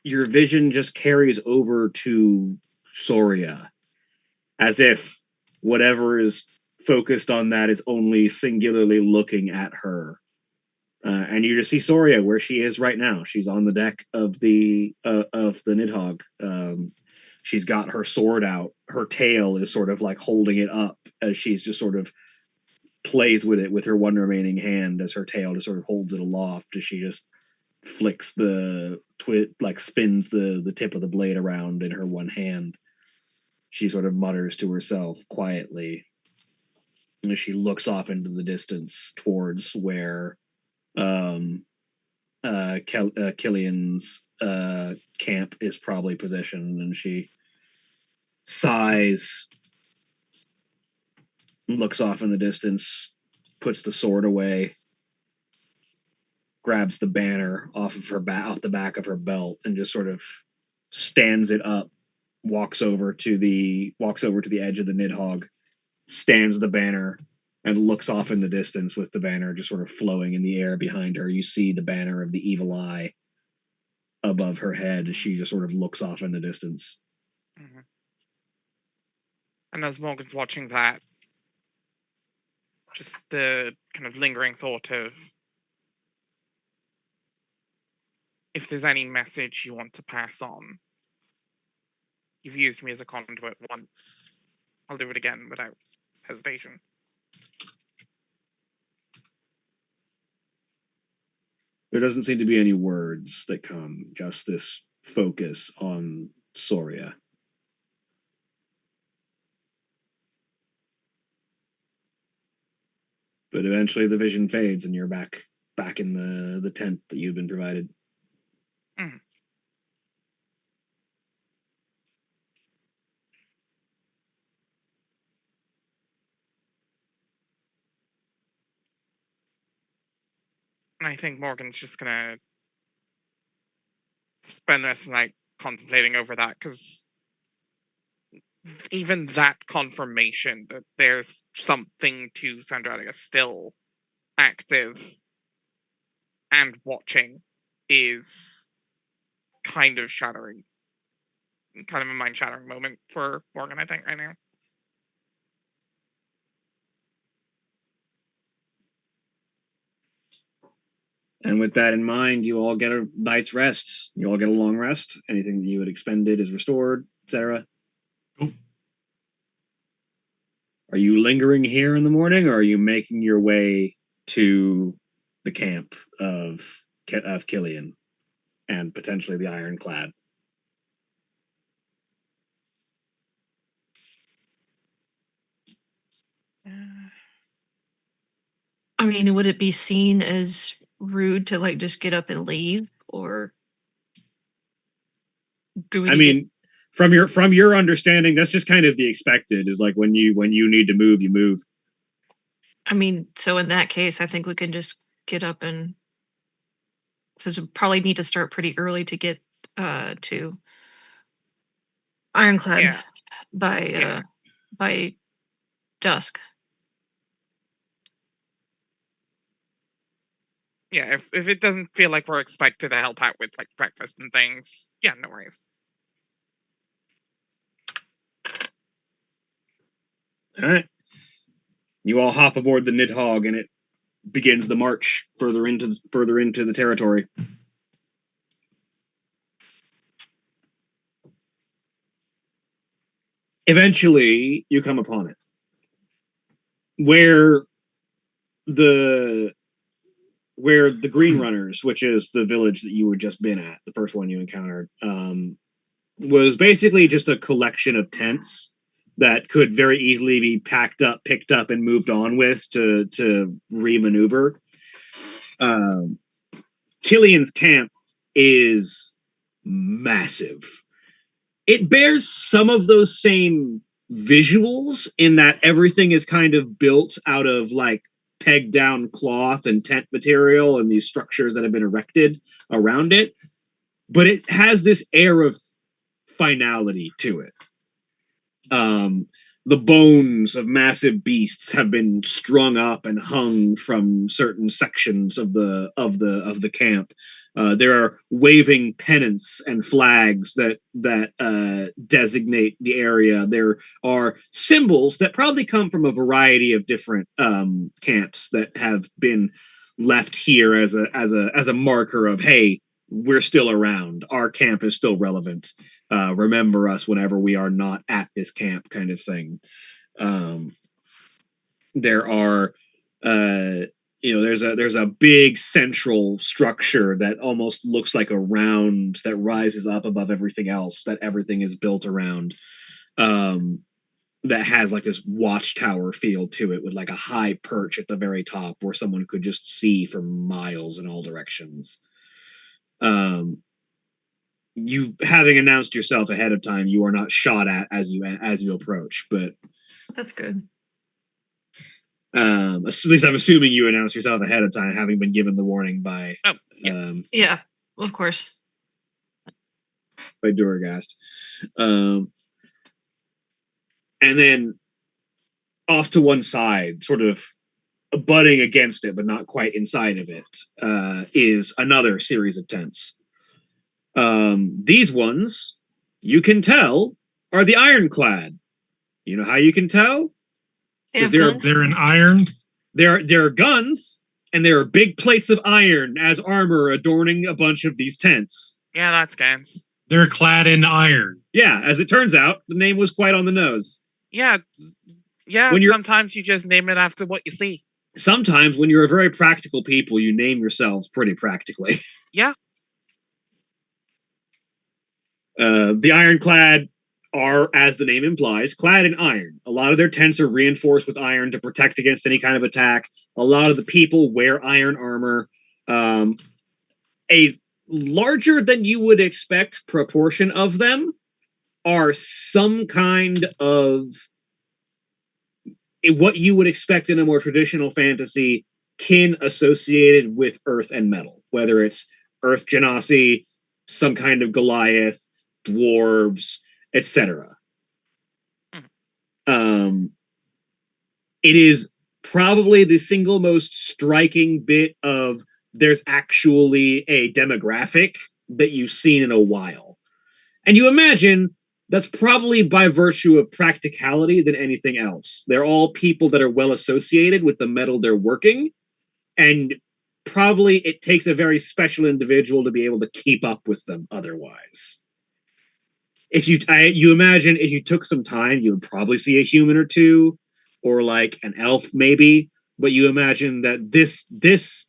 your vision just carries over to Soria, as if whatever is focused on that is only singularly looking at her. And you just see Soria where she is right now. She's on the deck of the Nidhogg. She's got her sword out. Her tail is sort of like holding it up as she's just sort of plays with it with her one remaining hand, as her tail just sort of holds it aloft as she just flicks the like spins the tip of the blade around in her one hand. She sort of mutters to herself quietly, and as she looks off into the distance towards where Killian's camp is probably positioned, and she sighs, looks off in the distance, puts the sword away, grabs the banner off of her off the back of her belt, and just sort of stands it up, walks over to the edge of the Nidhogg, stands the banner, and looks off in the distance with the banner just sort of flowing in the air behind her. You see the banner of the evil eye above her head as she just sort of looks off in the distance. Mm-hmm. And as Morgan's watching that, just the kind of lingering thought of, if there's any message you want to pass on, you've used me as a conduit once. I'll do it again without hesitation. There doesn't seem to be any words that come, just this focus on Soria. But eventually the vision fades and you're back in the tent that you've been provided. Mm-hmm. And I think Morgan's just gonna spend this night contemplating over that, because even that confirmation that there's something to Sandratica still active and watching is kind of shattering, kind of a mind-shattering moment for Morgan, I think, right now. And with that in mind, you all get a night's rest. You all get a long rest. Anything that you had expended is restored, etc. Nope. Are you lingering here in the morning, or are you making your way to the camp of Killian and potentially the Ironclad? I mean, would it be seen as rude to like just get up and leave, or do we? I mean, from your understanding, that's just kind of the expected. Is like when you need to move, you move. I mean, so in that case, I think we can just get up and, since we probably need to start pretty early to get to Ironclad by dusk. Yeah, if it doesn't feel like we're expected to help out with like breakfast and things, yeah, no worries. All right. You all hop aboard the Nidhogg, and it begins the march further into the territory. Eventually, you come upon it, where the Green Runners, which is the village that you had just been at, the first one you encountered, was basically just a collection of tents that could very easily be packed up, picked up, and moved on with to re-maneuver. Killian's camp is massive. It bears some of those same visuals in that everything is kind of built out of like pegged down cloth and tent material and these structures that have been erected around it. But it has this air of finality to it. The bones of massive beasts have been strung up and hung from certain sections of the camp. There are waving pennants and flags that designate the area. There are symbols that probably come from a variety of different camps that have been left here as a marker of, hey, we're still around. Our camp is still relevant. Remember us whenever we are not at this camp, kind of thing. There are there's a big central structure that almost looks like a round that rises up above everything else that everything is built around, that has like this watchtower feel to it with like a high perch at the very top where someone could just see for miles in all directions. You having announced yourself ahead of time, you are not shot at as you approach, but that's good. At least I'm assuming you announced yourself ahead of time, having been given the warning by yeah, of course, by Duragast. And then off to one side, sort of butting against it, but not quite inside of it, is another series of tents. These ones, you can tell, are the ironclad. You know how you can tell? They're in iron. There are guns, and there are big plates of iron as armor adorning a bunch of these tents. Yeah, that's guns. They're clad in iron. Yeah, as it turns out, the name was quite on the nose. Yeah, sometimes you just name it after what you see. Sometimes, when you're a very practical people, you name yourselves pretty practically. Yeah. The ironclad are, as the name implies, clad in iron. A lot of their tents are reinforced with iron to protect against any kind of attack. A lot of the people wear iron armor. A larger than you would expect proportion of them are some kind of what you would expect in a more traditional fantasy kin associated with earth and metal, whether it's earth genasi, some kind of Goliath, dwarves, etc. It is probably the single most striking bit of there's actually a demographic that you've seen in a while. And you imagine that's probably by virtue of practicality than anything else. They're all people that are well associated with the metal they're working, and probably it takes a very special individual to be able to keep up with them otherwise. If you imagine if you took some time, you would probably see a human or two, or like an elf maybe, but you imagine that this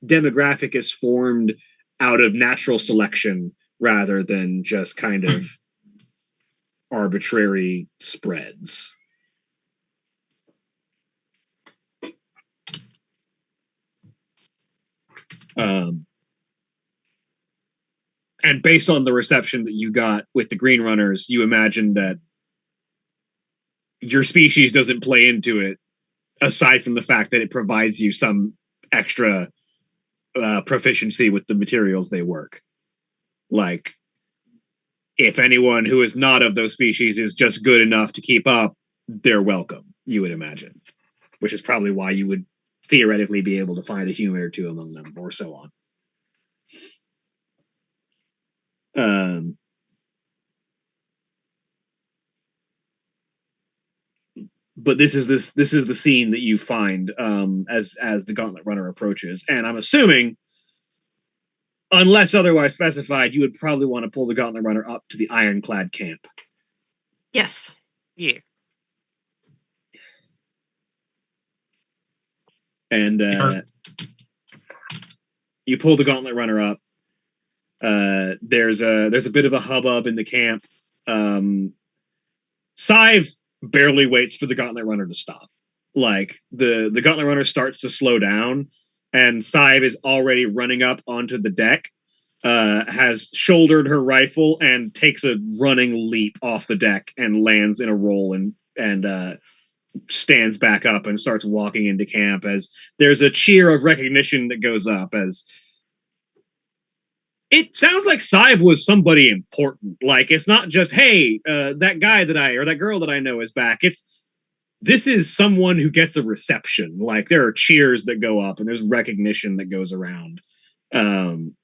demographic is formed out of natural selection rather than just kind of arbitrary spreads. And based on the reception that you got with the Green Runners, you imagine that your species doesn't play into it, aside from the fact that it provides you some extra proficiency with the materials they work. Like, if anyone who is not of those species is just good enough to keep up, they're welcome, you would imagine. Which is probably why you would theoretically be able to find a human or two among them, or so on. But this is the scene that you find as the Gauntlet Runner approaches, and I'm assuming, unless otherwise specified, you would probably want to pull the Gauntlet Runner up to the Ironclad camp. Yes. Yeah. And you pull the Gauntlet Runner up. There's a bit of a hubbub in the camp. Scythe barely waits for the Gauntlet Runner to stop. Like the Gauntlet Runner starts to slow down, and Scythe is already running up onto the deck, has shouldered her rifle and takes a running leap off the deck and lands in a roll and stands back up and starts walking into camp as there's a cheer of recognition that goes up as it sounds like Scythe was somebody important. Like, it's not just, hey, that guy or that girl that I know is back. This is someone who gets a reception. Like, there are cheers that go up and there's recognition that goes around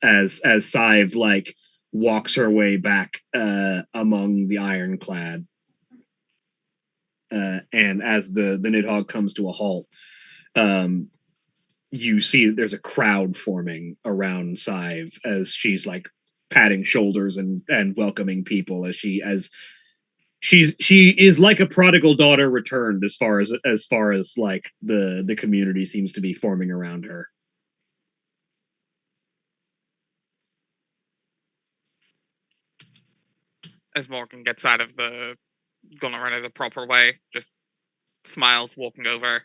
as Scythe, like, walks her way back among the ironclad. And as the Nidhogg comes to a halt, you see there's a crowd forming around Scythe as she's like patting shoulders and welcoming people as she is like a prodigal daughter returned as far as like the community seems to be forming around her. As Morgan gets out of the Gonna Run the proper way, just smiles, walking over,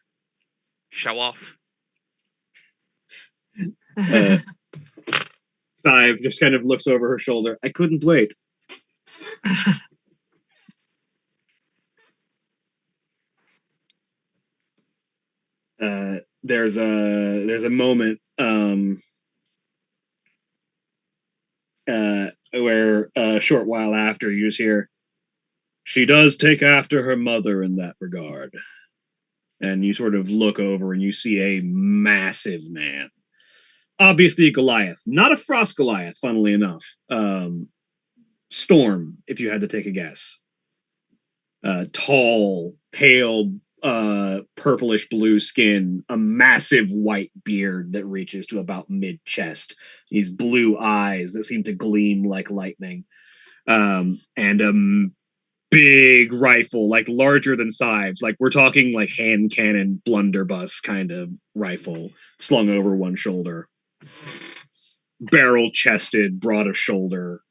show off. Scythe just kind of looks over her shoulder. I couldn't wait. There's a moment where a short while after you just hear, she does take after her mother in that regard. And you sort of look over and you see a massive man. Obviously a Goliath. Not a Frost Goliath, funnily enough. Storm, if you had to take a guess. Tall, pale, purplish blue skin, a massive white beard that reaches to about mid-chest. These blue eyes that seem to gleam like lightning. And a big rifle, like larger than Scythe's. Like, we're talking like hand cannon, blunderbuss kind of rifle, slung over one shoulder. Barrel chested, broad of shoulder.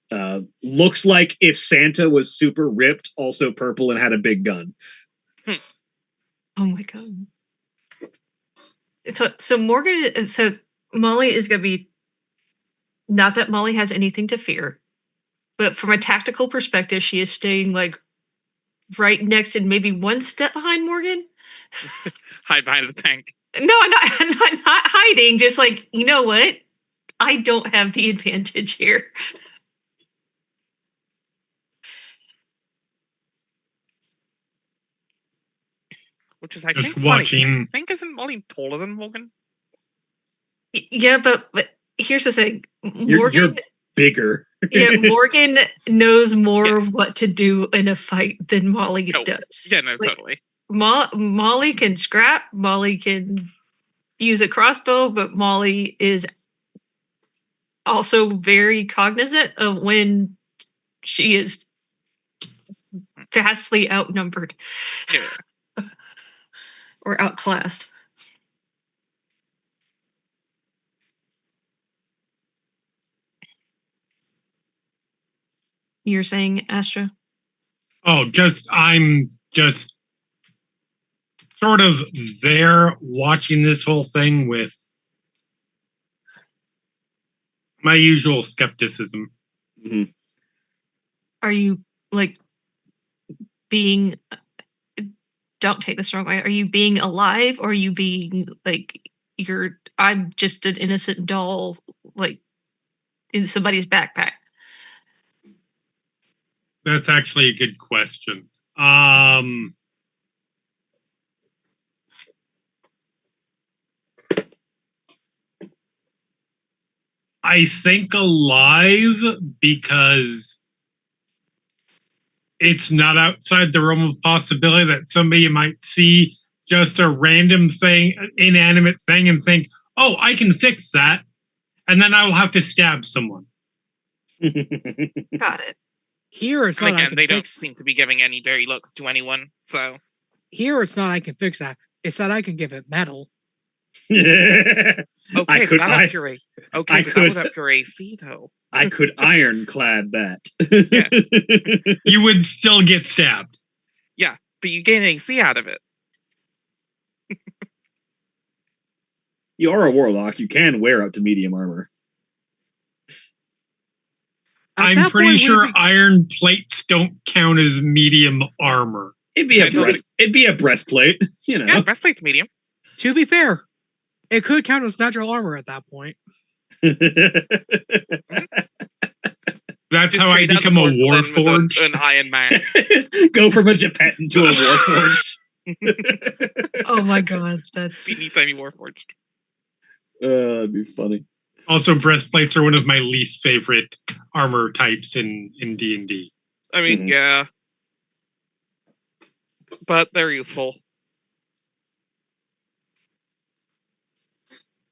Looks like if Santa was super ripped, also purple, and had a big gun. Oh my god. So Morgan, so Molly is going to be, not that Molly has anything to fear, but from a tactical perspective, she is staying like right next and maybe one step behind Morgan. Hide behind the tank. No, I'm not hiding. Just like, you know what? I don't have the advantage here. Which is, I Just think, funny. watching. I think, isn't Molly taller than Morgan? Yeah, but here's the thing. You're bigger. Yeah, Morgan knows more of what to do in a fight than Molly does. Yeah, no, like, totally. Molly can scrap. Molly can use a crossbow, but Molly is also very cognizant of when she is vastly outnumbered. Yeah. Or outclassed. You're saying, Astra? Oh, I'm just sort of there watching this whole thing with my usual skepticism. Mm-hmm. Are you like being, don't take this the wrong way, are you being alive, or are you being like, I'm just an innocent doll like in somebody's backpack? That's actually a good question. I think alive because it's not outside the realm of possibility that somebody might see just a random thing, inanimate thing, and think, oh, I can fix that. And then I will have to stab someone. Got it. Here it's and not. again, they don't seem to be giving any dirty looks to anyone. So here it's not. I can fix that. It's that I can give it metal. I Okay, could, but that I, ups your A. Okay, I but that could, would up your AC though. I could ironclad that. You would still get stabbed. Yeah, but you gain AC out of it. You are a warlock. You can wear up to medium armor. At I'm that pretty point, sure we'd be- iron plates don't count as medium armor. It'd be a Okay, breast. It'd be a breastplate. You know. Yeah, breastplate's medium. to be fair, it could count as natural armor at that point. That's Just how I trade out the become a porcelain with warforged. an iron mask. Go from a Geppetto to a warforged. Oh my god, that's Anytime you warforged. That'd be funny. Also, breastplates are one of my least favorite armor types in D&D. I mean, Mhm. yeah. But they're useful.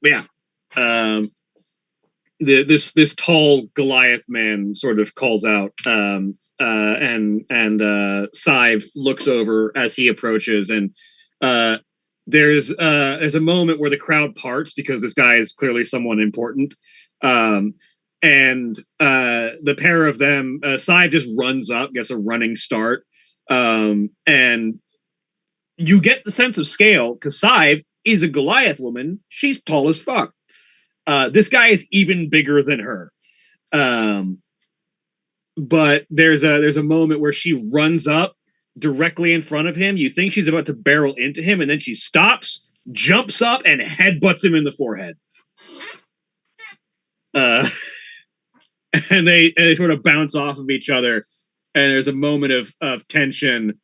Yeah. This tall Goliath man sort of calls out, and Sive looks over as he approaches, and there's a moment where the crowd parts because this guy is clearly someone important, and the pair of them, Sive just runs up, gets a running start, and you get the sense of scale because Sive is a Goliath woman. She's tall as fuck. This guy is even bigger than her. But there's a moment where she runs up directly in front of him. You think she's about to barrel into him, and then she stops, jumps up, and headbutts him in the forehead. And they sort of bounce off of each other, and there's a moment of tension,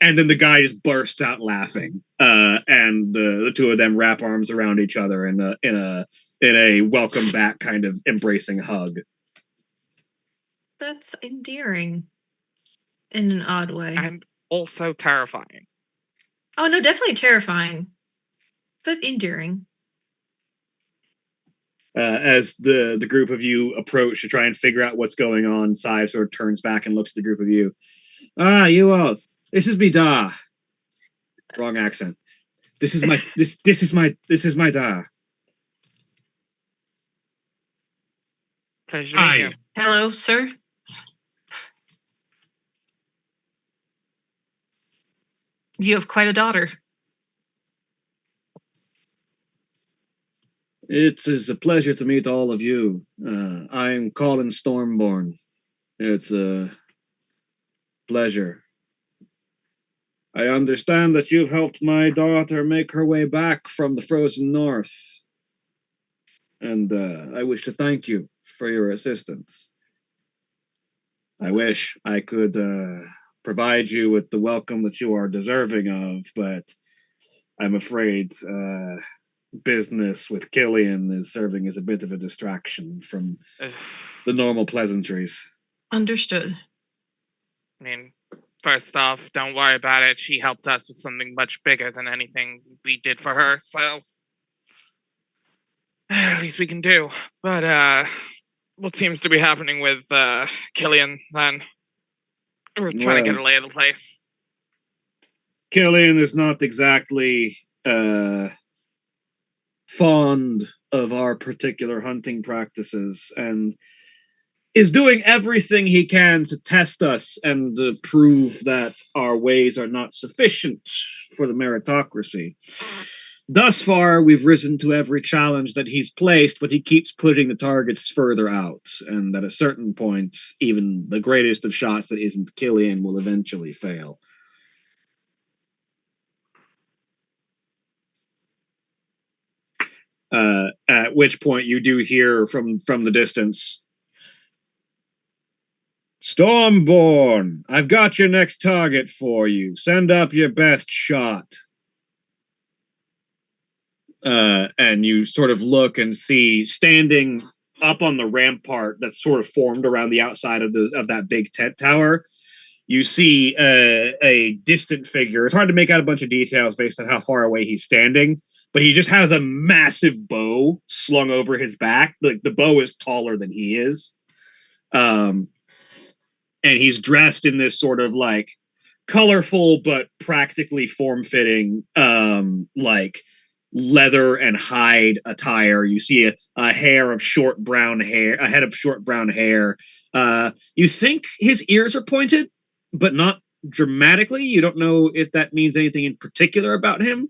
and then the guy just bursts out laughing. And the two of them wrap arms around each other in a welcome back kind of embracing hug. that's endearing in an odd way. And also terrifying. Oh no, definitely terrifying, but endearing. As the group of you approach to try and figure out what's going on, Sive sort of turns back and looks at the group of you. Ah, you all. This is me da. Wrong accent. This is my this is my da. Pleasure to meet Hi. you. Hello, sir. You have quite a daughter. It is a pleasure to meet all of you. I'm Colin Stormborn. It's a pleasure. I understand that you've helped my daughter make her way back from the frozen north. And I wish to thank you for your assistance. I wish I could provide you with the welcome that you are deserving of, but I'm afraid business with Killian is serving as a bit of a distraction from the normal pleasantries. Understood. I mean, first off, don't worry about it. She helped us with something much bigger than anything we did for her, so at least we can do. But what seems to be happening with Killian then? We're trying to get a lay of the place. Killian is not exactly fond of our particular hunting practices and is doing everything he can to test us and prove that our ways are not sufficient for the meritocracy. Thus far, we've risen to every challenge that he's placed, but he keeps putting the targets further out, and at a certain point, even the greatest of shots that isn't Killian will eventually fail. At which point you do hear from the distance, Stormborn, I've got your next target for you. Send up your best shot. And you sort of look and see standing up on the rampart that's sort of formed around the outside of that big tent tower. You see a distant figure. It's hard to make out a bunch of details based on how far away he's standing, but he just has a massive bow slung over his back. Like the bow is taller than he is. And he's dressed in this sort of like colorful but practically form-fitting like leather and hide attire. You see a hair of short brown hair, a head of short brown hair. You think his ears are pointed, but not dramatically. You don't know if that means anything in particular about him.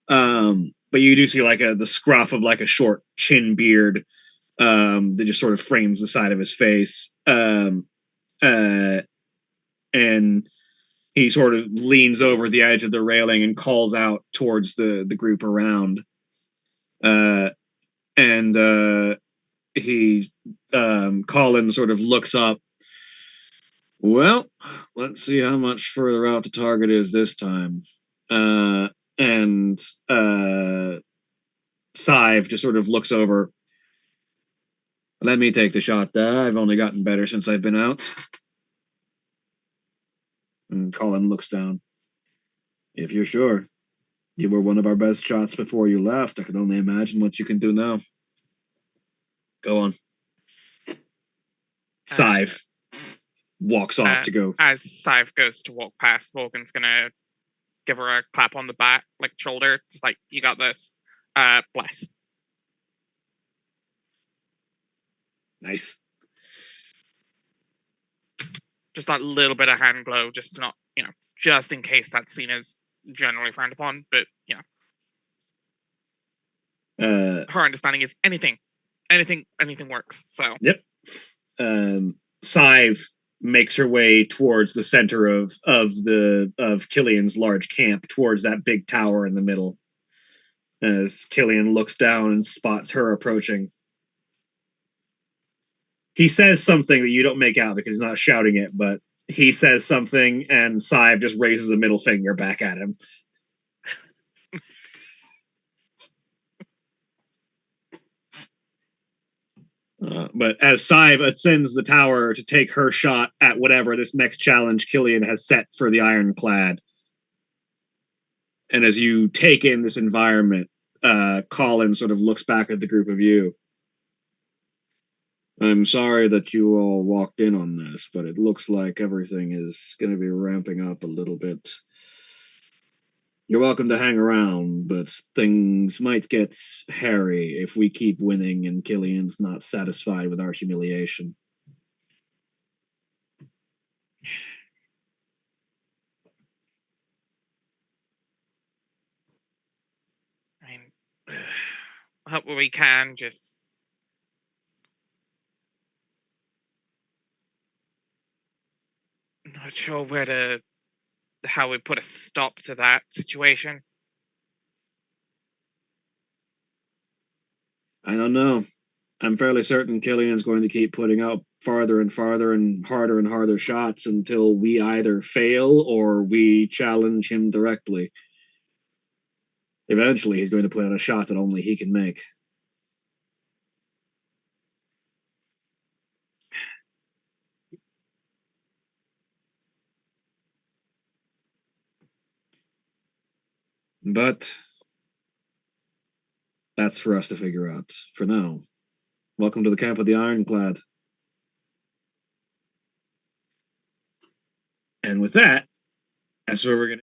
But you do see like the scruff of like a short chin beard that just sort of frames the side of his face. And he sort of leans over the edge of the railing and calls out towards the group around. Colin sort of looks up. Well, let's see how much further out the target is this time. Sive just sort of looks over. Let me take the shot. I've only gotten better since I've been out. And Colin looks down. If you're sure. You were one of our best shots before you left. I can only imagine what you can do now. Go on. Sive walks off to go. As Sive goes to walk past, Morgan's gonna give her a clap on the back, like shoulder. It's like, you got this. Bless. Nice. Just that little bit of hand glow, just to not, just in case that scene is generally frowned upon, but her understanding is anything works. So yep. Sive makes her way towards the center of Killian's large camp, towards that big tower in the middle. As Killian looks down and spots her approaching. He says something that you don't make out because he's not shouting it, but he says something and Sive just raises a middle finger back at him. But as Sive ascends the tower to take her shot at whatever this next challenge Killian has set for the Ironclad, and as you take in this environment, Colin sort of looks back at the group of you. I'm sorry that you all walked in on this, but it looks like everything is going to be ramping up a little bit. You're welcome to hang around, but things might get hairy if we keep winning and Killian's not satisfied with our humiliation. I mean, help where we can, just not sure how we put a stop to that situation. I don't know. I'm fairly certain Killian's going to keep putting out farther and farther and harder shots until we either fail or we challenge him directly. Eventually, he's going to put out a shot that only he can make. But that's for us to figure out. For now, welcome to the camp of the Ironclad. And with that, that's where we're going to